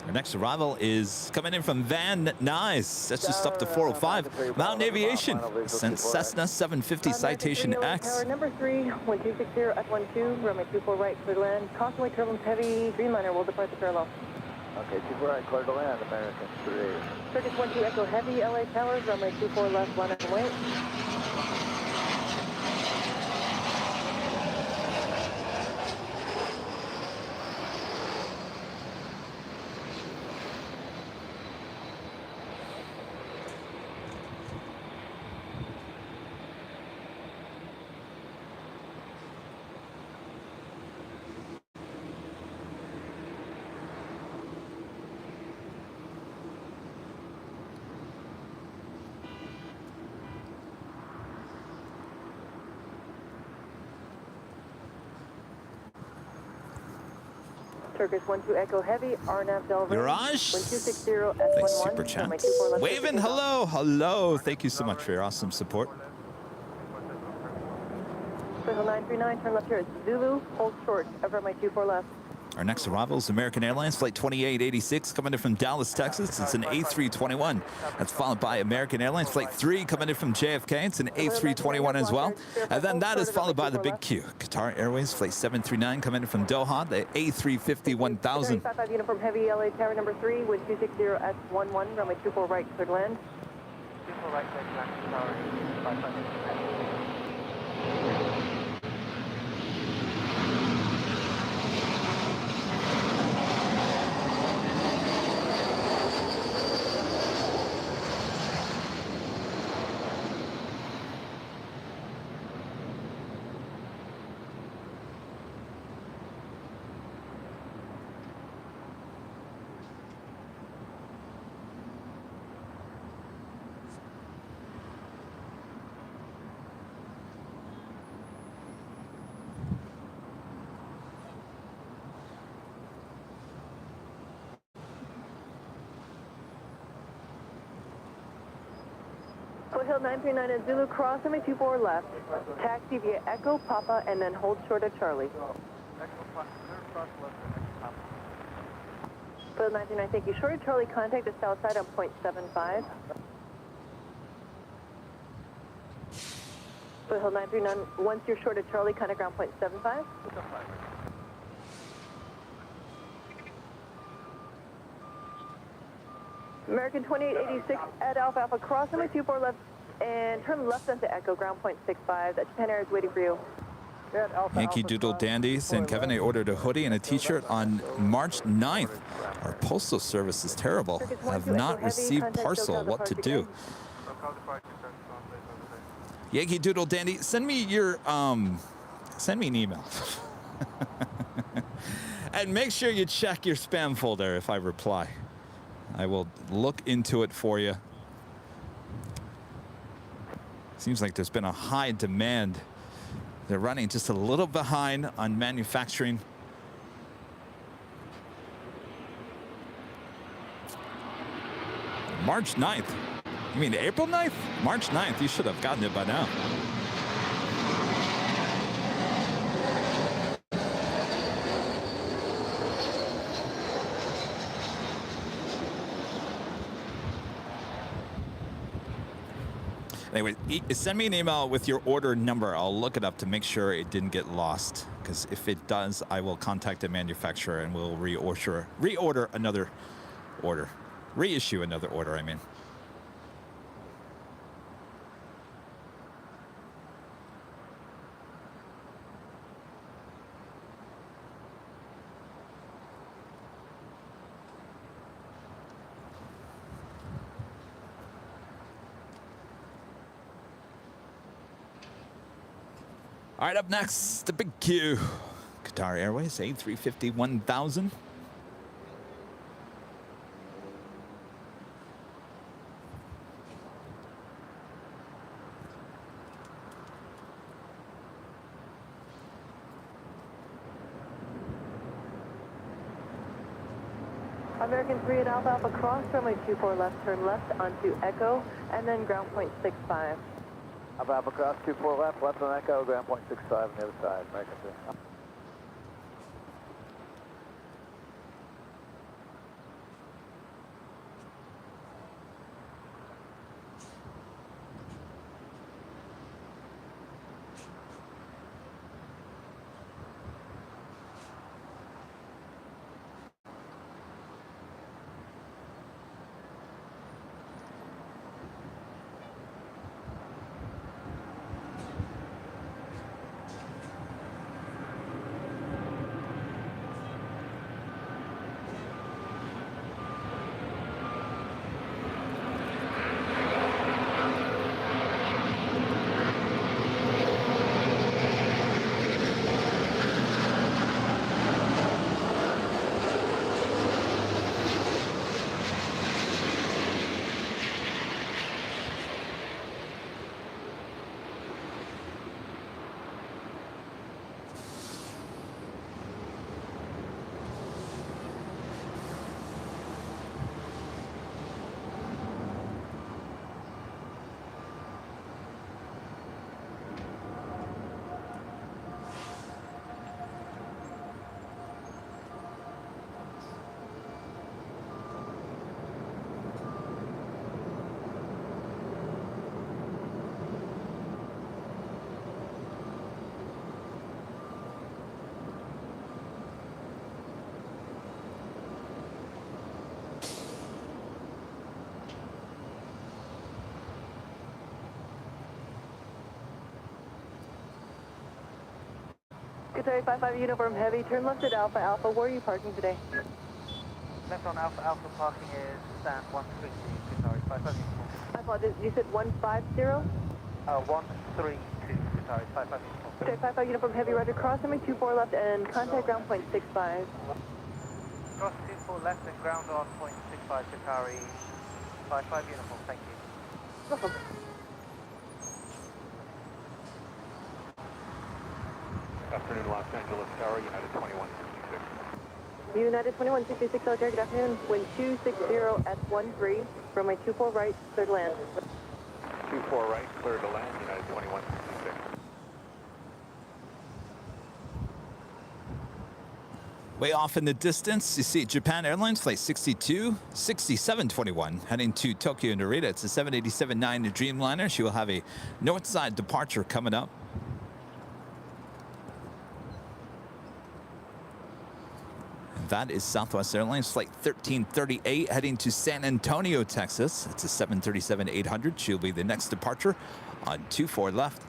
Our next arrival is coming in from Van Nuys. That's just up to 405. Mountain Aviation sent Cessna 750 Citation X. Tower number 3, 1260 F12, runway 24 right, clear to land. Constantly turbulence heavy, Dreamliner will depart the parallel. Okay, 24 right, clear to land, American 3. Circus 12 Echo Heavy, LA Towers, runway 24 left, line and wait. Turkish 12 Echo Heavy, Arnav Del Rey. Mirage. 1260 F11. Thanks, Super Chats. Waving, hello, hello. Thank you so much for your awesome support. Hotel 939, turn left here at Zulu, hold short, over my 24 left. Our next arrival is American Airlines flight 2886 coming in from Dallas, Texas. It's an A321. That's followed by American Airlines flight 3 coming in from JFK. It's an A321 as well. And then that is followed by the big Q. Qatar Airways flight 739 coming in from Doha, the A350 1000. 55 uniform heavy, LA Tower number 3 with 260 S11, runway 24 right, clear to land. 24 right, clear to land, tower 500. Foothill 939 at Zulu, cross runway 24 left. Taxi via Echo, Papa, and then hold short at Charlie. Foothill 939, thank you. Short at Charlie, contact the south side on 0.75. Foothill 939, once you're short at Charlie, contact ground 0.75. American 2886 at Alpha Alpha, cross runway 24 left and turn left onto Echo, ground 0.65. That Japan Air is waiting for you. Yankee Doodle Dandy saying, Kevin, I ordered a hoodie and a t-shirt on March 9th. Our postal service is terrible. I have not received parcel. What to do? Yankee Doodle Dandy, send me an email. And make sure you check your spam folder if I reply. I will look into it for you. Seems like there's been a high demand. They're running just a little behind on manufacturing. March 9th. You mean April 9th? March 9th. You should have gotten it by now. Anyway, send me an email with your order number. I'll look it up to make sure it didn't get lost. Because if it does, I will contact the manufacturer and we'll reorder another order. Reissue another order, I mean. All right, up next, the big Q. Qatar Airways, A350 1000. American 3 at Alpha Alpha, cross runway 24 left, turn left onto Echo, and then ground 0.65. Alpha Alpha cross 24 left, left on Echo, ground 0.65 on the other side, American 3. Qatar 55 uniform heavy, turn left at Alpha Alpha. Where are you parking today? Left on Alpha Alpha parking is stand 132, Qatar 55 uniform. I apologize, you said 150? 132, Qatar 55 uniform. Qatar 55 uniform heavy, roger, cross runway 24 left and contact ground 0.65. Cross 24 left and ground on 0.65, Qatari 55 uniform, thank you. No problem. Afternoon, Los Angeles Tower, United 2166. United 2166, Altair, good afternoon. Wind 260 at 13, runway 24 right, third land. 24 right, clear to land, United 2166. Way off in the distance, you see Japan Airlines Flight 6721 heading to Tokyo Narita. It's a 787-9 Dreamliner. She will have a north side departure coming up. And that is Southwest Airlines Flight 1338 heading to San Antonio, Texas. It's a 737-800. She'll be the next departure on 24 left.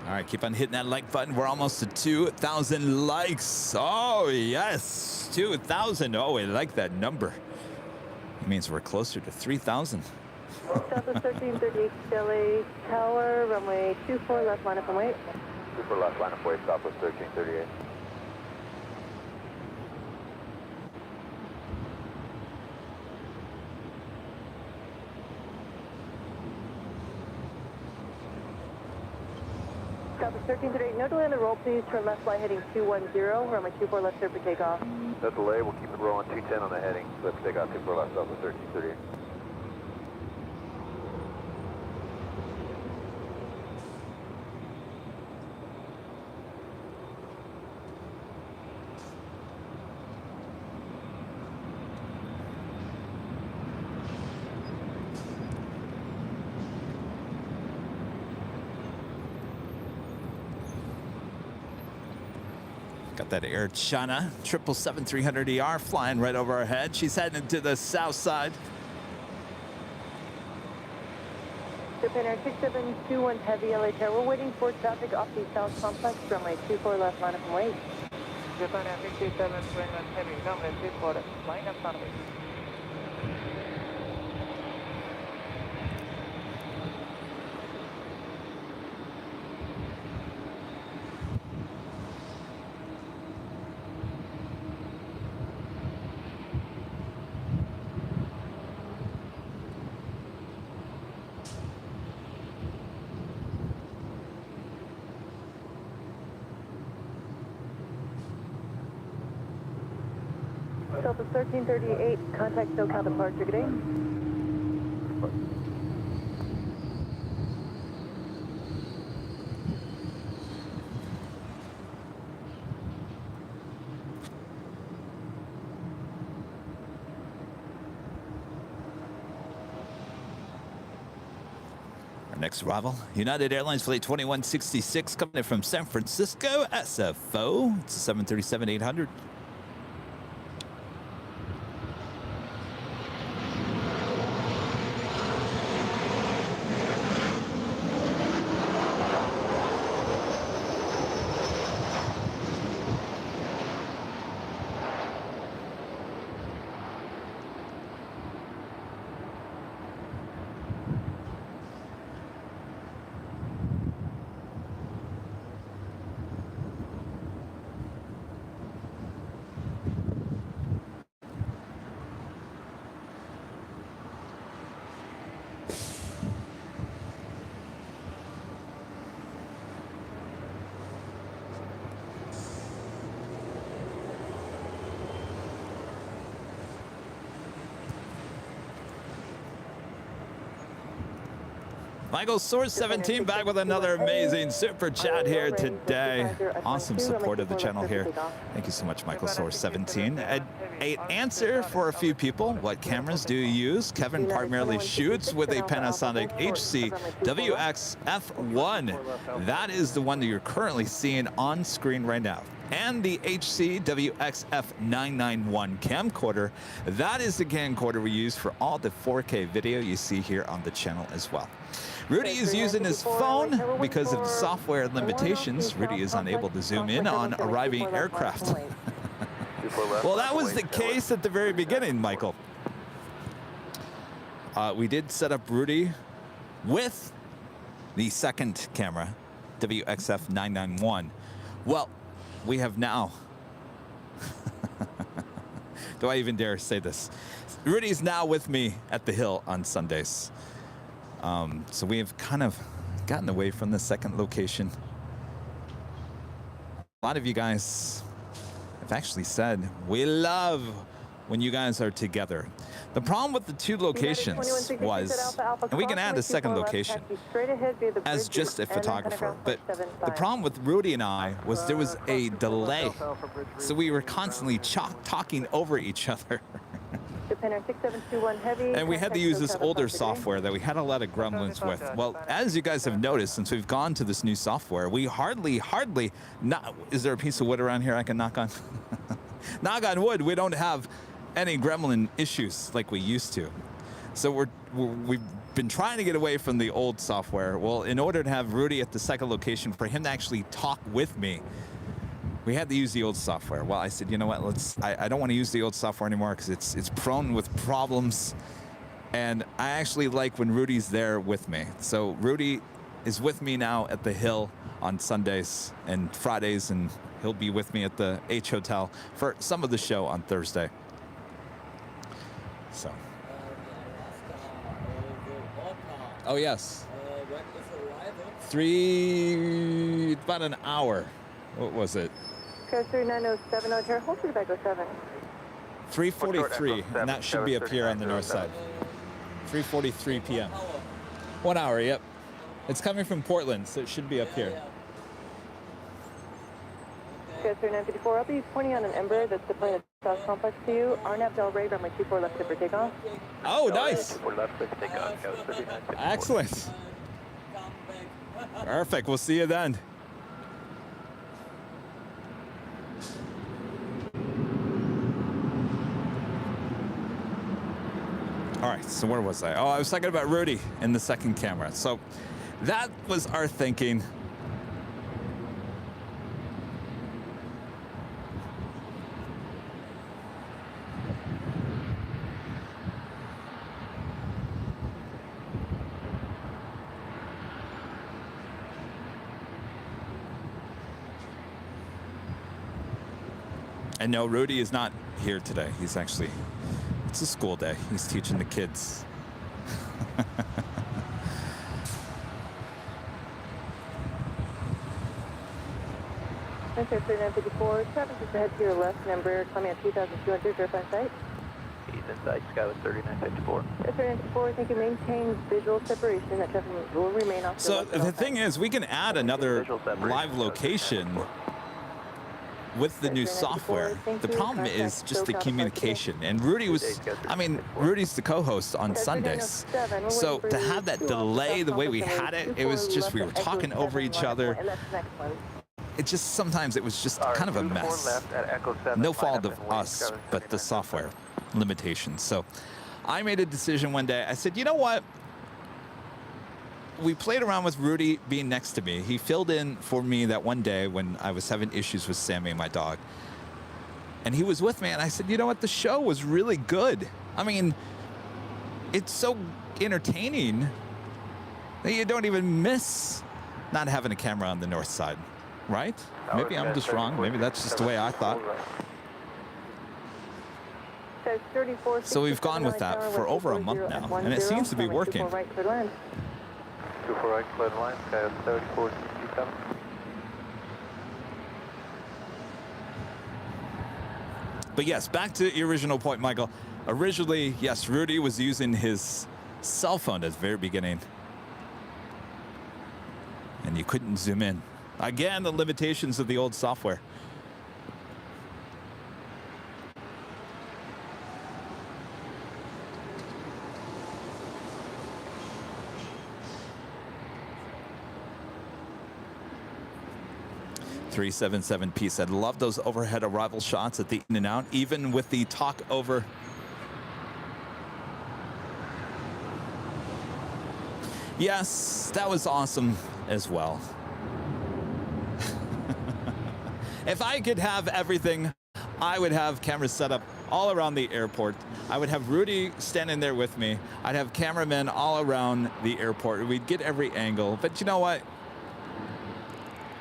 All right, keep on hitting that like button. We're almost to 2,000 likes. Oh, yes, 2,000. Oh, I like that number. It means we're closer to 3,000. Southwest 1338 LA Tower, runway 24 left, line up and wait. 24 left, line up, wait, Southwest 1338. Southwest 1338, no delay on the roll, please. Turn left, fly heading 210, runway 24 left, clear for takeoff. No delay, we'll keep it rolling 210 on the heading. Let's take off 24 left, Southwest 1338. Got that Air China 777-300ER flying right over our head. She's heading to the south side. Japan Air 6721 Heavy LA Tower. We're waiting for traffic off the south complex. Runway 24 left, line up and wait. Japan Air 6721 Heavy, runway 24 left, line up and wait. Southwest 1338, contact SoCal departure, good day. Our next arrival, United Airlines Flight 2166 coming in from San Francisco, SFO. It's a 737-800. Michael Source 17 back with another amazing super chat here today. Awesome support of the channel here. Thank you so much, Michael Source 17. An answer for a few people. What cameras do you use? Kevin primarily shoots with a Panasonic HC WX F1. That is the one that you're currently seeing on screen right now. And the HC WXF991 camcorder. That is the camcorder we use for all the 4K video you see here on the channel as well. Rudy is using his phone because of software limitations. Rudy is unable to zoom in on arriving aircraft. Well, that was the case at the very beginning, Michael. We did set up Rudy with the second camera WXF 991. Well, we have now. Do I even dare say this? Rudy's now with me at the Hill on Sundays. So we have kind of gotten away from the second location. A lot of you guys have actually said, we love when you guys are together. The problem with the two locations was, and we can add a second location as just a photographer, but the problem with Rudy and I was there was a delay. So we were constantly talking over each other. And we had to use this older software that we had a lot of gremlins with. Well, as you guys have noticed, since we've gone to this new software, we hardly, not, is there a piece of wood around here I can knock on? Knock on wood, we don't have any gremlin issues like we used to. So we've been trying to get away from the old software. Well, in order to have Rudy at the second location, for him to actually talk with me, we had to use the old software. Well, I said, you know what, I don't want to use the old software anymore because it's prone with problems. And I actually like when Rudy's there with me. So Rudy is with me now at the Hill on Sundays and Fridays, and he'll be with me at the H Hotel for some of the show on Thursday. So. Oh, yes. About an hour. What was it? Code 3907, O'Hare, hold to the back 07. 3:43, and that should be up here on the north side. 3:43 p.m. 1 hour, yep. It's coming from Portland, so it should be up here. Code 3954, I'll be pointing on an Ember that's deploying at the South Complex to you. RNAV Del Rey, runway 24 left for takeoff. Oh, nice. 24 left for takeoff, Code 3954. Excellent. Perfect, we'll see you then. All right, so where was I? Oh, I was talking about Rudy in the second camera. So that was our thinking. And no, Rudy is not here today. He's actually, it's a school day. He's teaching the kids. Code 3954, traffic just ahead to your left, number climbing at 2,200, verify site. He's inside, Skyline 3954. 3954, thank you. Maintain visual separation. That traffic will remain off. So the thing is, we can add another live location with the new software. The problem is just the communication. And Rudy was, I mean, Rudy's the co-host on Sundays. So to have that delay the way we had it, it was just, we were talking over each other. It just, sometimes it was just kind of a mess. No fault of us, but the software limitations. So I made a decision one day. I said, you know what? We played around with Rudy being next to me. He filled in for me that one day when I was having issues with Sammy, my dog. And he was with me, and I said, you know what? The show was really good. I mean, it's so entertaining that you don't even miss not having a camera on the north side, right? Maybe I'm just wrong. Maybe that's just the way I thought. So we've gone with that for over a month now, and it seems to be working. 24 right, clear the line, Sky 3467. But yes, back to the original point, Michael. Originally, yes, Rudy was using his cell phone at the very beginning. And you couldn't zoom in. Again, the limitations of the old software. .377 P said, love those overhead arrival shots at the in and out, even with the talk over. Yes, that was awesome as well. If I could have everything, I would have cameras set up all around the airport. I would have Rudy standing there with me. I'd have cameramen all around the airport. We'd get every angle. But you know what?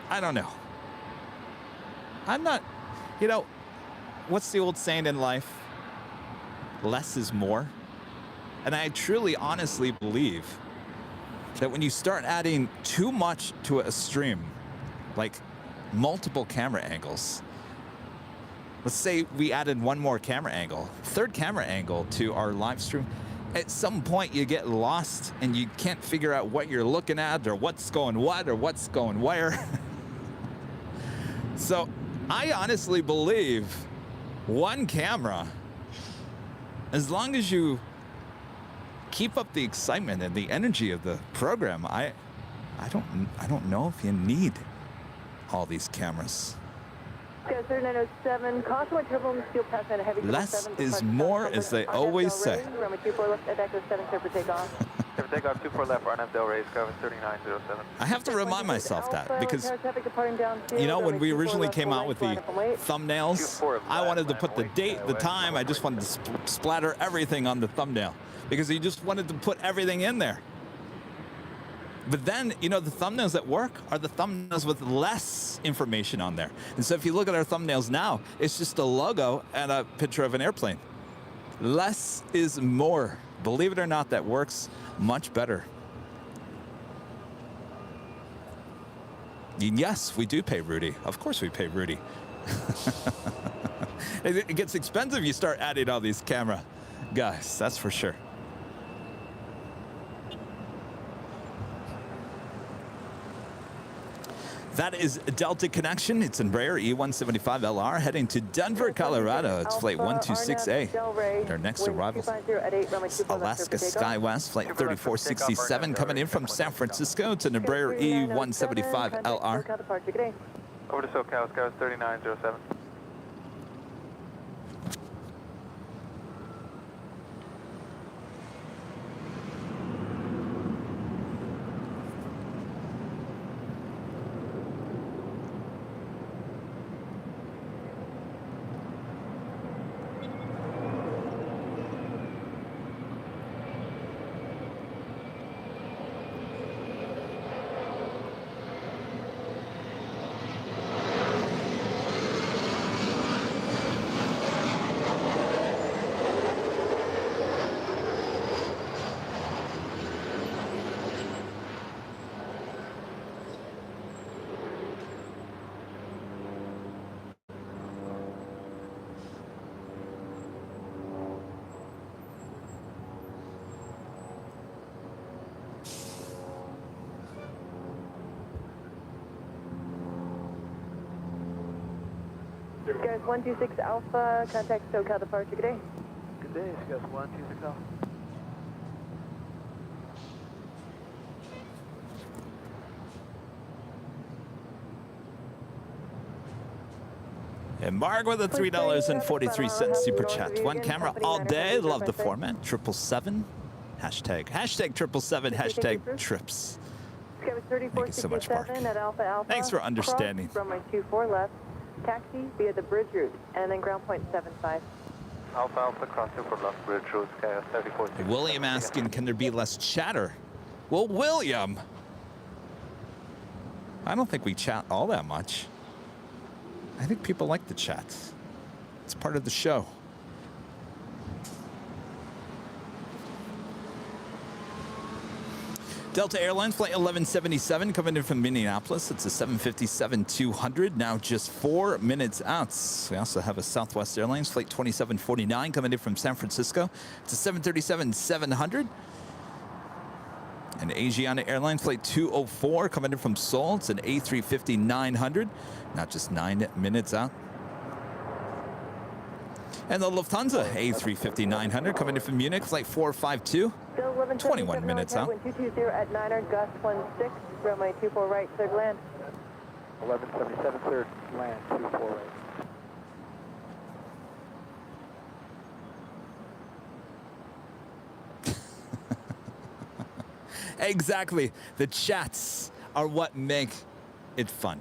I don't know. I'm not, you know, what's the old saying in life? Less is more. And I truly, honestly believe that when you start adding too much to a stream, like multiple camera angles, let's say we added one more camera angle, third camera angle to our live stream, at some point you get lost and you can't figure out what you're looking at or what's going what or what's going where. So I honestly believe one camera, as long as you keep up the excitement and the energy of the program, I don't know if you need all these cameras. Guys, 3907, caution when turbulence, fuel pass and a heavy. Less is more, as they always say. Runway 24 left, at 7 clear for takeoff. Clear for takeoff, 24 left, RNF Del Rey, cover 3907. I have to remind myself that because, you know, when we originally came out with the thumbnails, I wanted to put the date, the time, I just wanted to splatter everything on the thumbnail because you just wanted to put everything in there. But then, you know, the thumbnails that work are the thumbnails with less information on there. And so if you look at our thumbnails now, it's just a logo and a picture of an airplane. Less is more. Believe it or not, that works much better. And yes, we do pay Rudy. Of course we pay Rudy. It gets expensive if you start adding all these camera guys, that's for sure. That is Delta Connection. It's Embraer E175LR heading to Denver, Colorado. It's flight 126A. Their next arrival is Alaska SkyWest, flight 3467, coming in from San Francisco to Embraer E175LR. Over to SoCal, SkyWest 3907. Guys, 126 Alpha, contact SoCal departure, good day. Good day, SkyWest 126 Alpha. And Mark with a $3.43 super chat. One camera all day. Love the format. 777. Hashtag 777. Hashtag trips. Thank you so much, Mark. Thanks for understanding. Runway 24 left. Taxi via the bridge route and then ground point 75. Alpha Alpha cross 24 left bridge route, SkyWest 3460. William asking, can there be less chatter? Well, William, I don't think we chat all that much. I think people like the chats. It's part of the show. Delta Airlines, flight 1177, coming in from Minneapolis. It's a 757-200, now just 4 minutes out. We also have a Southwest Airlines, flight 2749, coming in from San Francisco. It's a 737-700. And Asiana Airlines, flight 204, coming in from Seoul. It's an A350-900, now just 9 minutes out. And the Lufthansa A350-900 coming in from Munich, flight 452, 21 minutes out. 220 at 9er, gust 16, runway 24 right, cleared land. 1177 cleared land, 24 right. Exactly. The chats are what make it fun.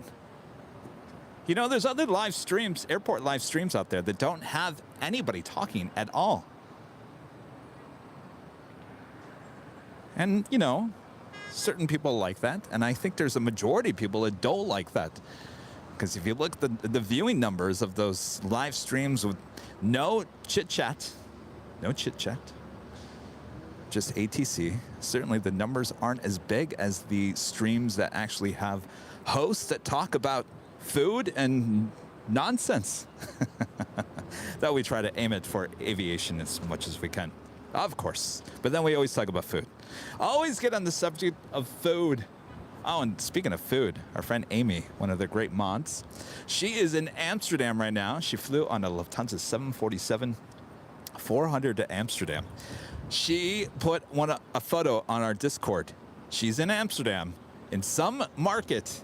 You know, there's other live streams, airport live streams out there that don't have anybody talking at all. And, you know, certain people like that, and I think there's a majority of people that don't like that. Because if you look at the viewing numbers of those live streams with no chit-chat, just ATC, certainly the numbers aren't as big as the streams that actually have hosts that talk about food and nonsense. That we try to aim it for aviation as much as we can, of course. But then we always talk about food. Always get on the subject of food. Oh, and speaking of food, our friend Amy, one of the great mods, she is in Amsterdam right now. She flew on a Lufthansa 747-400 to Amsterdam. She put a photo on our Discord. She's in Amsterdam, in some market.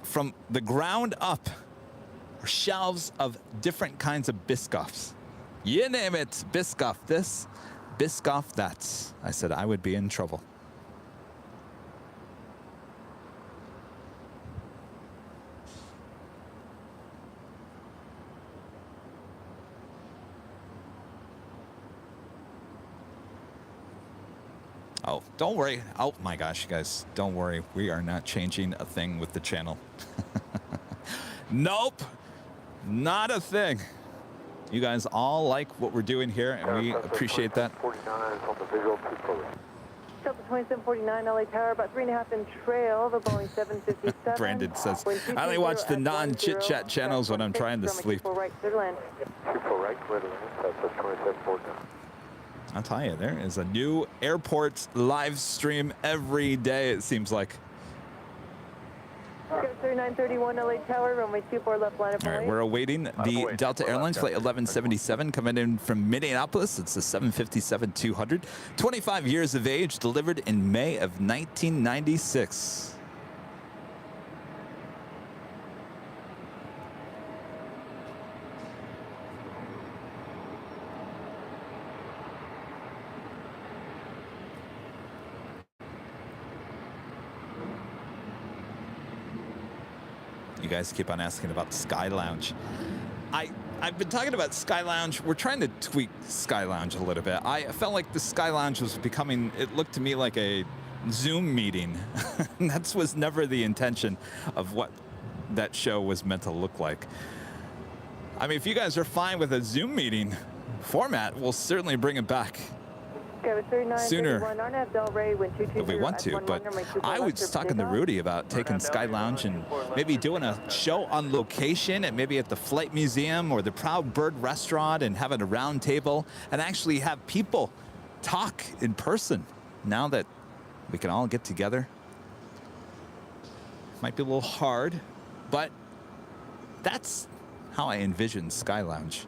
From the ground up are shelves of different kinds of Biscoffs. You name it, Biscoff this, Biscoff that. I said I would be in trouble. Oh, don't worry. Oh my gosh, you guys, don't worry. We are not changing a thing with the channel. Nope, not a thing. You guys all like what we're doing here, and we appreciate that. 49 on the visual 24. Delta 2749, LA Tower, about 3.5 in trail of a Boeing 757. Brandon says, I only watch the non-chit-chat channels when I'm trying to sleep. 24 right, clear to land. 24 right, clear to land. That's 2749. I'll tell you, there is a new airport live stream every day, it seems like. 3931 LA Tower, runway 24 left line of All right, we're awaiting the Delta Airlines flight 1177 coming in from Minneapolis. It's the 757-200. 25 years of age, delivered in May of 1996. You guys keep on asking about Sky Lounge. I've been talking about Sky Lounge. We're trying to tweak Sky Lounge a little bit. I felt like the Sky Lounge was becoming, it looked to me like a Zoom meeting. That was never the intention of what that show was meant to look like. I mean, if you guys are fine with a Zoom meeting format, we'll certainly bring it back sooner if we want to. But I was talking to Rudy about taking Sky Lounge and maybe doing a show on location and maybe at the Flight Museum or the Proud Bird Restaurant and having a round table and actually have people talk in person now that we can all get together. Might be a little hard, but that's how I envision Sky Lounge.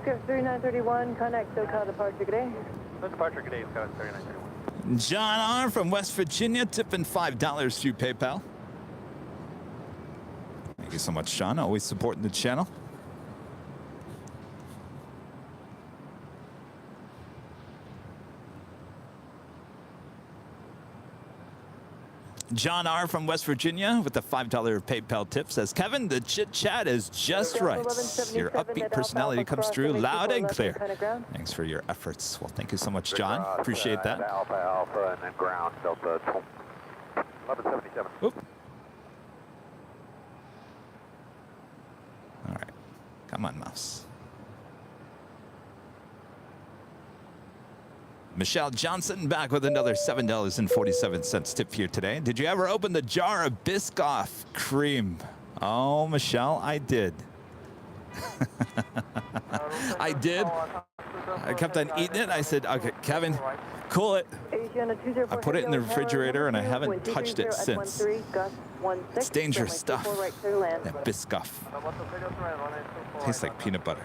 Script 3931, connect SoCal departure today. Departure today, 3931. John R. from West Virginia, tipping $5 through PayPal. Thank you so much, John. Always supporting the channel. John R. from West Virginia with the $5 PayPal tip says, Kevin, the chit-chat is just right. Your upbeat personality comes through loud and clear. Thanks for your efforts. Well, thank you so much, John. Appreciate that. Alpha, and then ground, Delta 1177. Oop. All right. Come on, mouse. Michelle Johnson back with another $7.47 tip here today. Did you ever open the jar of Biscoff cream? Oh, Michelle, I did. I did. I kept on eating it. I said, okay, Kevin, cool it. I put it in the refrigerator and I haven't touched it since. It's dangerous stuff. That Biscoff. Tastes like peanut butter.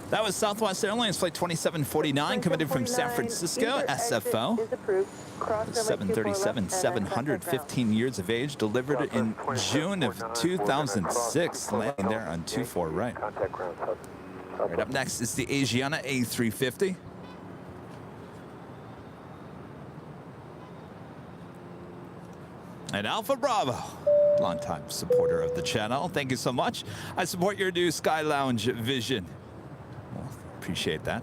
That was Southwest Airlines Flight 2749 coming in from San Francisco, SFO. 737, 715 years of age, delivered in June of 2006, landing there on 24 right. Right up next is the Asiana A350. And Alpha Bravo, longtime supporter of the channel. Thank you so much. I support your new Sky Lounge vision. Well, appreciate that.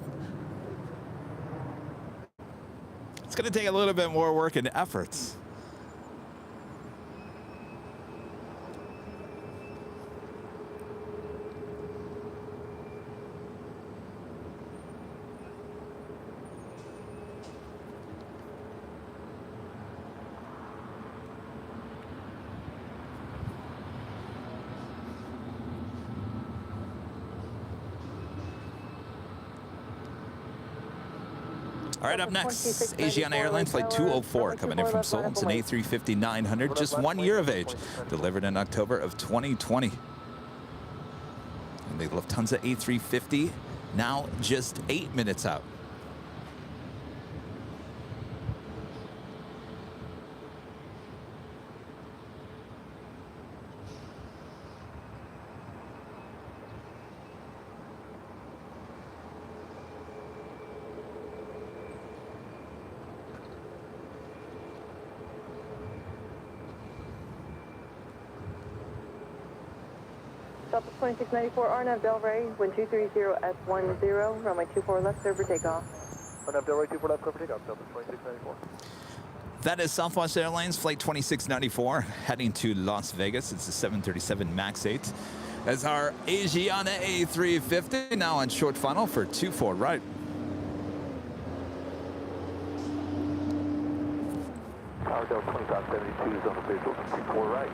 It's going to take a little bit more work and efforts. All right, up next, Asiana Airlines Flight 204 coming in from Seoul. It's an A350-900, just 1 year of age, delivered in October of 2020. And the Lufthansa A350 now just 8 minutes out. Delta 2694, RNAV Delray, wind 230S10, runway 24 left, clear for takeoff. RNAV Delray 24 left, clear for takeoff, Delta 2694. That is Southwest Airlines Flight 2694 heading to Las Vegas. It's a 737 MAX 8. As our Asiana A350 now on short funnel for 24 right. Tower Delta 2572 is on the visual from 24 right.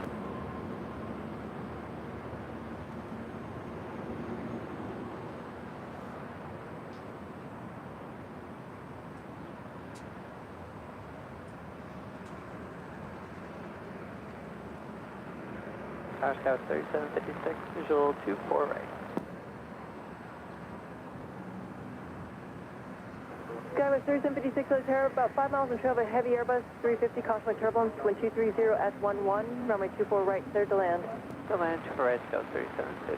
Tower Scout 3756, visual 24 right. Skywest 3756, let's hear about 5 miles and trail by heavy Airbus 350, caution turbulence, wind 230S11, runway 24 right, clear to land. To land, 24 right, Scout 3756.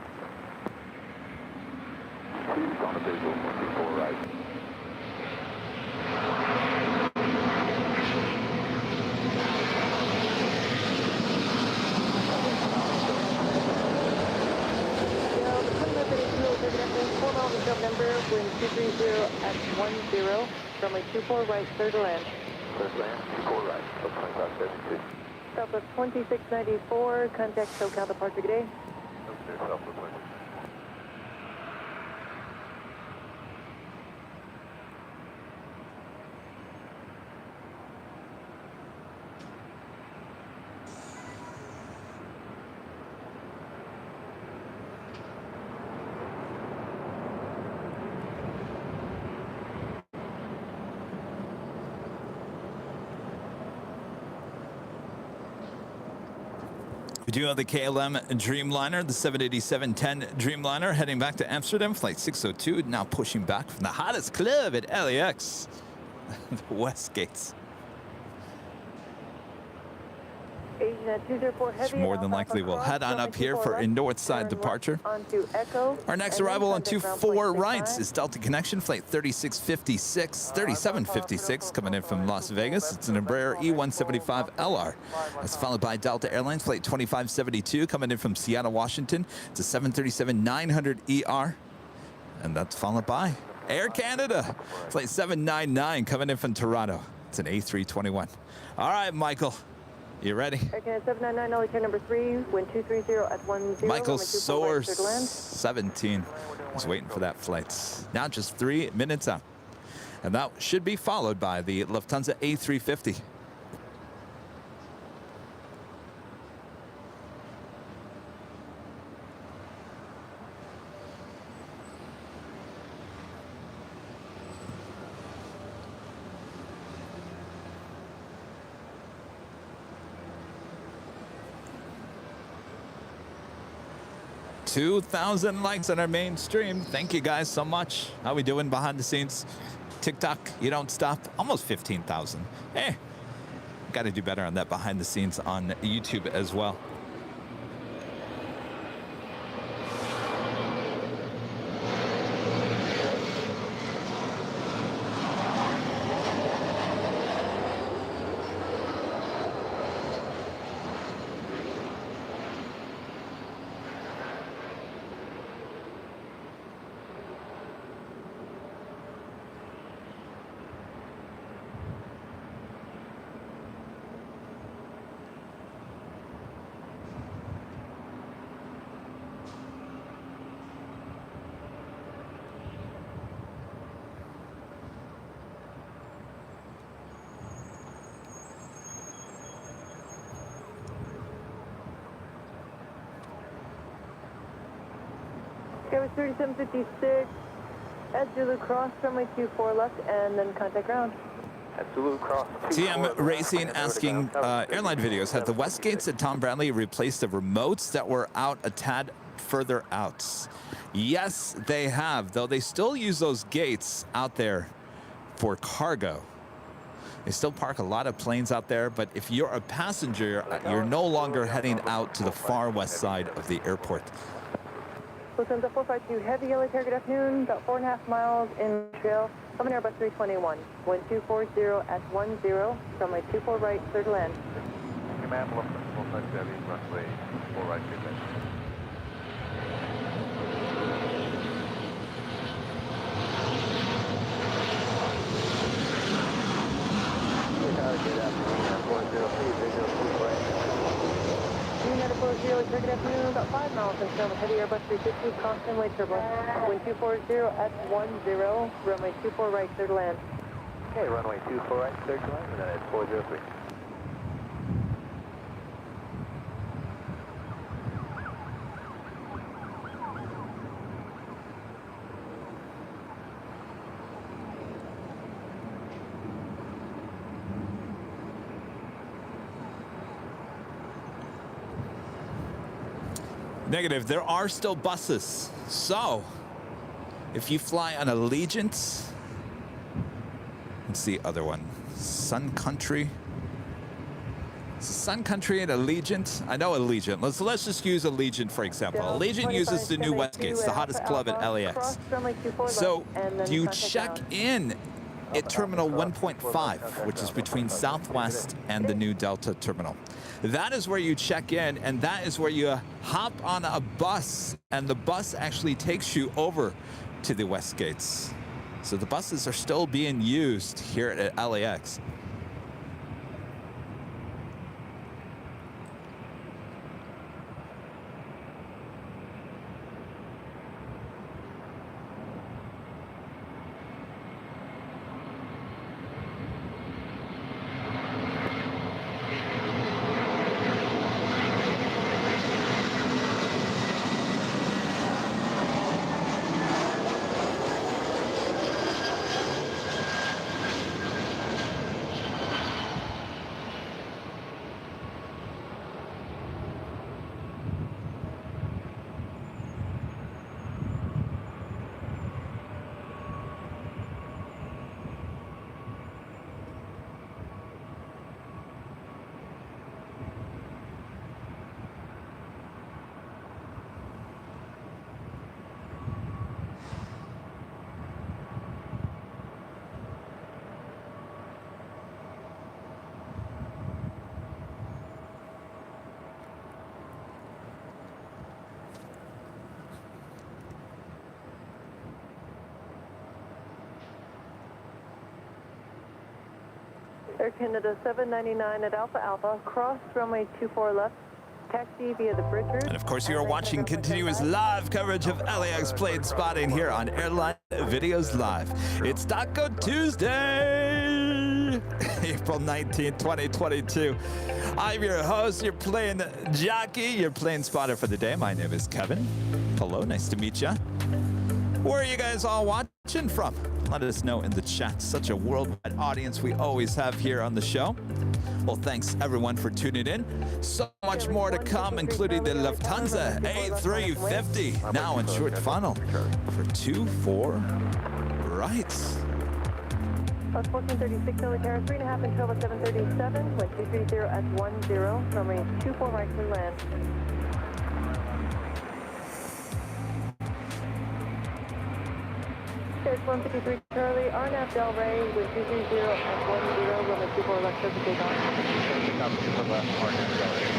He's on the visual from 24 right. Number, wind 230S10, runway 24 right, clear to land. Clear to land, 24 right, Delta 2572. Southwest 2694, contact SoCal departure, good day. Clear Southwest 26. We do have the KLM Dreamliner, the 787-10 Dreamliner, heading back to Amsterdam, flight 602, now pushing back from the hottest club at LAX, the West Gates. Which more than likely will head on up here for a north side departure. Our next arrival on 24 rights is Delta Connection, flight 3756, coming in from Las Vegas. It's an Embraer E175LR. That's followed by Delta Airlines, flight 2572, coming in from Seattle, Washington. It's a 737-900ER. And that's followed by Air Canada, flight 799, coming in from Toronto. It's an A321. All right, Michael. You ready? Air Canada 799, altitude number 3, wind 230 at 10. Michael Soares, 17, is waiting for that flight. Now just 3 minutes out. And that should be followed by the Lufthansa A350. 2,000 likes on our main stream. Thank you guys so much. How we doing behind the scenes? TikTok, you don't stop. Almost 15,000. Hey, got to do better on that behind the scenes on YouTube as well. Sky 3756 at Zulu Cross, runway 24 left, and then contact ground. At Zulu Cross. TM Racing asking, Airline Videos, have the West Gates at Tom Bradley replaced the remotes that were out a tad further out? Yes, they have, though they still use those gates out there for cargo. They still park a lot of planes out there, but if you're a passenger, you're no longer heading out to the far west side of the airport. Lufthansa 452 Heavy, LA Care, good afternoon. About 4.5 miles in trail. Coming Airbus 321. Wind 240 at 10. Runway 24 right, clear to land. Command, Lufthansa Heavy, runway 4 right, clear to land. Good afternoon, 403, good afternoon. About 5 miles in trail with Heavy Airbus 350, constant wait turbulence. Wind 240 at 10. Runway 24 right, clear to land. Okay, runway 24 right, clear to land, and then at 403. Negative, there are still buses. So, if you fly on Allegiant, what's the other one? Sun Country. Is it Sun Country and Allegiant? I know Allegiant. Let's just use Allegiant for example. Allegiant uses the new West Gates, the hottest club at LAX. So, do you check in at Terminal 1.5, which is between Southwest and the new Delta terminal. That is where you check in, and that is where you hop on a bus, and the bus actually takes you over to the West Gates. So the buses are still being used here at LAX. Air Canada 799 at Alpha Alpha, cross runway 24 left, taxi via the bridge route. And of course, you are watching continuous live coverage of LAX plane spotting here on Airline Videos Live. It's Taco Tuesday, April 19th, 2022. I'm your host, your plane jockey, your plane spotter for the day. My name is Kevin. Hello, nice to meet you. Where are you guys all watching from? Let us know in the chat. Such a worldwide audience we always have here on the show. Well, thanks everyone for tuning in. So much more to come, including the Lufthansa A350, now in short funnel for 2-4 rights. Plus 1436 Military, 3.5 and 12 at 737, wind 230 at 10, runway 24 right to land. There's 153 Charlie, RNAV Del Rey, wind 230 at 10, runway 24 left for takeoff. Takeoff 24 left, RNAV Del Rey.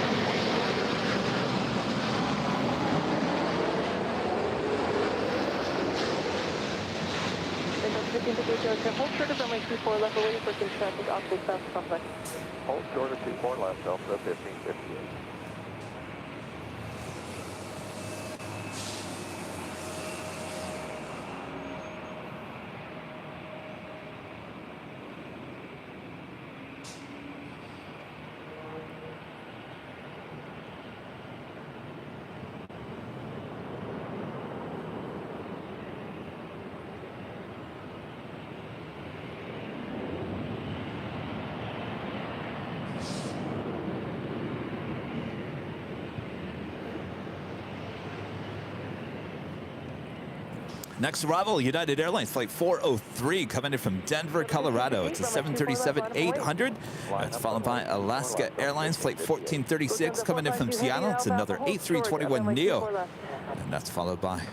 Windows 1558 hold short of runway 24 left, awaiting for traffic off the south complex. Hold short of 24 left, Delta 1558. Next arrival, United Airlines Flight 403 coming in from Denver, Colorado. It's a 737-800. That's followed by Alaska Airlines Flight 1436 coming in from Seattle. It's another A321neo. And that's followed by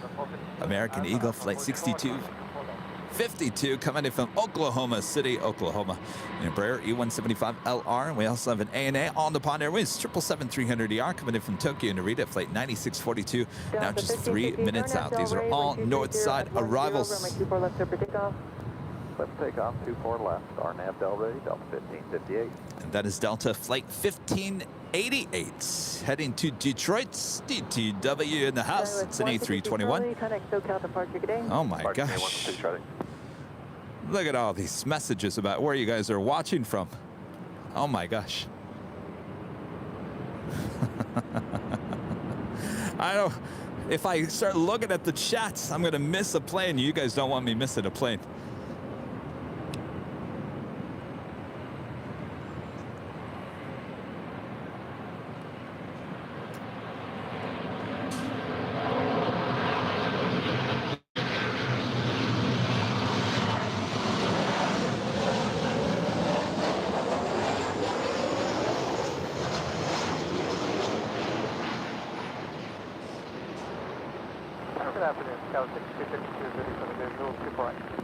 American Eagle Flight 6252 coming in from Oklahoma City, Oklahoma. Embraer E175LR. And we also have an ANA on the Pond Airways 777-300ER coming in from Tokyo Narita Flight 9642. Now just 3 minutes out. These are all north side arrivals. Let's take off 24 left, RNAV Del Rey, Delta 1558. And that is Delta Flight 1588 heading to Detroit. DTW in the house. It's an A321. Oh my gosh. Look at all these messages about where you guys are watching from. Oh my gosh. I don't, if I start looking at the chats, I'm gonna miss a plane. You guys don't want me missing a plane.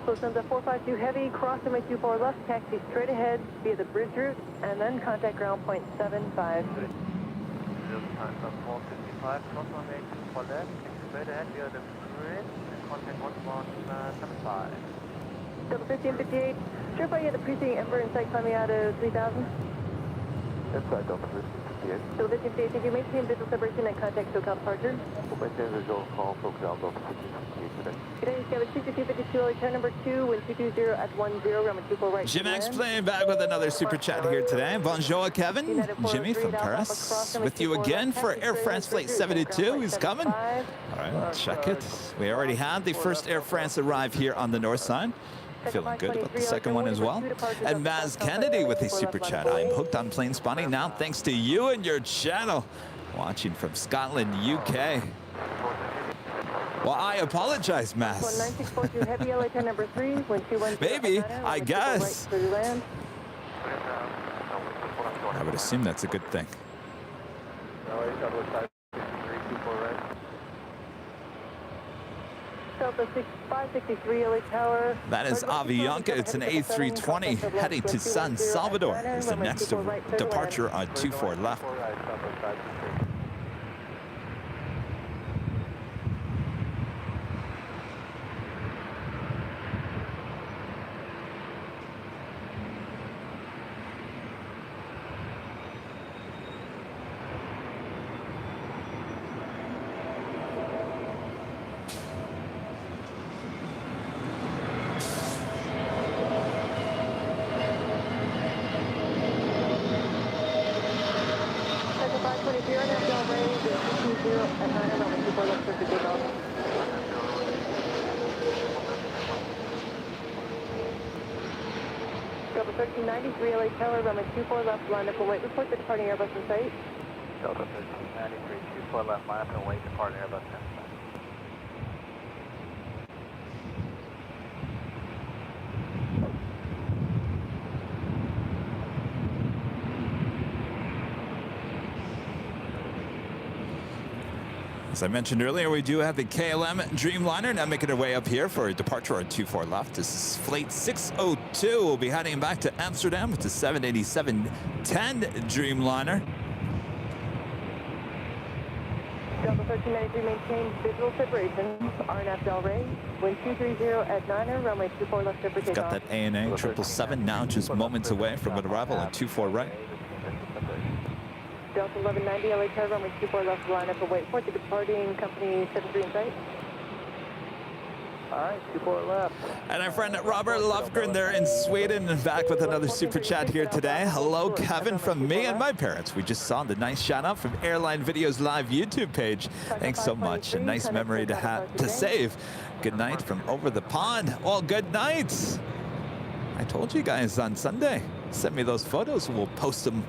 Close 452 Heavy, cross runway 24 left, taxi straight ahead via the bridge route, and then contact ground point 75. 455, cross runway 24 left, taxi straight ahead via the bridge, and contact ground point 75. Delta 1558, sure by you the precinct Ember in sight climbing out of 3000. Inside Delta 1558. Delta 1558, did you maintain visual separation and contact SoCal departure? We'll maintain visual call, focus out Delta 1558 today. Good day, Scout 6252, return number 2, wind 220 at 10, runway 24 right. Jimax playing back with another super chat here today. Bonjour, Kevin. Jimmy from Paris with you again for Air France Flight 72. He's coming. All right, let's check it. We already had the first Air France arrive here on the north side. Feeling good about the second one as well. And Maz Kennedy with a super chat. I'm hooked on plane spotting now thanks to you and your channel. Watching from Scotland, UK. Well, I apologize, Maz. Maybe, I guess. I would assume that's a good thing. Delta 563 LA Tower. That is Avianca. It's an A320 heading to San Salvador. It's the next departure on 24 left. Delta 1393, LA Tower, runway 24 left, line up and wait. Report the departing Airbus in sight. Delta 1393, 24 left, line up and wait, departing Airbus in sight. As I mentioned earlier, we do have the KLM Dreamliner now making our way up here for a departure on 24 left. This is flight 602. We'll be heading back to Amsterdam with the 787-10 Dreamliner. Delta 1393, maintain visual separation. RNAV Del Rey, wind 230 at 9er, runway 24 left for takeoff. Got that ANA 777 now just moments away from an arrival on 24 right. Delta 1190, LA Tower, runway 24 left, line up and wait for the departing company 73 in sight. All right, 24 left. And our friend Robert Lofgren there in Sweden, back with another super chat here today. Hello, Kevin, from me and my parents. We just saw the nice shout out from Airline Videos live YouTube page. Thanks so much. A nice memory to save. Good night from over the pond. Well, good night. I told you guys on Sunday. Send me those photos and we'll post them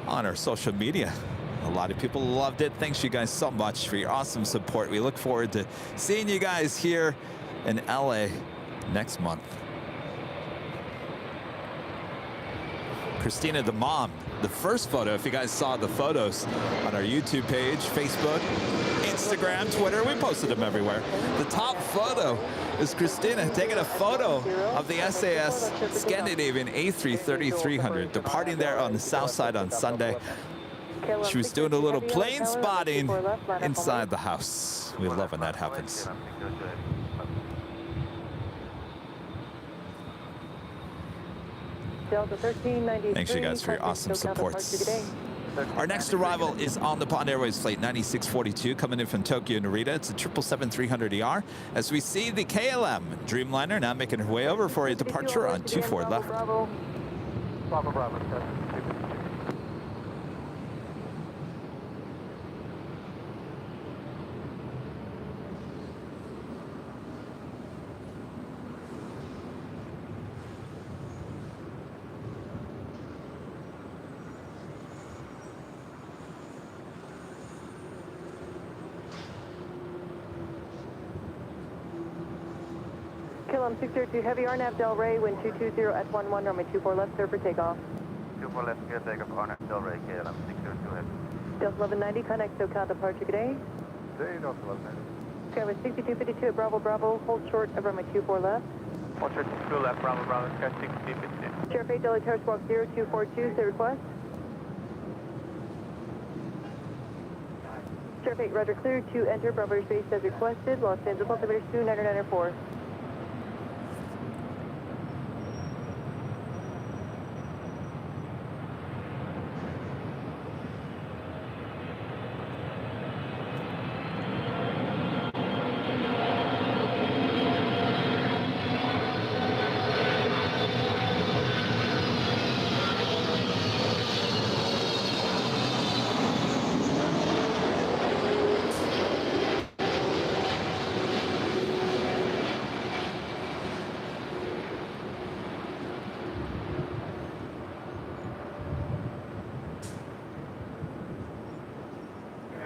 on our social media. A lot of people loved it. Thanks you guys so much for your awesome support. We look forward to seeing you guys here in LA next month. Christina, the mom, the first photo, if you guys saw the photos on our YouTube page, Facebook, Instagram, Twitter, we posted them everywhere. The top photo is Christina taking a photo of the SAS Scandinavian A330-300 departing there on the south side on Sunday. She was doing a little plane spotting inside the house. We love when that happens. Thanks you guys for your awesome supports. Our next arrival is on the Pond Airways flight 9642 coming in from Tokyo Narita. It's a 777-300ER as we see the KLM Dreamliner now making her way over for a departure on 24 left. Bravo, Bravo. KLM 602 Heavy RNAV Del Rey, wind 220 at 11, runway 24 left, sir, for takeoff. 24 left, clear takeoff, RNAV Del Rey, KLM 602 Heavy. Delta 1190, connect SoCal departure, good day. Day, Delta 1190. Skyway 6252 at Bravo Bravo, hold short of runway 24 left. Hold short 2 left, Bravo Bravo, Sky 6252. Sheriff 8 Delta Tower Squawk 0242, say request. Sheriff 8, roger, clear to enter Bravo airspace as requested, Los Angeles altimeter 2994.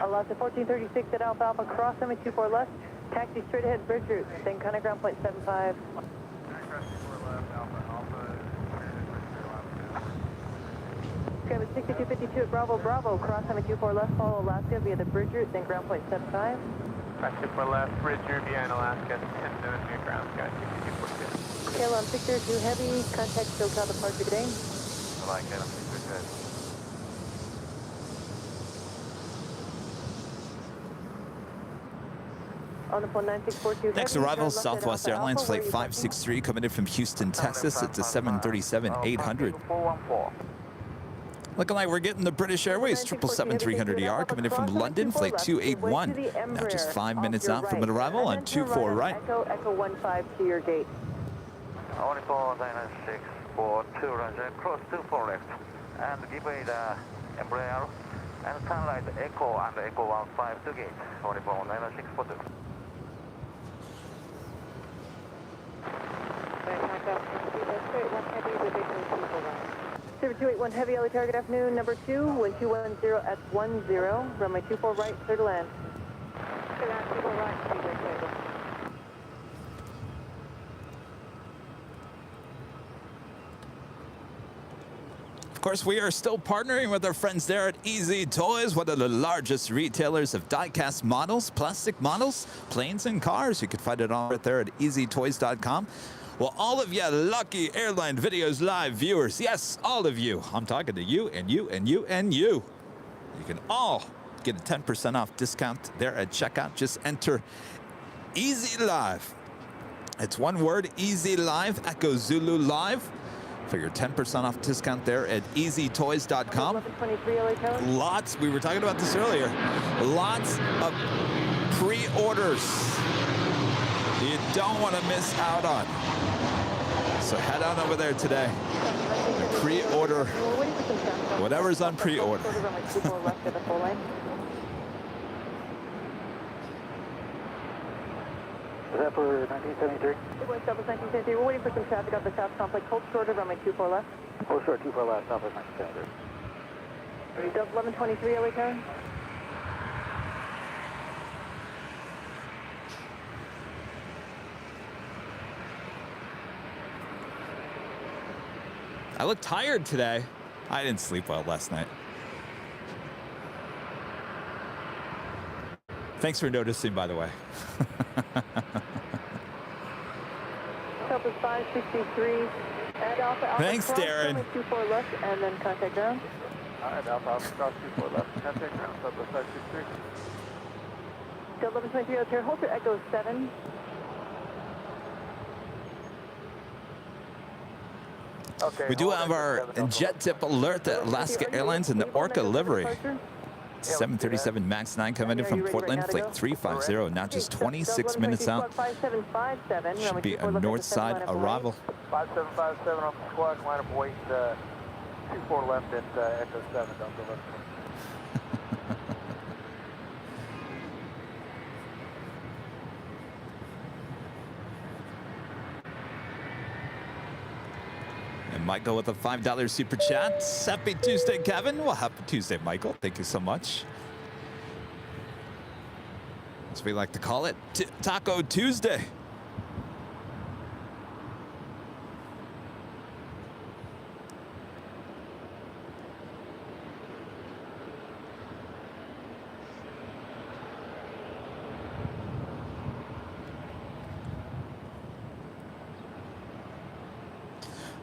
Alaska 1436 at Alpha Alpha, cross runway 24 left, taxi straight ahead, bridge route, then contact ground point 75. Okay, with 6252 at Bravo Bravo, cross runway 24 left, follow Alaska via the bridge route, then ground point 75. Taxi for left, bridge route behind Alaska, 10 minutes near ground, Sky 6242. KLM 602 Heavy, contact SoCal departure, good day. I like KLM 602 Heavy. On the phone 9642 Next Heavy, arrival, turn left at Southwest Alpha Airlines Alpha, flight where you 563 coming in from Houston, Texas. It's a 737-800. 414. Looking like we're getting the British Airways 777-300ER coming in from London, flight 281. Now just 5 minutes out from an arrival on 24 right. Echo 15 to your gate. 14996 for 200, cross 24 left, and give me the embraer, and turn right Echo and Echo 15 to gate, 14996 for 2. Straight 1 heavy with Server 281 Heavy LA Tower, good afternoon. Number 2, wind 210 at 10, runway 24 right, clear to land. Clear to 24 right, speedway clear. Of course, we are still partnering with our friends there at Easy Toys, one of the largest retailers of die-cast models, plastic models, planes and cars. You can find it all right there at easytoys.com. Well, all of you lucky Airline Videos Live viewers, yes, all of you. I'm talking to you and you and you and you. You can all get a 10% off discount there at checkout. Just enter Easy Live. It's one word, Easy Live, Echo Zulu Live, for your 10% off discount there at easytoys.com. Lots, we were talking about this earlier, lots of pre-orders you don't want to miss out on. So head on over there today. Pre-order whatever's on pre-order. Is that for 1973? It was Southwest 1973. We're waiting for some traffic up the South Complex. Hold short of runway 24 left. Hold short, 24 left, Southwest 1973. Delta 1123 LA Tower. I look tired today. I didn't sleep well last night. Thanks for noticing, by the way. Delta 563 at Alpha Alpha. Thanks, Darren. 24 left and then contact ground. All right, Alpha Alpha cross 24 left. Contact ground, Southwest 563. Delta 1123 LA Tower. Hold for Echo 7. Okay, We do have our jet tip alert at Alaska Airlines in the Orca livery. 737 MAX 9 coming in from Portland, flight 350, now just 26 minutes out. Should be a north side arrival. 5757 on the squad, line up weight 24 left at Echo 7, don't go left. And Michael with a $5 super chat. Happy Tuesday, Kevin. Well, happy Tuesday, Michael. Thank you so much. As we like to call it, Taco Tuesday.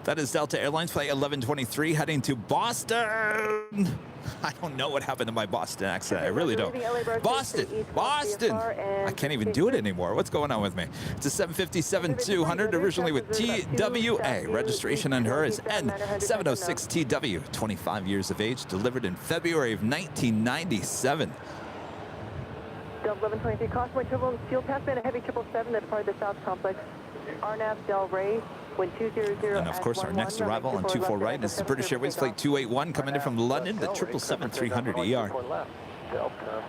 That is Delta Airlines flight 1123 heading to Boston. I don't know what happened to my Boston accent. I really don't. Boston, Boston. I can't even do it anymore. What's going on with me? It's a 757-200, originally with TWA. Registration on her is N706TW. 25 years of age, delivered in February of 1997. Delta 1123, caution turbulence, fuel pass band, a heavy 777 that departed the South Complex. RNAV Del Rey. And of course, our next arrival on 24 right is the British Airways flight 281 coming in from London, the 777-300ER. Delta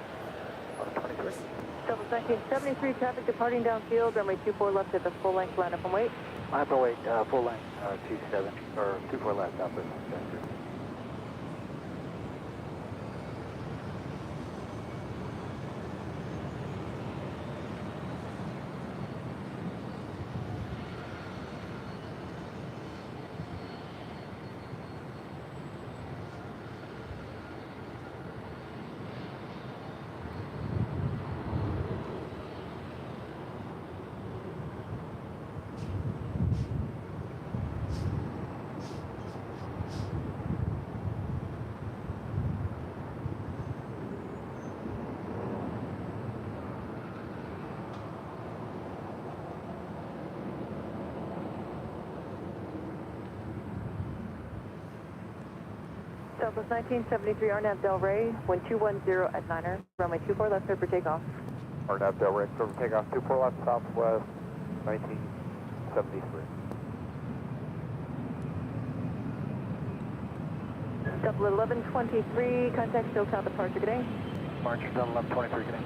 1973 traffic departing downfield, runway 24 left at the full length line up and wait. I have to wait, full length 27 or 24 left, Southwest. Southwest 1973 RNAV Del Rey, wind 210 at 9er, runway 24 left, clear for takeoff. RNAV Del Rey, clear for takeoff, 24 left, Southwest 1973. Delta 1123, contact SoCal departure, good day. Departure Delta 1123, good day.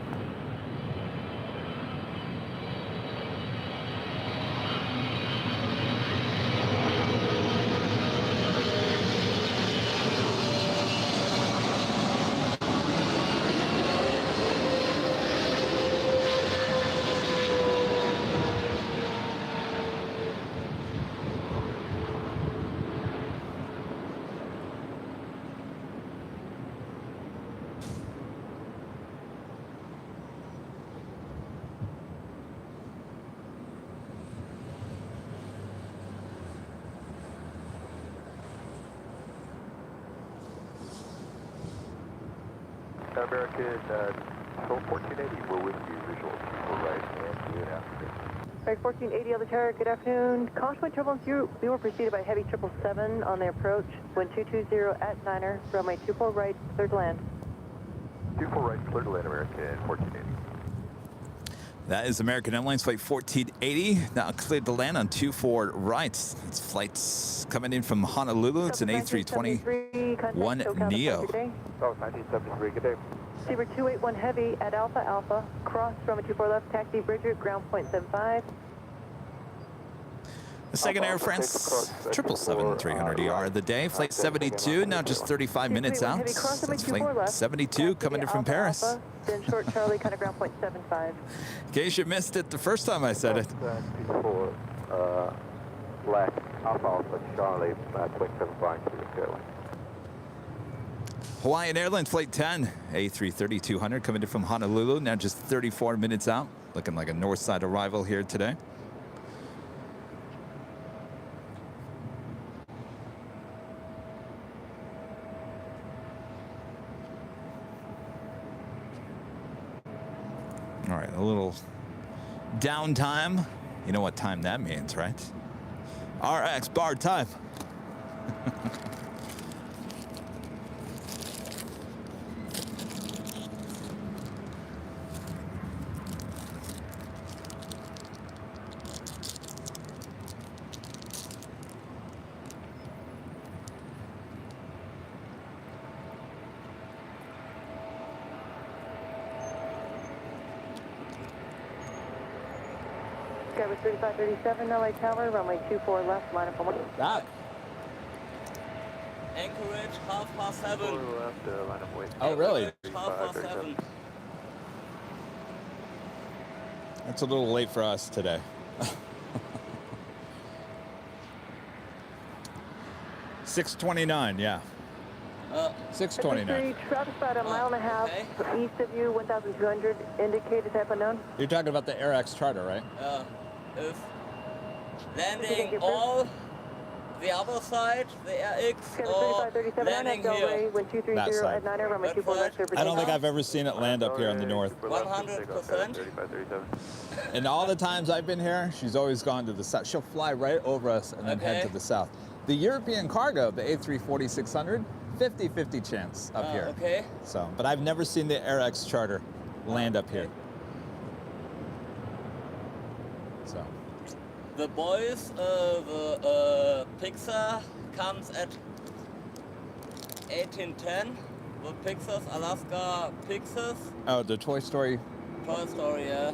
American 1480, we're with you, visual 24 right, and you after. Right, 1480 on the tower, good afternoon. Caution wind turbulence, we were preceded by heavy 777 on the approach. Wind 220 at Niner, runway 24 right, clear to land. 24 right, clear to land, American 1480. That is American Airlines flight 1480. Now cleared to land on 24 right. It's flights coming in from Honolulu. It's an A321 Neo. Oh, 1973, good day. Receiver 281 Heavy at Alpha Alpha. Cross runway 24 left, taxi Bridger, ground point 75. The second Air France 777-300ER of the day. Flight 72, now just 35 minutes out. That's flight 72 coming in from Paris. Then short Charlie, kind of ground point 75. In case you missed it the first time I said it. 24 left, Alpha Alpha Charlie, quick 75 to the tail. Hawaiian Airlines Flight 10, A330-200 coming in from Honolulu, now just 34 minutes out. Looking like a north side arrival here today. All right, a little downtime. You know what time that means, right? RX bar time. Sky 3537, LA Tower, runway 24 left, line up on 1. That. Anchorage, 7:30. Left, line up wait. Oh, really? Anchorage, 7:30. That's a little late for us today. 6:29, yeah. 6:29. Travis about a mile and a half east of you, 1,200, indicated type unknown. You're talking about the AirX charter, right? If landing all the other side, the AirX, or landing here. Wind 230 That side. at Niner, runway 24 left. I don't think I've ever seen it land up here on the north. 100%. And all the times I've been here, she's always gone to the south. She'll fly right over us and then head to the south. The European cargo, the A340-600, 50-50 chance up here. Okay. So, but I've never seen the AirX charter land up here. So. The boys, the Pixar comes at 1810. The Pixar's Alaska Pixars. Oh, the Toy Story. Toy Story, yeah.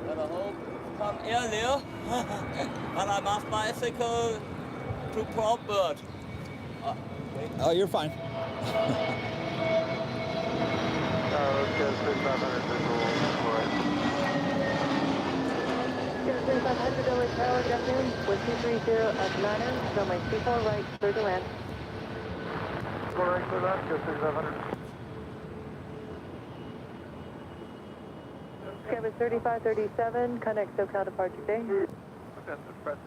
And I hope come earlier. And I must bicycle to Promptbird. Oh, you're fine. Okay, 3500 visual, right. 3500 LA Tower, good afternoon. Wind 230 at Niner, runway 24 right, clear to land. Go right to that, go 3500. Sky 3537, connect SoCal departure day. That's the pressure.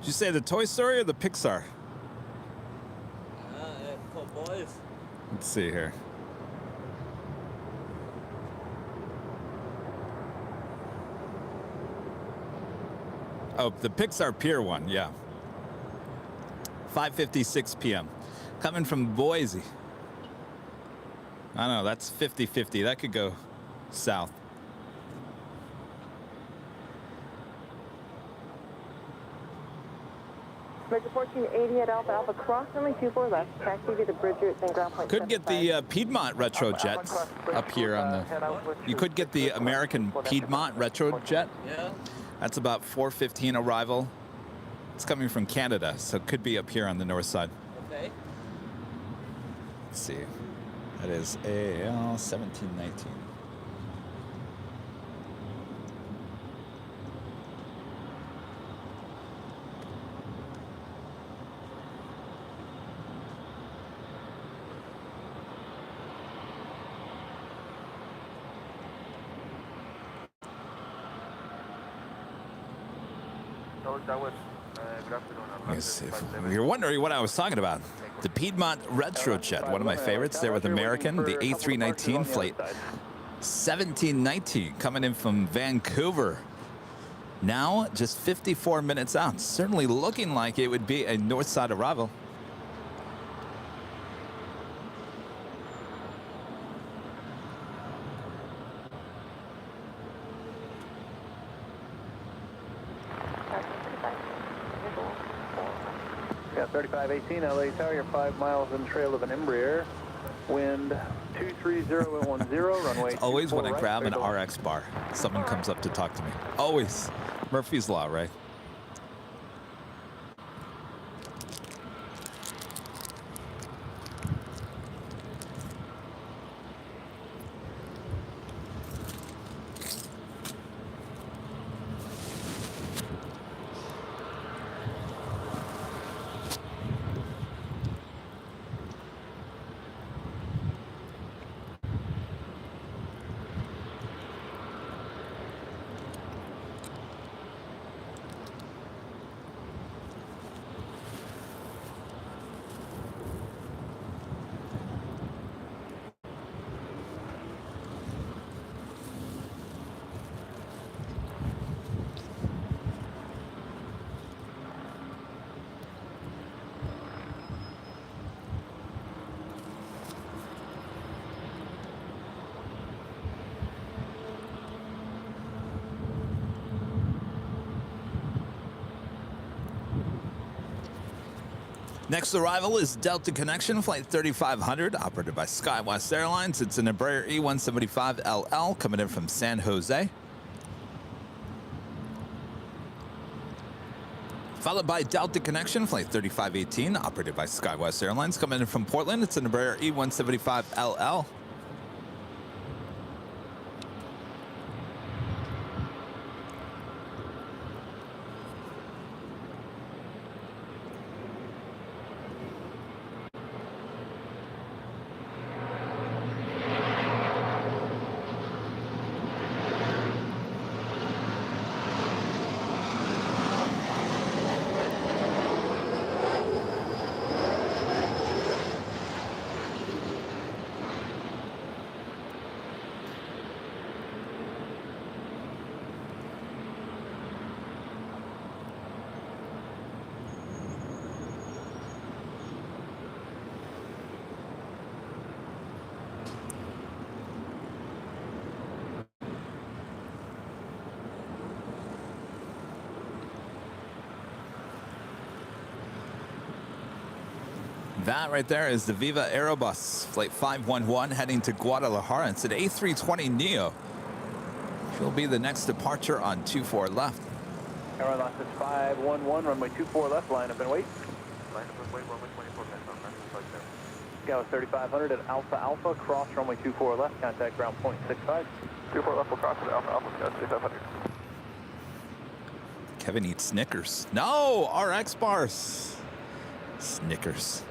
Did you say the Toy Story or the Pixar? For boys. Let's see here. Oh, the Pixar Pier one, yeah. 5:56 p.m. Coming from Boise. I don't know, that's 50-50. That could go south. Measure 1480 at Alpha Alpha, cross runway 24 left, taxi via the Bridger, then ground point. Could get the Piedmont Retrojet up here on the. You could get the American Piedmont Retrojet. Yeah. That's about 4:15 arrival. It's coming from Canada, so it could be up here on the north side. Okay. Let's see. That is AL 1719. Yes, if you're wondering what I was talking about, the Piedmont Retrojet, one of my favorites there with American, the A319 flight 1719 coming in from Vancouver. Now just 54 minutes out, certainly looking like it would be a north side arrival. Yeah, 3518 LA Tower, you're 5 miles in trail of an Embraer. Wind 23010, runway. It's always when I grab an RX bar, someone comes up to talk to me. Always. Murphy's Law, right? Next arrival is Delta Connection, Flight 3500, operated by SkyWest Airlines. It's an Embraer E175LL coming in from San Jose. Followed by Delta Connection, Flight 3518, operated by SkyWest Airlines, coming in from Portland. It's an Embraer E175LL. That right there is the Viva Aerobus, Flight 511, heading to Guadalajara. It's an A320neo. She'll be the next departure on 24 left. Airline lost is 511, runway 24 left, line up and wait. Line up and wait, runway 24 left, on left. Gallus 3500 at Alpha Alpha, cross runway 24 left, contact ground point 65. 24 left will cross at Alpha Alpha, Gallus 3500. Kevin eats Snickers. No, RX bars. Snickers.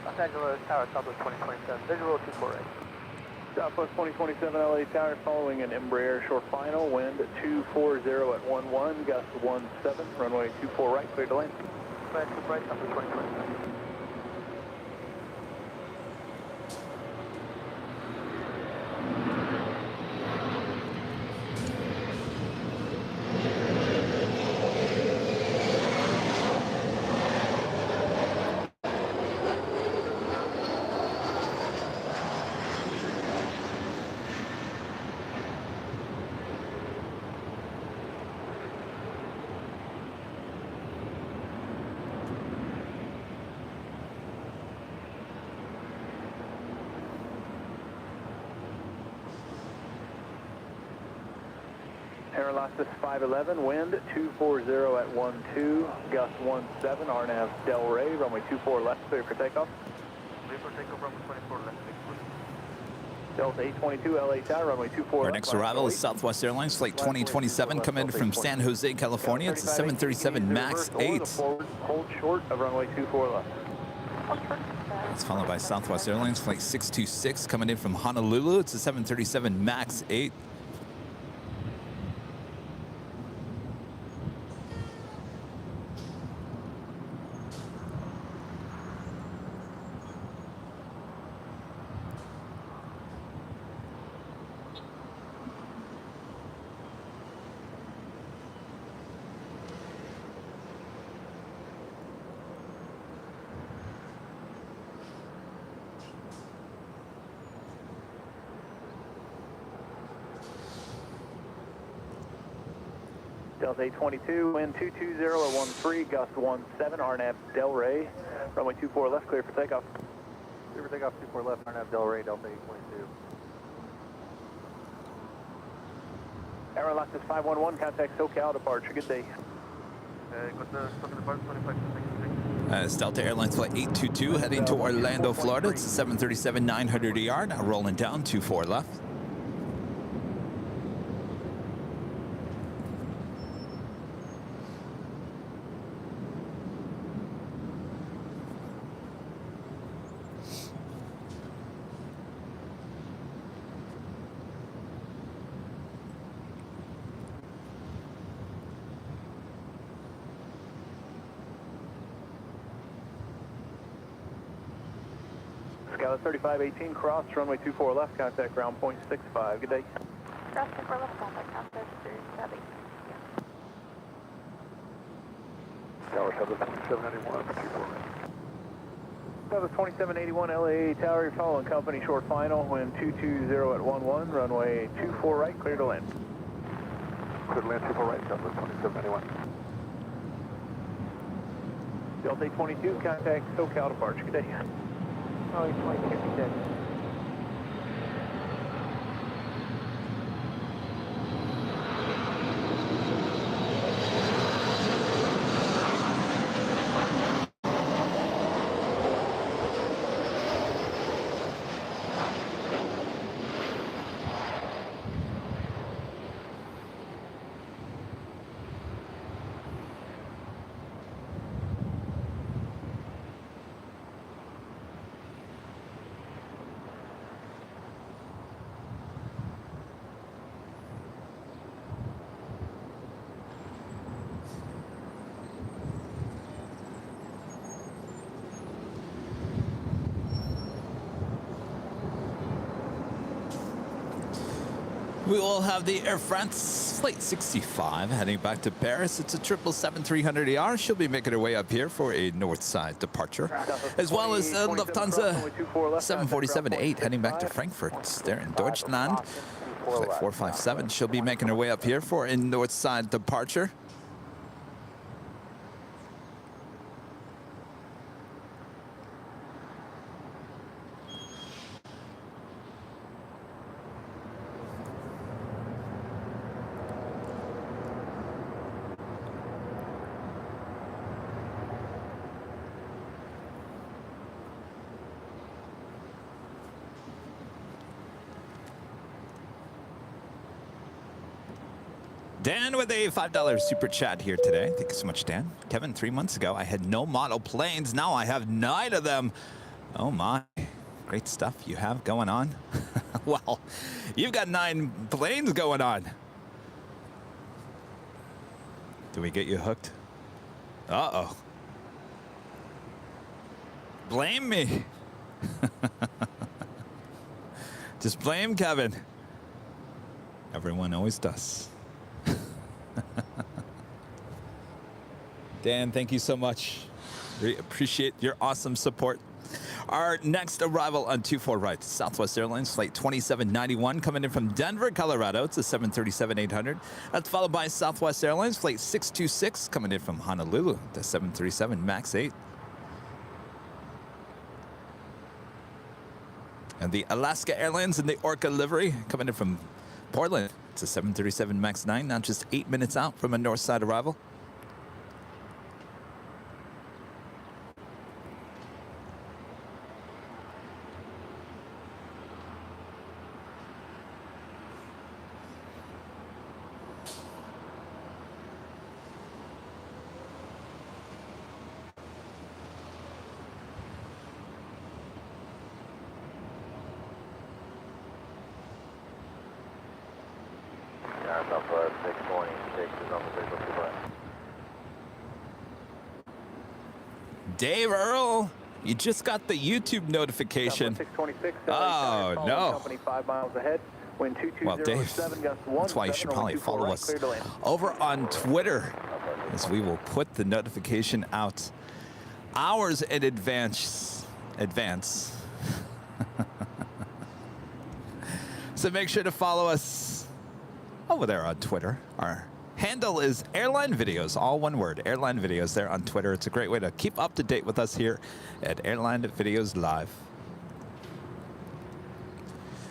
Los Angeles Tower, Southwest 2027, visual 24 right. Southwest 2027 LA Tower, following an Embraer short final, wind 240 at 11, gust 17, runway 24 right, clear to land. Right, Southwest 2027. Airlock is 511, wind 240 at 12, gust 17, RNAV Del Rey, runway 24 left, clear for takeoff. Clear for takeoff, runway 24 left, Delta 822 LA Tower, runway 24. Our next arrival is Southwest Airlines Flight 2027 coming in from San Jose, California. It's a 737 MAX 8. Hold short of runway 24 left. It's followed by Southwest Airlines Flight 626 coming in from Honolulu. It's a 737 MAX 8. Delta 822, wind 220 at 13, gust 17, RNAV Delray, runway 24 left, clear for takeoff. Clear for takeoff, 24 left, RNAV Delray, Delta 822. Airline LAX 511, contact SoCal, departure, good day. Got the stuff in the park, 25 It's Delta Airlines Flight 822 heading to Orlando, Florida. It's a 737 900ER, now rolling down 24 left. Skyline 3518, cross, runway 24 left, contact ground point 65, good day. Cross 24 left, contact ground 37. Tower 791, 24 left. Southwest 2781 LA Tower, you're following company short final, wind 220 at 11, runway 24 right, clear to land. Clear to land, 24 right, Southwest 2781. Delta 822, contact SoCal, departure, good day. Oh, 822, good day. We will have the Air France Flight 65 heading back to Paris. It's a 777-300ER. She'll be making her way up here for a north side departure, as well as Lufthansa 747-8 heading back to Frankfurt. There in Deutschland. Flight 457. She'll be making her way up here for a north side departure. Dan with a $5 super chat here today. Thank you so much, Dan. Kevin, 3 months ago, I had no model planes. Now I have 9 of them. Oh, my. Great stuff you have going on. Well, you've got 9 planes going on. Do we get you hooked? Uh-oh. Blame me. Just blame Kevin. Everyone always does. Dan, thank you so much. We appreciate your awesome support. Our next arrival on 24 right, Southwest Airlines Flight 2791 coming in from Denver, Colorado. It's a 737-800. That's followed by Southwest Airlines Flight 626 coming in from Honolulu, the 737 MAX 8. And the Alaska Airlines in the Orca livery coming in from Portland. It's a 737 MAX 9, now just 8 minutes out from a north side arrival. 626 is on the visual 2 left. Dave Earl, you just got the YouTube notification. 626. Oh, no. Company 5 miles ahead. Wind Well, Dave, that's why you should probably follow us over on Twitter, as we will put the notification out hours in advance. So make sure to follow us over there on Twitter. Our handle is Airline Videos, all one word, Airline Videos there on Twitter. It's a great way to keep up to date with us here at Airline Videos Live.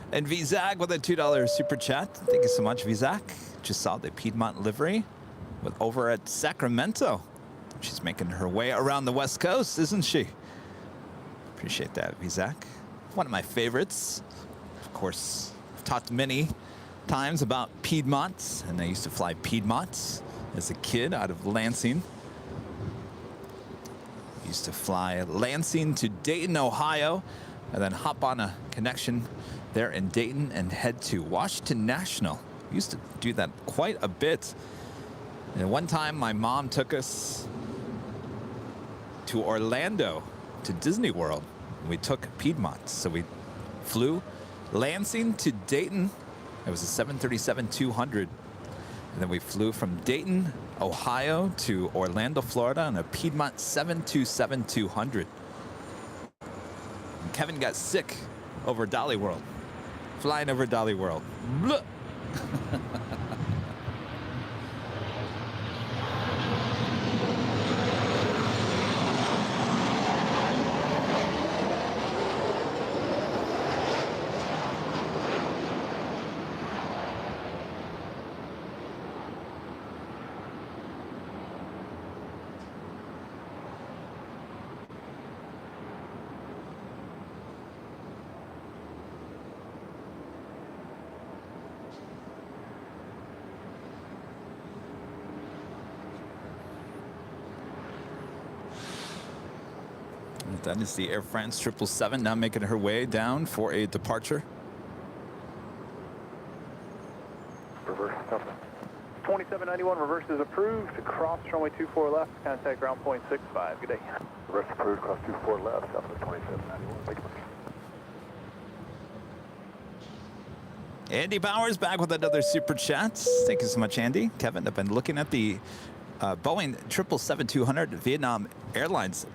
And Vizag with a $2 super chat. Thank you so much, Vizag. Just saw the Piedmont livery over at Sacramento. She's making her way around the West Coast, isn't she? Appreciate that, Vizag. One of my favorites. Of course, I've talked many times about Piedmont, and I used to fly Piedmont as a kid out of Lansing. Used to fly Lansing to Dayton, Ohio, and then hop on a connection there in Dayton and head to Washington National. We used to do that quite a bit. And one time my mom took us to Orlando, to Disney World. We took Piedmont. So we flew Lansing to Dayton. It was a 737-200. And then we flew from Dayton, Ohio to Orlando, Florida on a Piedmont 727-200. And Kevin got sick over Dolly World. Flying over Dolly World. Blah. That is the Air France 777 now making her way down for a departure. Reverse, company. 2791, reverse is approved. Cross runway 24 left, contact ground point 65. Good day. Reverse approved, cross 24 left, south of 2791. Thank you much. Andy Bowers back with another super chat. Thank you so much, Andy. Kevin, I've been looking at the Boeing 777-200 Vietnam Airlines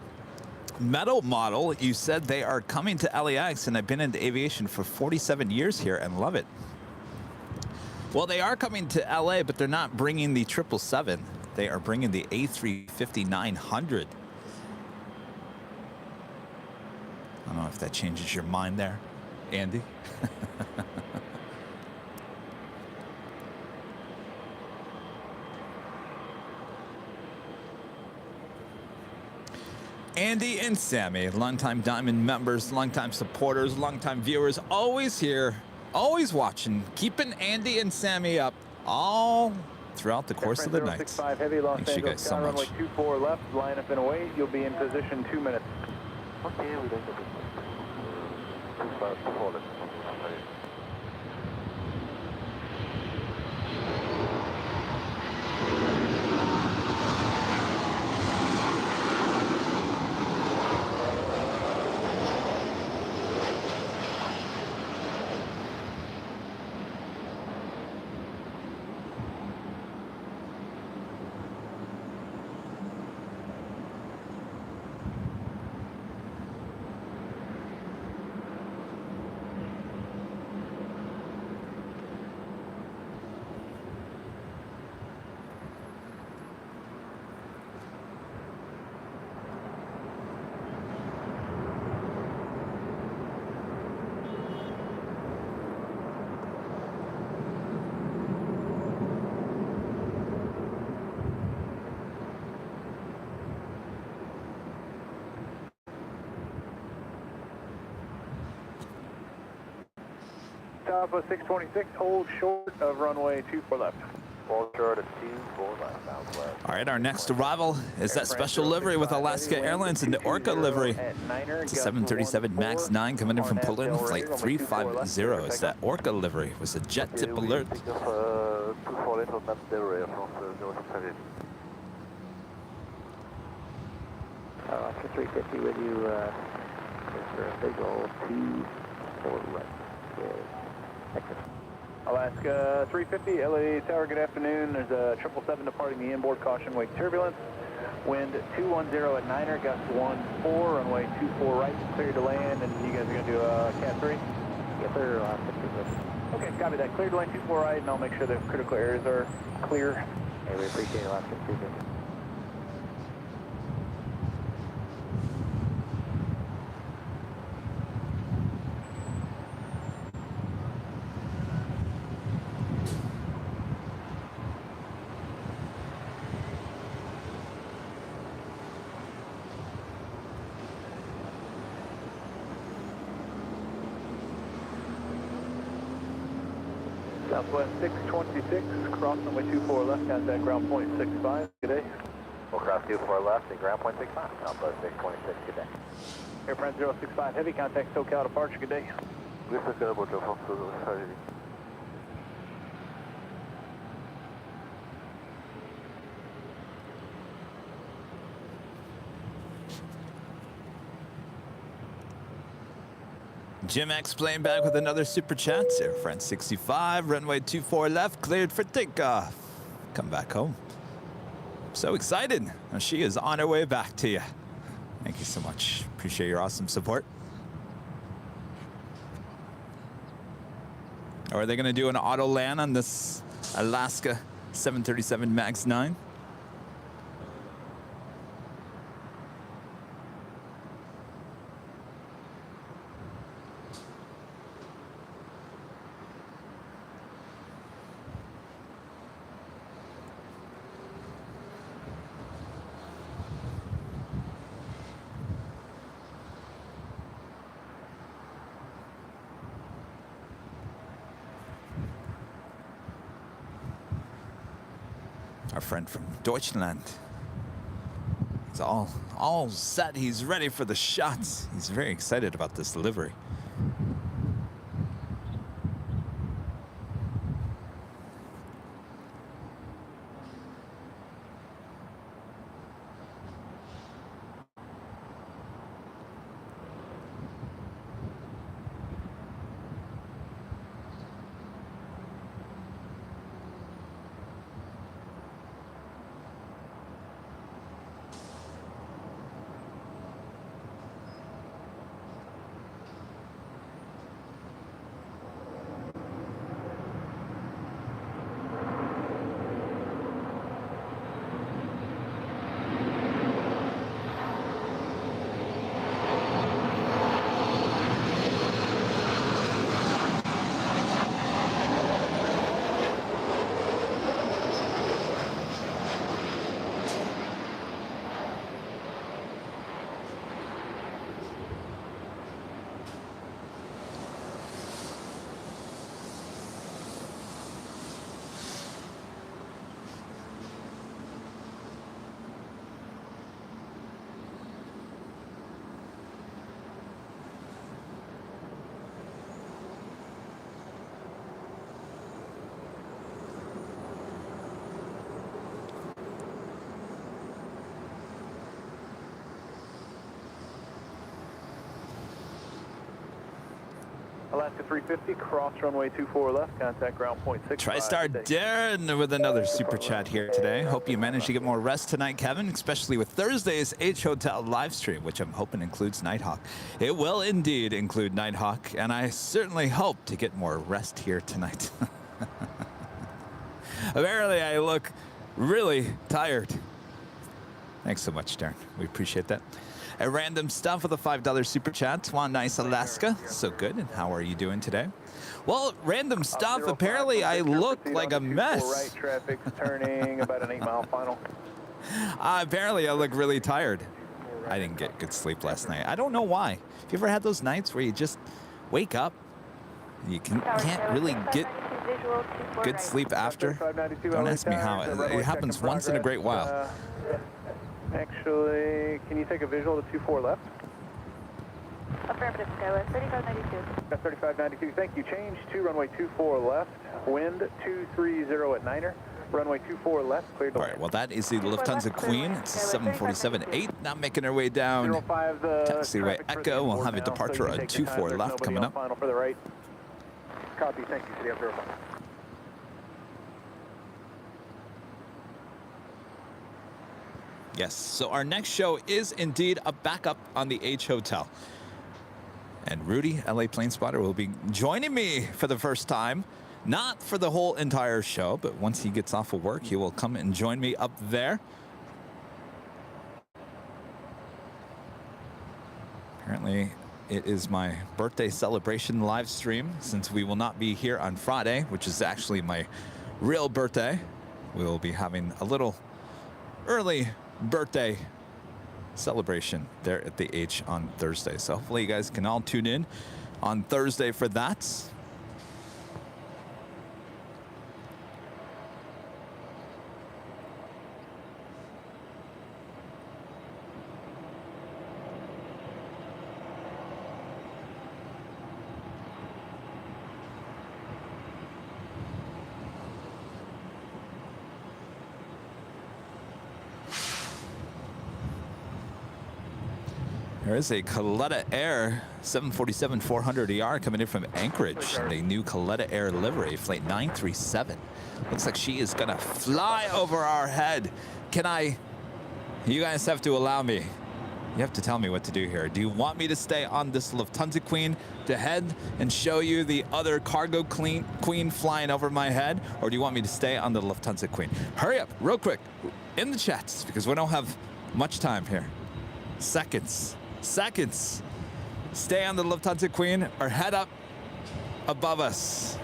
metal model. You said they are coming to LAX, and I've been into aviation for 47 years here and love it. Well, they are coming to LA, but they're not bringing the 777. They are bringing the A350-900. I don't know if that changes your mind there, Andy. Andy and Sammy, longtime Diamond members, longtime supporters, longtime viewers, always here, always watching, keeping Andy and Sammy up all throughout the course of the night. Heavy, Los Thanks you guys so much. Runway 24 left, line up and away. You'll be in position 2 minutes. Okay, we don't have 25 left. Top of 626, hold short of runway 24 left. Hold short of 24 left, southwest. All right, our next arrival is that special livery with Alaska Airlines in the Orca livery. It's a 737 MAX 9 coming in from Poland, flight 350. It's that Orca livery. It was a jet tip alert. 240 Skyway, hold up the rail, also 0600. Oscar 350 with you, for a visual 24 right. Exit. Alaska 350, LA Tower, good afternoon. There's a 777 departing the inboard, caution wake turbulence. Wind 210 at 9er, gust 14, runway 24 right, clear to land, and you guys are going to do a Cat 3? Yes, sir, Alaska 350. Okay, copy that. Clear to land 24 right, and I'll make sure the critical areas are clear. Hey, we appreciate Alaska 350. Southwest 626, cross runway 24 left, contact ground point 65, good day. We'll cross 24 left and ground point 65, Southwest 626, good day. Airplane 065 Heavy, contact SoCal departure, good day. This is good about the phone, Jim X playing back with another super chat. Air France 65, runway 24 left, cleared for takeoff. Come back home. So excited. Now she is on her way back to you. Thank you so much. Appreciate your awesome support. Or are they going to do an auto land on this Alaska 737 MAX 9? Our friend from Deutschland. He's all set. He's ready for the shots. He's very excited about this delivery. Alaska 350, cross runway 24 left, contact ground point 65. TriStar Darren with another super chat here today. Hope you managed to get more rest tonight, Kevin, especially with Thursday's H Hotel live stream, which I'm hoping includes Nighthawk. It will indeed include Nighthawk, and I certainly hope to get more rest here tonight. Apparently, I look really tired. Thanks so much, Darren. We appreciate that. A random stuff with a $5 super chat. Swan Nice Alaska. So good. And how are you doing today? Well, random stuff. Apparently, I look like a mess. Right, traffic turning about an 8-mile final. Apparently, I look really tired. I didn't get good sleep last night. I don't know why. Have you ever had those nights where you just wake up, you can't really get good sleep after? Don't ask me how. It happens once in a great while. Actually, can you take a visual to 24 left? Affirmative, Skyway, 3592. That's 3592, thank you. Change to runway 24 left, wind 230 at 9er. Runway 24 left, cleared to All land. right, well, that is the Lufthansa Queen. It's 747-8, now making our way down 05, taxiway Echo. We'll have a now, departure so you on can take your 24 time. left There's coming nobody up. on final for the right. Copy, thank you, City up 05. Yes, so our next show is indeed a backup on the H Hotel. And Rudy, LA Plane Spotter, will be joining me for the first time. Not for the whole entire show, but once he gets off of work, he will come and join me up there. Apparently, it is my birthday celebration live stream, since we will not be here on Friday, which is actually my real birthday. We will be having a little early birthday celebration there at the H on Thursday. So hopefully you guys can all tune in on Thursday for that. There is a Coletta Air 747-400ER coming in from Anchorage. The new Coletta Air livery, flight 937. Looks like she is gonna fly over our head. Can I? You guys have to allow me. You have to tell me what to do here. Do you want me to stay on this Lufthansa Queen to head and show you the other cargo queen flying over my head? Or do you want me to stay on the Lufthansa Queen? Hurry up, real quick, in the chats, because we don't have much time here. Seconds. Stay on the Lufthansa Queen or head up above us.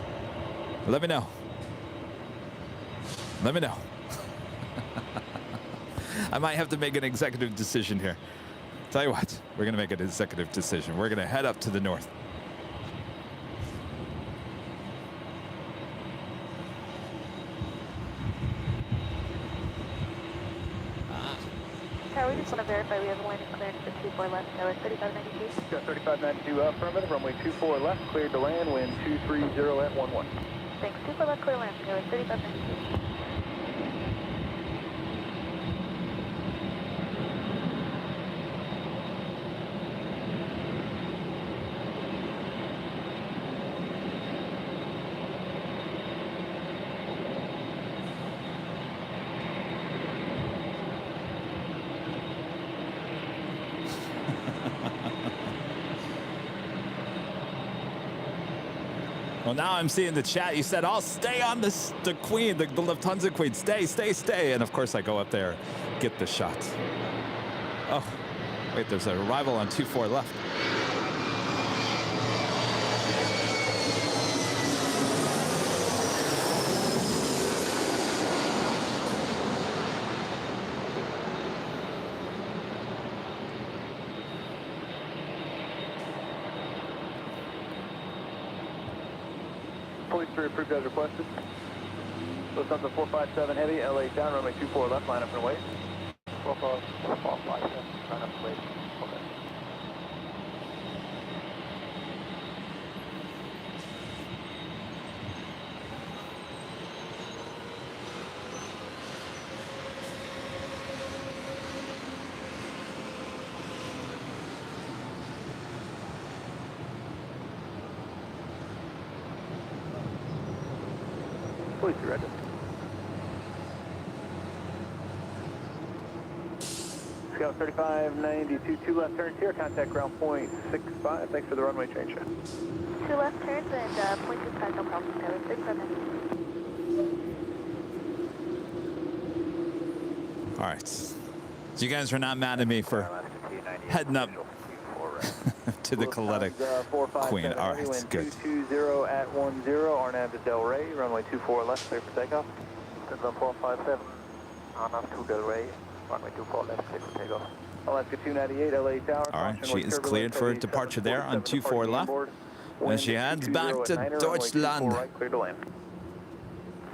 Let me know. I might have to make an executive decision here. Tell you what, we're gonna make an executive decision. We're gonna head up to the north. We just want to verify we have a landing clearance for 24 left, tower 3592. Got 3592 affirmative, runway 24 left, cleared to land, wind 230 at 11. Thanks, 24 left, clear land, tower 3592. Well, now I'm seeing the chat. You said, I'll stay on the Queen, the Lufthansa Queen. Stay. And of course, I go up there, get the shot. Oh, wait, there's an arrival on 24 left. Police 3 approved as requested. Lufthansa 457 Heavy, LA down, runway 24 left, line up and wait. 457, line up and wait. Okay. Police ready. Scout 3592, 2 left turns here, contact ground point 65. Thanks for the runway change. 2 left turns and point 65, no problem, tower 3592. All right. So you guys are not mad at me for heading up to the Coletta Queen. All right, good. 220 at 10, RNAV to Del Rey, runway 24 left, clear for takeoff. Lufthansa 457, RNAV to Del Rey, runway 24 left, clear for takeoff. Alaska 298, LA Tower. All right, she is cleared for departure there on 24 left. And she heads back to Deutschland. Right, clear to land.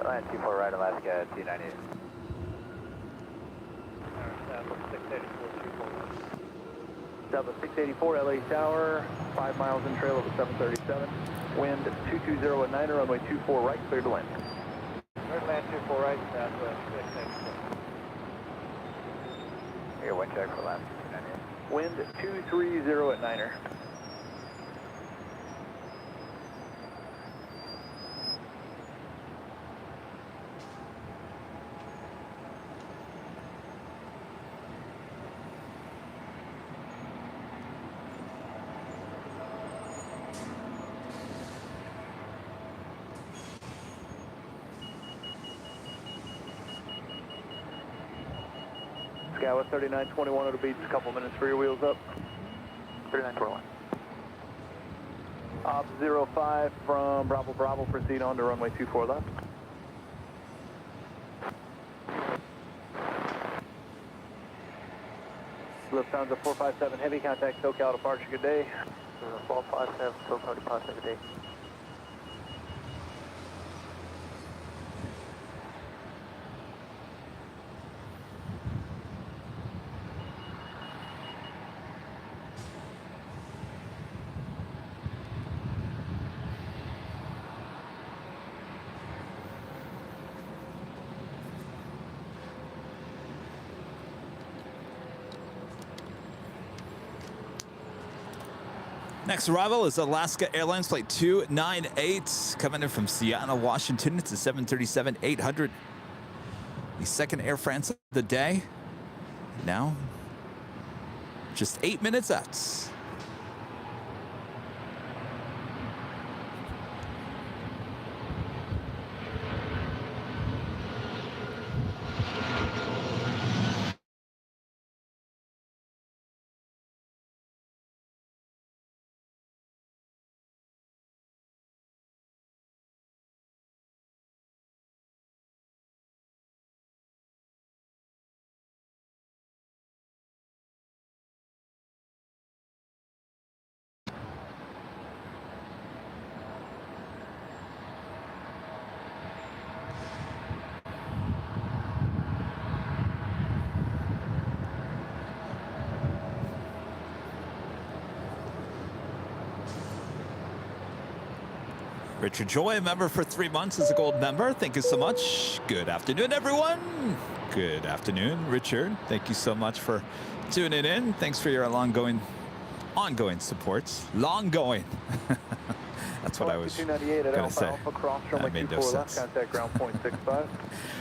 Land 24 right, Alaska 298. Southwest 684, LA Tower, 5 miles in trail of the 737. Wind 220 at 9, runway 24 right, clear to land. Land 24 right, Here, wind check for lap 298. Wind 230 at Niner. Skyway 3921, it'll be just a couple minutes for your wheels up. 3921. Op 05 from Bravo Bravo, proceed on to runway 24 left. Lufthansa 457 Heavy, contact SoCal departure, good day. 457, SoCal departure, good day. Next arrival is Alaska Airlines Flight 298 coming in from Seattle, Washington. It's a 737-800. The second Air France of the day. Now, just 8 minutes out. Richard Joy, a member for 3 months, is a gold member. Thank you so much. Good afternoon, everyone. Good afternoon, Richard. Thank you so much for tuning in. Thanks for your ongoing support. Long going. That's what I was going to say. That made no sense. Contact ground point 65.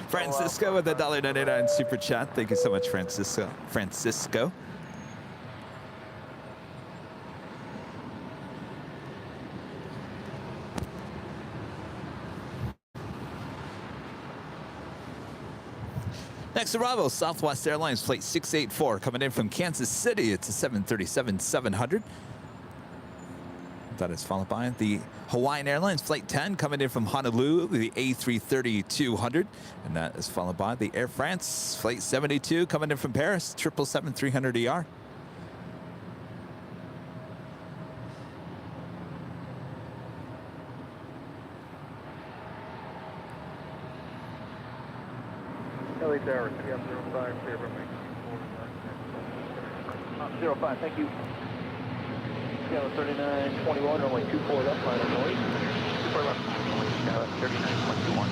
Francisco with a $1.99 super chat. Thank you so much, Francisco. Next arrival, Southwest Airlines Flight 684 coming in from Kansas City. It's a 737-700. That is followed by the Hawaiian Airlines Flight 10 coming in from Honolulu, the A330-200. And that is followed by the Air France Flight 72 coming in from Paris, 777-300ER. LA Tower, 05, clear from me. 05, thank you. Scout 3921, runway 24 left, minor noise. 24 left, Scout 3921.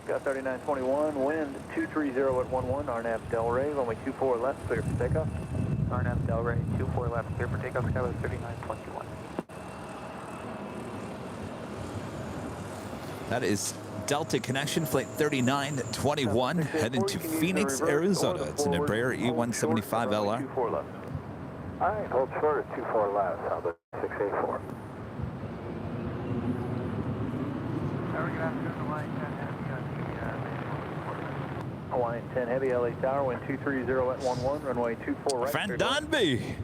Got 3921, wind 230 at 11, RNAV Delray, runway 24 left, clear for takeoff. RNAV Delray, 24 left, clear for takeoff, Skyway 3921. That is Delta Connection Flight 3921 heading to Phoenix, Arizona. It's an Embraer E175LR. 24 left. All right, hold short at 24 left, how about 684? Hawaiian 10 Heavy, LA Tower, wind 230 at 11, runway 24 right. Friend Donby,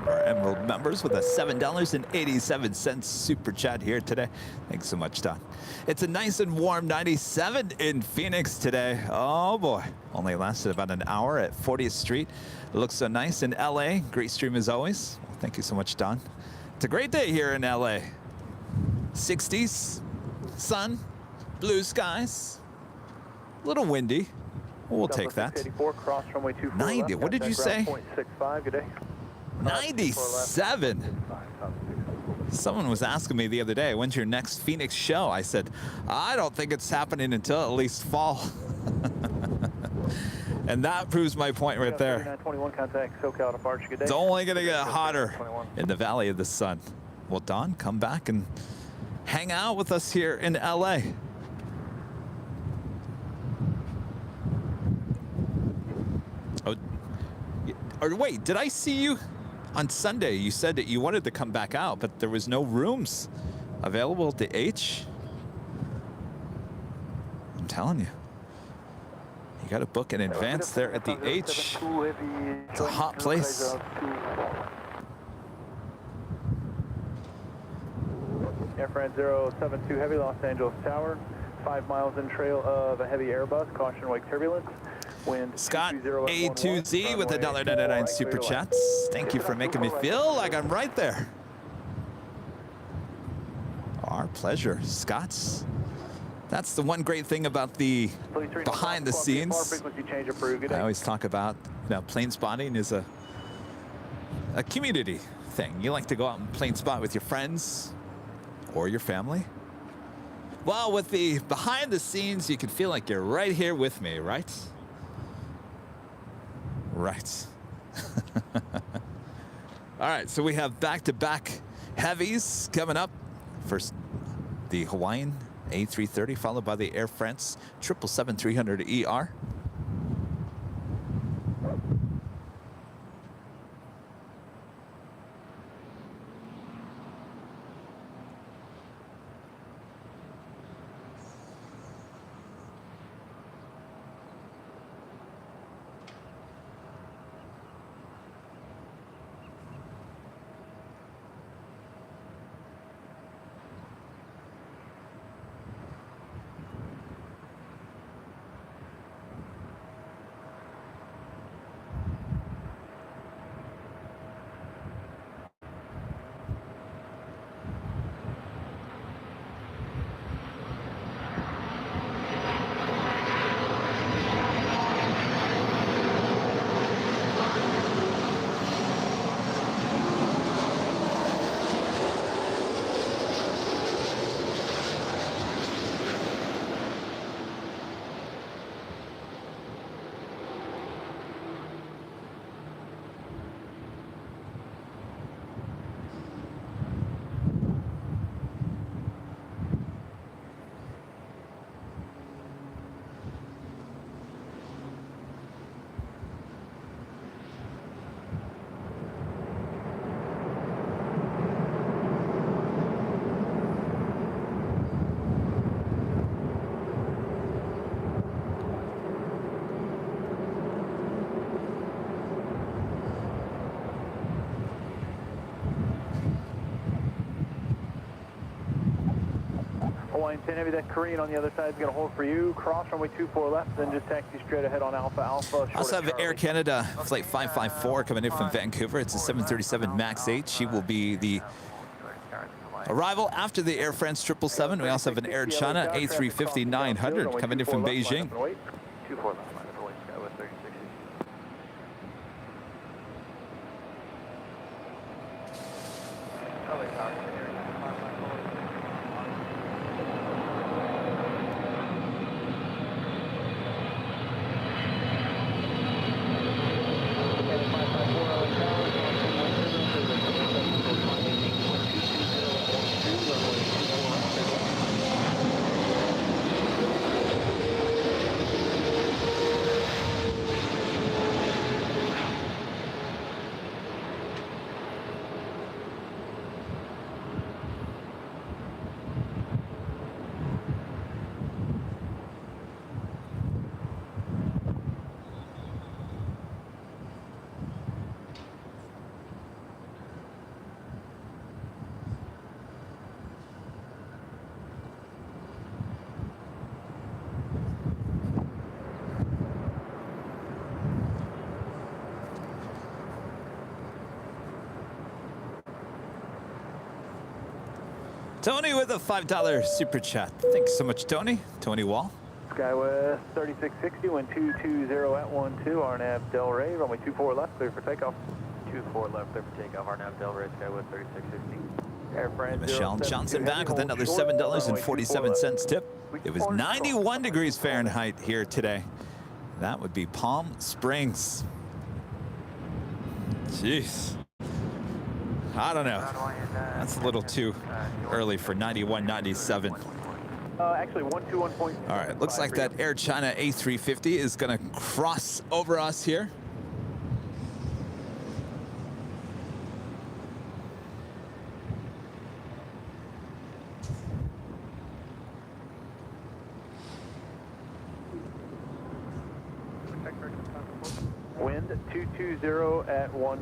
our Emerald members with a $7.87 super chat here today. Thanks so much, Don. It's a nice and warm 97 in Phoenix today. Oh boy, only lasted about an hour at 40th Street. It looks so nice in LA. Great stream as always. Well, thank you so much, Don. It's a great day here in LA. 60s, sun, blue skies, a little windy. We'll take that. 84, cross runway 24 90, what did you say? 0.65, good day. 97. Someone was asking me the other day, when's your next Phoenix show? I said, I don't think it's happening until at least fall. And that proves my point right there. 3921, contact SoCal departure, good day. It's only going to get hotter in the Valley of the Sun. Well, Don, come back and hang out with us here in LA. Oh, or wait, did I see you on Sunday? You said that you wanted to come back out, but there was no rooms available at the H. I'm telling you. You got to book in advance there at the H. It's a hot place. Air France 072 Heavy, Los Angeles Tower. 5 miles in trail of a heavy Airbus. Caution wake turbulence. Wind Scott A2Z with a $1.99 super chats. Thank you for making me feel like I'm right there. Our pleasure, Scott's. That's the one great thing about the behind the scenes. I always talk about, plane spotting is a community thing. You like to go out and plane spot with your friends or your family. Well, with the behind the scenes, you can feel like you're right here with me, right? Right. All right, so we have back-to-back heavies coming up. First, the Hawaiian A330, followed by the Air France 777-300ER. Hawaiian 10 Heavy, that Korean on the other side is going to hold for you. Cross runway 24 left, then just taxi straight ahead on Alpha Alpha. I also have Air Canada Flight 554 coming in from Vancouver. It's a 737 MAX 8. She will be the arrival after the Air France 777. We also have an Air China A350-900 coming in from Beijing. 24 left, minus Hawaii Sky with 36. Tony with a $5 super chat. Thanks so much, Tony. Tony Wall. Skywest 3660, wind 220 at 12, RNAV Delray, runway 24 left, clear for takeoff. 24 left, clear for takeoff, RNAV Delray, Skywest 3660. Air France Michelle 072 Johnson back with hold another short, runway $7.47 tip. It was Hold 91 degrees Fahrenheit here today. That would be Palm Springs. Jeez. I don't know. That's a little too early for 91, 97. Actually, 121.2. All right, looks like that Air China A350 is going to cross over us here. Wind 220 at 12.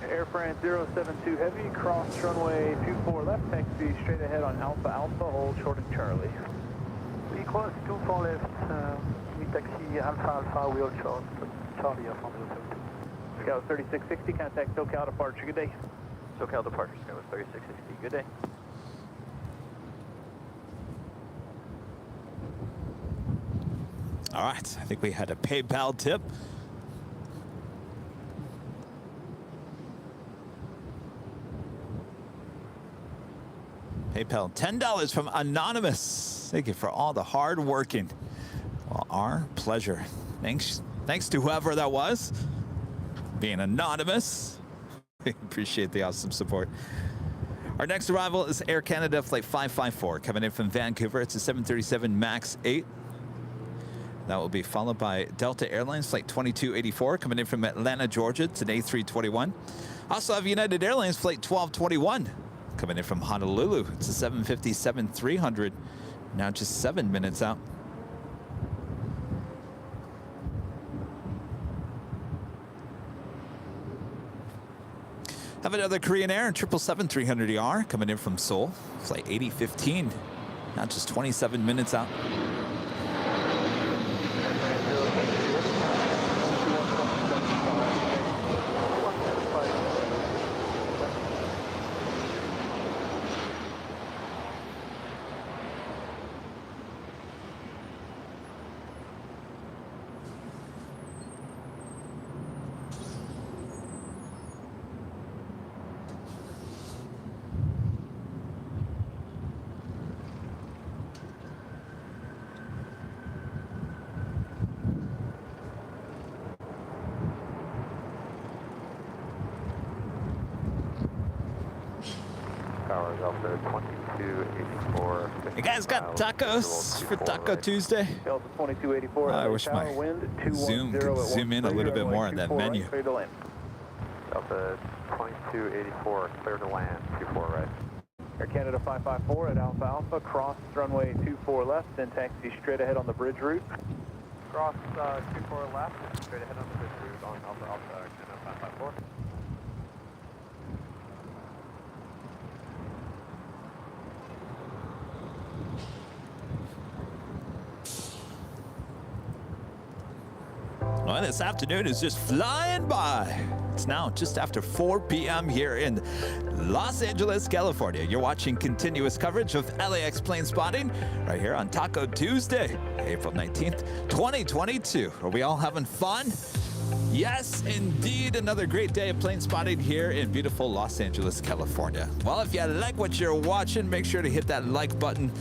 Air France 072 Heavy, cross runway 24 left, taxi straight ahead on Alpha Alpha, hold short and Charlie. We cross 24 left, we taxi Alpha Alpha, we hold short, Charlie off on the 072. Scout 3660, contact SoCal departure, good day. SoCal departure, Skywards 3660, good day. All right, I think we had a PayPal tip. PayPal, $10 from Anonymous. Thank you for all the hard working. Well, our pleasure. Thanks to whoever that was, being anonymous. We appreciate the awesome support. Our next arrival is Air Canada Flight 554, coming in from Vancouver. It's a 737 MAX 8. That will be followed by Delta Airlines Flight 2284, coming in from Atlanta, Georgia. It's an A321. Also have United Airlines Flight 1221, coming in from Honolulu. It's a 757-300, now just 7 minutes out. Have another Korean Air 777-300ER coming in from Seoul. Flight 8015, now just 27 minutes out. You guys got tacos for Taco Tuesday? I wish my Zoom could zoom in a little bit more on that menu. Delta 2284, clear to land, 24 right. Air Canada 554 at Alpha Alpha, cross runway 24 left, then taxi straight ahead on the bridge route. Cross 24 left, straight ahead on the bridge route on Alpha Alpha, Air Canada 554. Well, this afternoon is just flying by. It's now just after 4 p.m. here in Los Angeles, California. You're watching continuous coverage of LAX plane spotting right here on Taco Tuesday, April 19th, 2022. Are we all having fun? Yes, indeed. Another great day of plane spotting here in beautiful Los Angeles, California. Well, if you like what you're watching, make sure to hit that like button.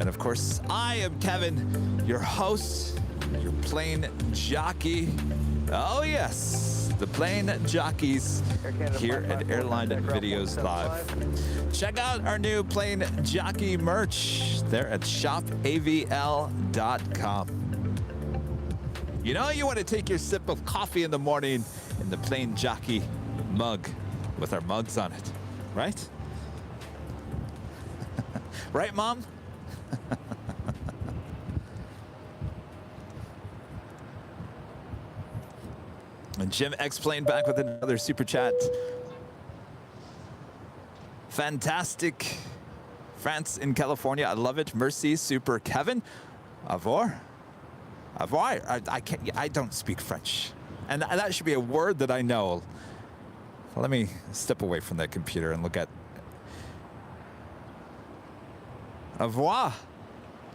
And of course, I am Kevin, your host, your plane jockey. Oh yes, the plane jockeys here at Airline Videos Live. Check out our new plane jockey merch there at shopavl.com. You know, you want to take your sip of coffee in the morning in the plane jockey mug with our mugs on it, right? Right, Mom? And Jim X-Plane back with another super chat. Fantastic. France in California, I love it. Mercy, super Kevin. Au revoir. Au revoir. I don't speak French. And that should be a word that I know. Let me step away from that computer and look at au revoir,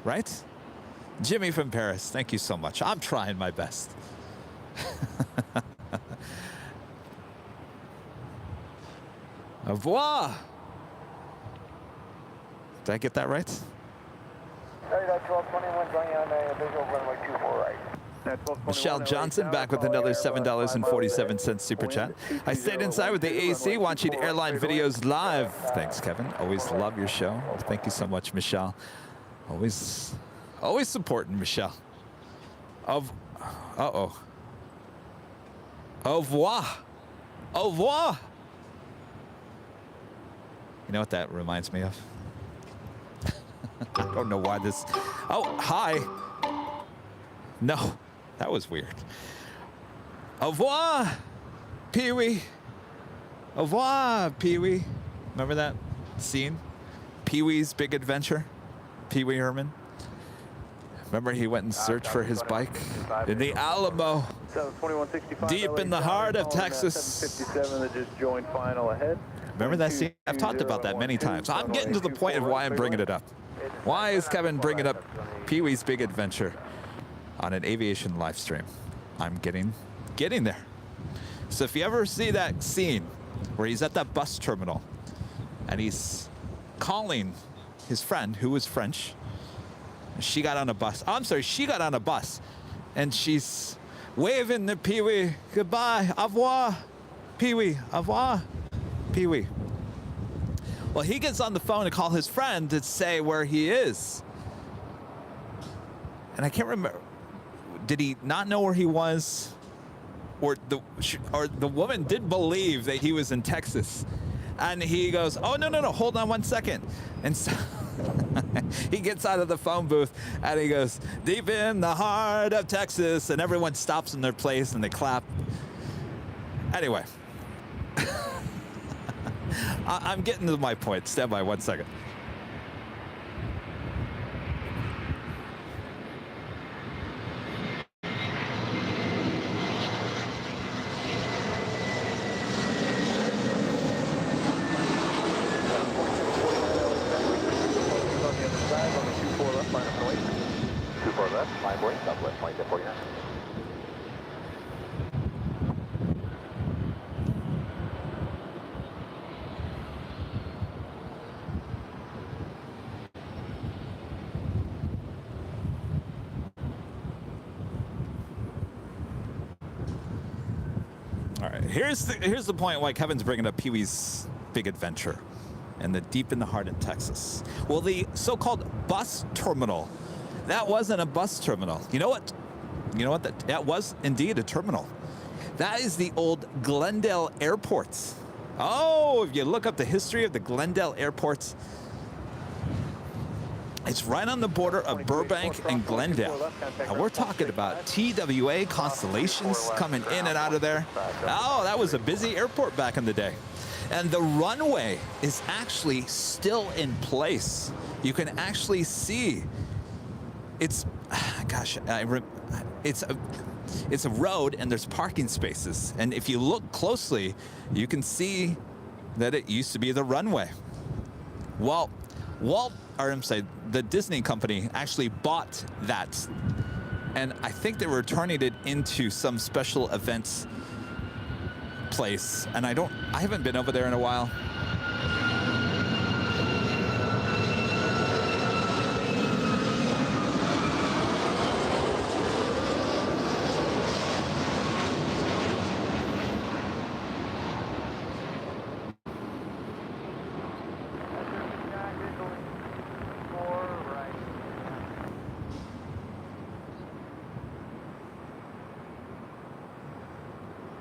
right? Jimmy from Paris, thank you so much. I'm trying my best. Au revoir. Did I get that right? 1221 going on a visual runway 24 right. Michelle Johnson back with another $7.47 super chat. I stayed inside with the AC watching airline videos live. Thanks, Kevin. Always love your show. Thank you so much, Michelle. Always supporting Michelle. Uh-oh. Au revoir. Au revoir. You know what that reminds me of? I don't know why this... Oh, hi. No, that was weird. Au revoir, Pee-wee. Au revoir, Pee-wee. Remember that scene? Pee-wee's Big Adventure? Pee-wee Herman? Remember he went and searched for his bike in the Alamo, deep in the heart of Texas. 757 that just joined final ahead. Remember that scene? I've talked about that many times. I'm getting to the point of why I'm bringing it up. Why is Kevin bringing up Pee-wee's Big Adventure on an aviation live stream? I'm getting there. So if you ever see that scene where he's at that bus terminal and he's calling his friend who was French, she got on a bus. Oh, I'm sorry, she got on a bus and she's waving to Pee-wee, goodbye, au revoir, Pee-wee, au revoir, Pee-wee. Well, he gets on the phone to call his friend to say where he is. And I can't remember, did he not know where he was? Or the woman did believe that he was in Texas. And he goes, oh, no, hold on one second. And so he gets out of the phone booth and he goes, deep in the heart of Texas. And everyone stops in their place and they clap. Anyway. I'm getting to my point. Stand by 1 second. Here's the point why Kevin's bringing up Pee-wee's Big Adventure and the deep in the heart of Texas. Well, the so-called bus terminal, that wasn't a bus terminal. You know what? That was indeed a terminal. That is the old Glendale Airport. Oh, if you look up the history of the Glendale Airports, it's right on the border of Burbank and Glendale. And we're talking about TWA Constellations coming in and out of there. Oh, that was a busy airport back in the day. And the runway is actually still in place. You can actually see it's, gosh, it's a road and there's parking spaces. And if you look closely, you can see that it used to be the runway. Well, the Disney company actually bought that, and I think they were turning it into some special events place. And I haven't been over there in a while.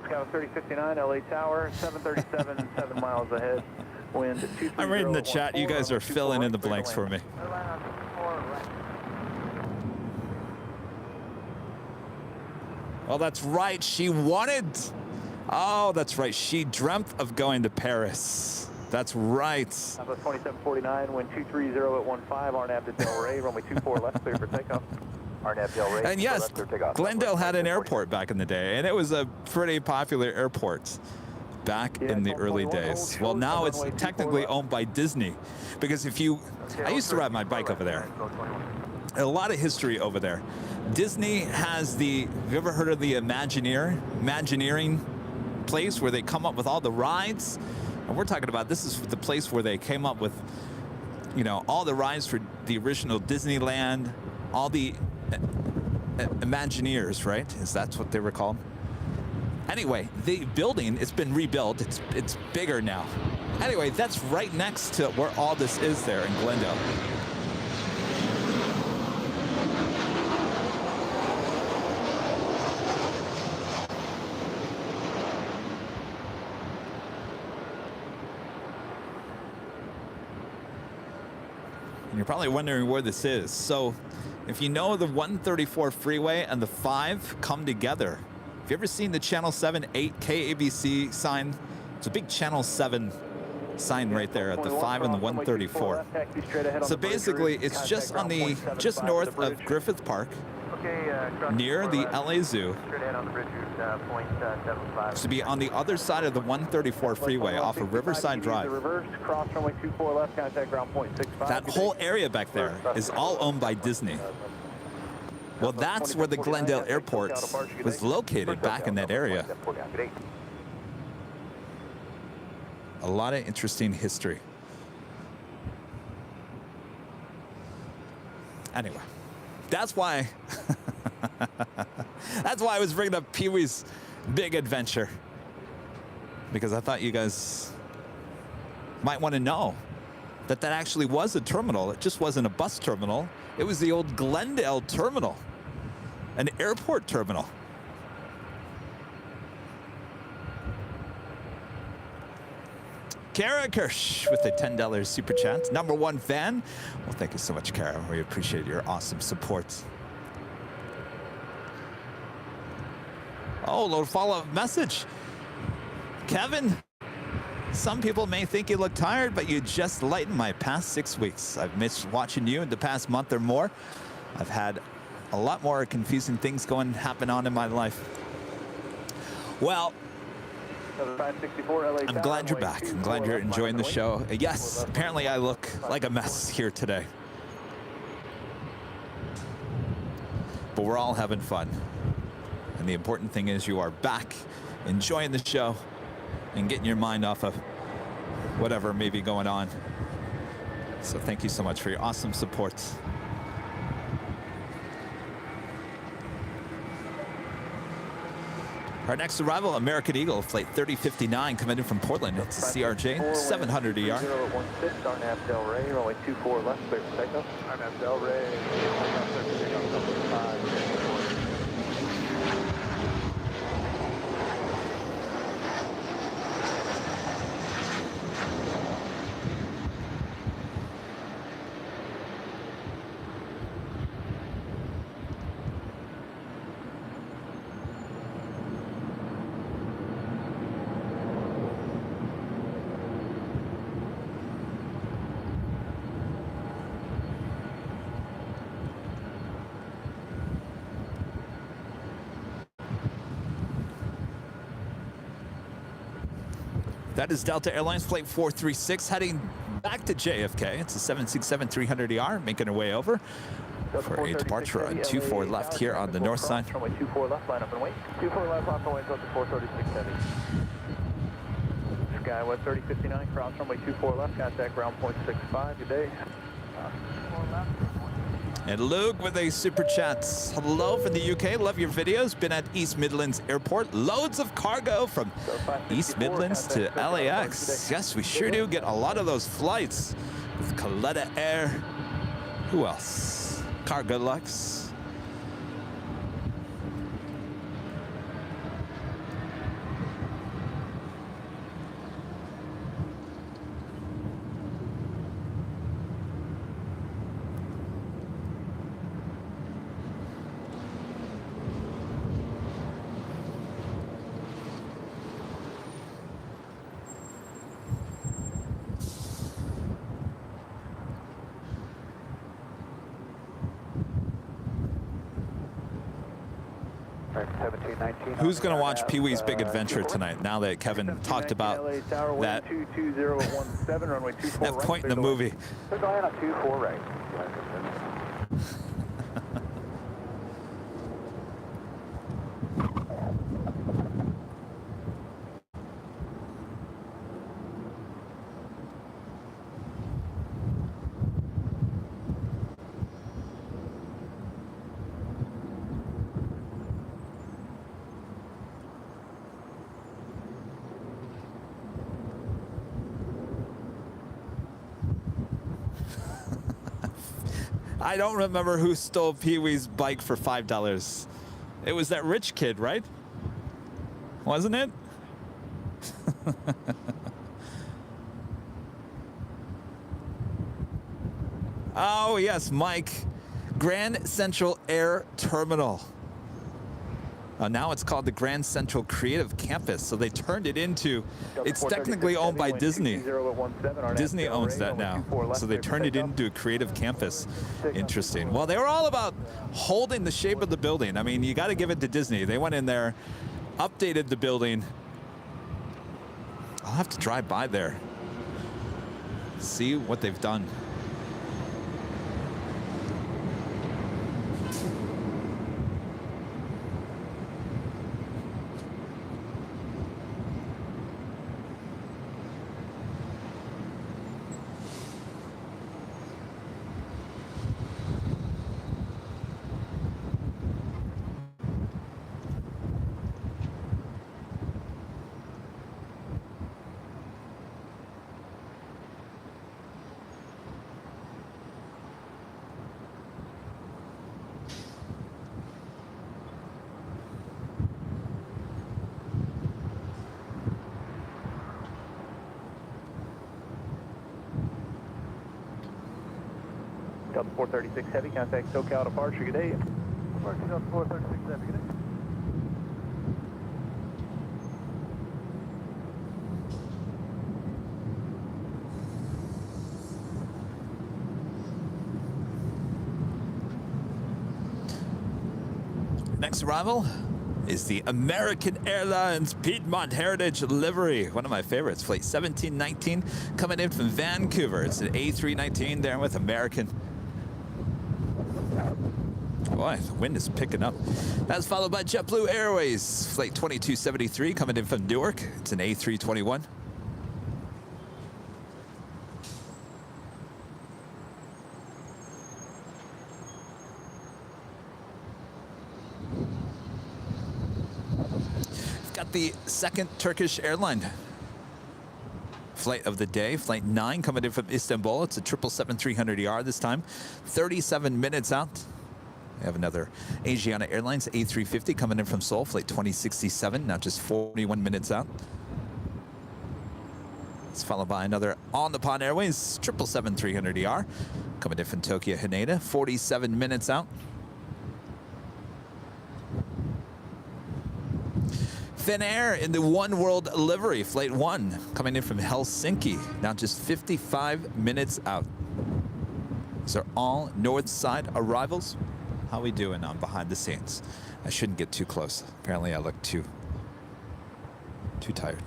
Scout 3059, LA Tower, 737, 7 miles ahead. Wind 230. I'm reading the chat. You guys are filling in the blanks for me. Oh, that's right. She wanted. Oh, that's right. She dreamt of going to Paris. That's right. Alpha 2749, wind 230 at 15, RNAV to Delray, runway 24 left, clear for takeoff. And yes, Glendale had an airport back in the day, and it was a pretty popular airport back in the early days. Well, now it's technically owned by Disney, because if you, I used to ride my bike over there. A lot of history over there. Disney has the, have you ever heard of the Imagineering place where they come up with all the rides? And we're talking about, this is the place where they came up with, you know, all the rides for the original Disneyland, all the Imagineers, right? Is that what they were called? Anyway, the building, it's been rebuilt. It's bigger now. Anyway, that's right next to where all this is there in Glendale. And you're probably wondering where this is. So if you know the 134 freeway and the 5 come together, have you ever seen the Channel 7 8K ABC sign? It's a big Channel 7 sign right there at the 5 and the 134. So basically, it's just on the, just north of Griffith Park, near the LA Zoo. To be on the other side of the 134 freeway off of Riverside Drive. That whole area back there is all owned by Disney. Well, that's where the Glendale Airport was located, back in that area. A lot of interesting history. Anyway, that's why that's why I was bringing up Pee-wee's Big Adventure, because I thought you guys might want to know that that actually was a terminal. It just wasn't a bus terminal. It was the old Glendale terminal, an airport terminal. Kara Kirsch with a $10 super chat. #1 fan. Well, thank you so much, Kara. We appreciate your awesome support. Oh, little follow-up message. Kevin, some people may think you look tired, but you just lightened my past 6 weeks. I've missed watching you in the past month or more. I've had a lot more confusing things happen on in my life. Well, I'm glad you're back. I'm glad you're enjoying the show. Yes, apparently I look like a mess here today. But we're all having fun. And the important thing is you are back, enjoying the show, and getting your mind off of whatever may be going on. So thank you so much for your awesome support. Our next arrival, American Eagle, flight 3059, coming in from Portland. It's a CRJ, 700 ER. 016, RNAV Del Rey, runway 24 left, clear for takeoff. RNAV Del Rey, clear for takeoff, 5. That is Delta Airlines flight 436 heading back to JFK. It's a 767-300ER making our way over for a departure on 24 left here on the north side. 24 left, line up and wait. 24 left, off runway to 436 heavy. Skywest 3059, cross runway 24 left, contact ground point 65. Good day. 24 left. And Luke with a super chat. Hello from the UK. Love your videos. Been at East Midlands Airport. Loads of cargo from East Midlands to LAX. Yes, we sure do get a lot of those flights with Coletta Air. Who else? Cargo Lux. 1719. Who's going to watch Pee-wee's Big Adventure tonight now that Kevin talked about that, that point in the movie? They're going on 24 right. I don't remember who stole Pee-wee's bike for $5. It was that rich kid, right? Wasn't it? Oh, yes, Mike. Grand Central Air Terminal. Now it's called the Grand Central Creative Campus. So they turned it into, it's technically owned by Disney. Disney owns that now. So they turned it into a creative campus. Interesting. Well, they were all about holding the shape of the building. I mean, you got to give it to Disney. They went in there, updated the building. I'll have to drive by there, see what they've done. Delta 436 Heavy, contact SoCal departure, good day. Delta 436 Heavy, good day. Next arrival is the American Airlines Piedmont Heritage livery. One of my favorites, flight 1719, coming in from Vancouver. It's an A319 there with American. Boy, the wind is picking up. That's followed by JetBlue Airways, flight 2273, coming in from Newark. It's an A321. The second Turkish airline flight of the day, flight 9, coming in from Istanbul. It's a 777-300ER this time, 37 minutes out. We have another Asiana Airlines A350 coming in from Seoul, flight 2067, now just 41 minutes out. It's followed by another All Nippon Airways 777-300ER coming in from Tokyo Haneda, 47 minutes out. Finnair in the One World livery, flight 1, coming in from Helsinki, now just 55 minutes out. These are all north side arrivals. How we doing on behind the scenes? I shouldn't get too close. Apparently I look too tired.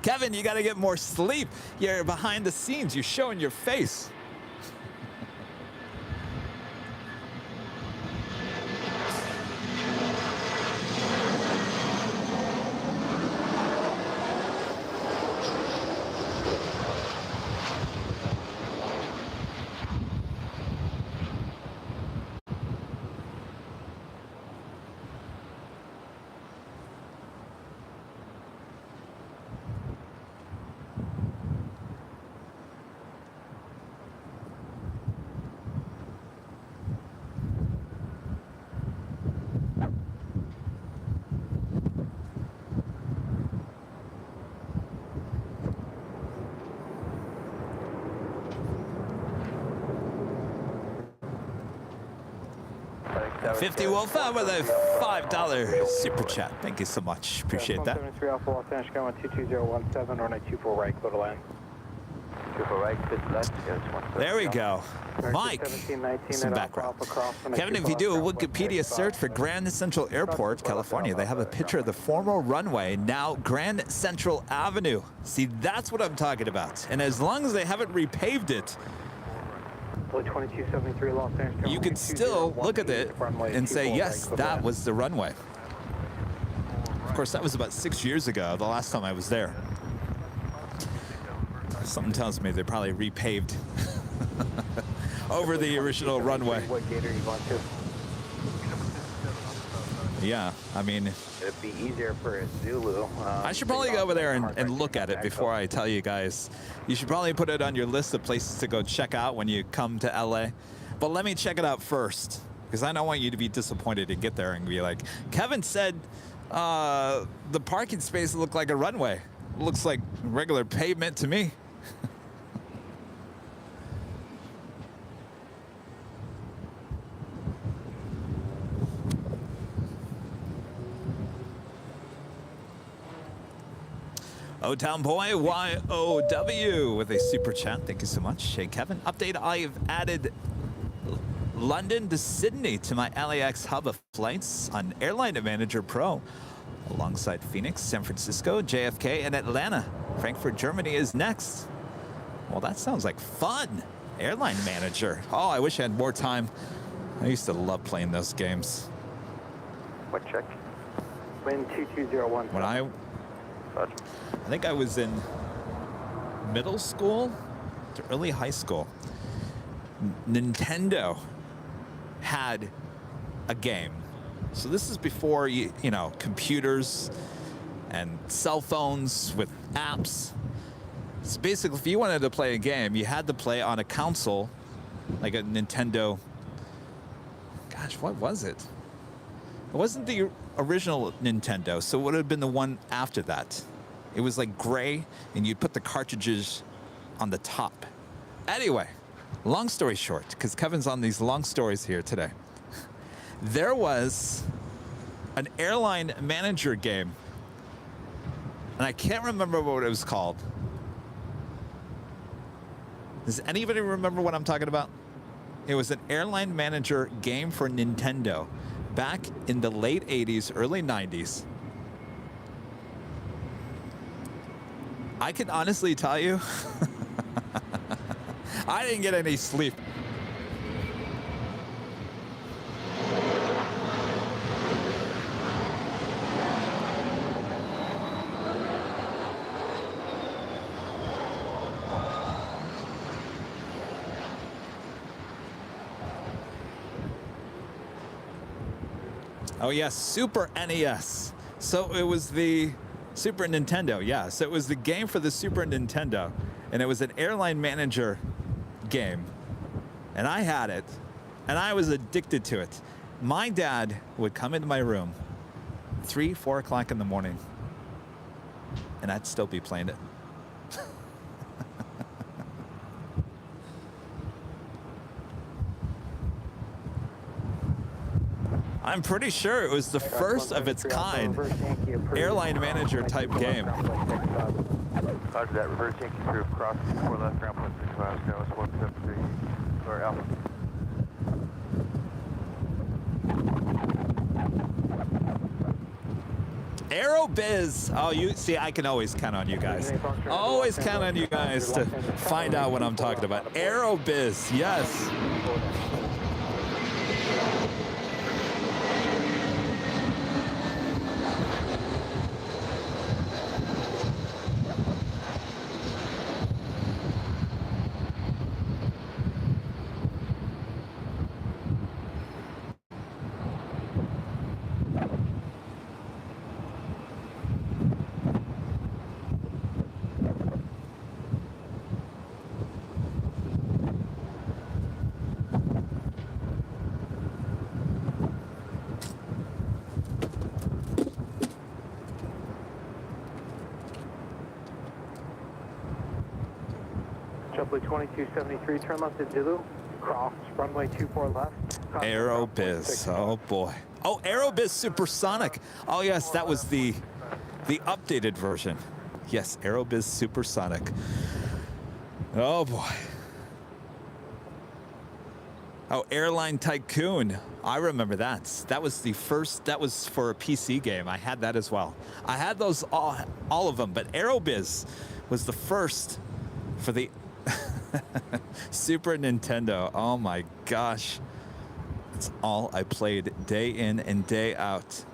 Kevin, you got to get more sleep. You're behind the scenes. You're showing your face. $50 Wolfa with a $5 super chat. Thank you so much. Appreciate that. 173 Alpha Los Angeles, 12217, runway 24 right, go to land. 24 right, 50 left, yes, 1. There we go. Mike, some background. Kevin, if you do a Wikipedia search for Grand Central Airport, California, they have a picture of the former runway, now Grand Central Avenue. See, that's what I'm talking about. And as long as they haven't repaved it, you can still look at it and say, yes, that was the runway. Of course, that was about 6 years ago, the last time I was there. Something tells me they probably repaved over the original runway. What gate are you going to? Yeah, I mean, It'd be easier for a Zulu. I should probably go over there and look at it before I tell you guys. You should probably put it on your list of places to go check out when you come to LA. But let me check it out first, because I don't want you to be disappointed and get there and be like, Kevin said the parking space looked like a runway. Looks like regular pavement to me. O-Town Boy YOW with a super chat. Thank you so much. Hey, Kevin. Update, I've added London to Sydney to my LAX hub of flights on Airline Manager Pro, alongside Phoenix, San Francisco, JFK, and Atlanta. Frankfurt, Germany is next. Well, that sounds like fun. Airline Manager. Oh, I wish I had more time. I used to love playing those games. What check? Wind 2201. When I think I was in middle school to early high school, Nintendo had a game. So this is before, you know, computers and cell phones with apps. So basically, if you wanted to play a game, you had to play on a console, like a Nintendo. Gosh, what was it? It wasn't the original Nintendo, so it would have been the one after that. It was like gray, and you'd put the cartridges on the top. Anyway, long story short, because Kevin's on these long stories here today, there was an Airline Manager game, and I can't remember what it was called. Does anybody remember what I'm talking about? It was an Airline Manager game for Nintendo back in the late 80s, early 90s. I can honestly tell you, I didn't get any sleep. Oh yes, Super NES. So it was the Super Nintendo, yeah. So it was the game for the Super Nintendo, and it was an Airline Manager game. And I had it, and I was addicted to it. My dad would come into my room 3, 4 o'clock in the morning, and I'd still be playing it. I'm pretty sure it was the first of its kind Airline Manager type game. Roger that, reverse Yankee through cross 4 left, ground 165 miles, Dallas 173, or Alpha. Aerobiz. Oh, you see, I can always count on you guys. Always count on you guys to find out what I'm talking about. Aerobiz, yes. JetBlue 2273, turn left at Zulu, cross runway 24 left. Aerobiz, oh boy. Oh, Aerobiz Supersonic. Oh yes, that was the updated version. Yes, Aerobiz Supersonic. Oh boy. Oh, Airline Tycoon. I remember that. That was the first, that was for a PC game. I had that as well. I had those, all of them, but Aerobiz was the first for the Super Nintendo. Oh my gosh. That's all I played day in and day out.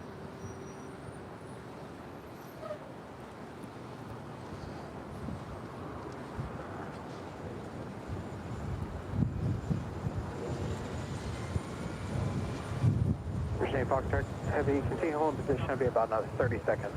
Virginia Foxtrot Heavy, continue holding position. It'll be about another 30 seconds.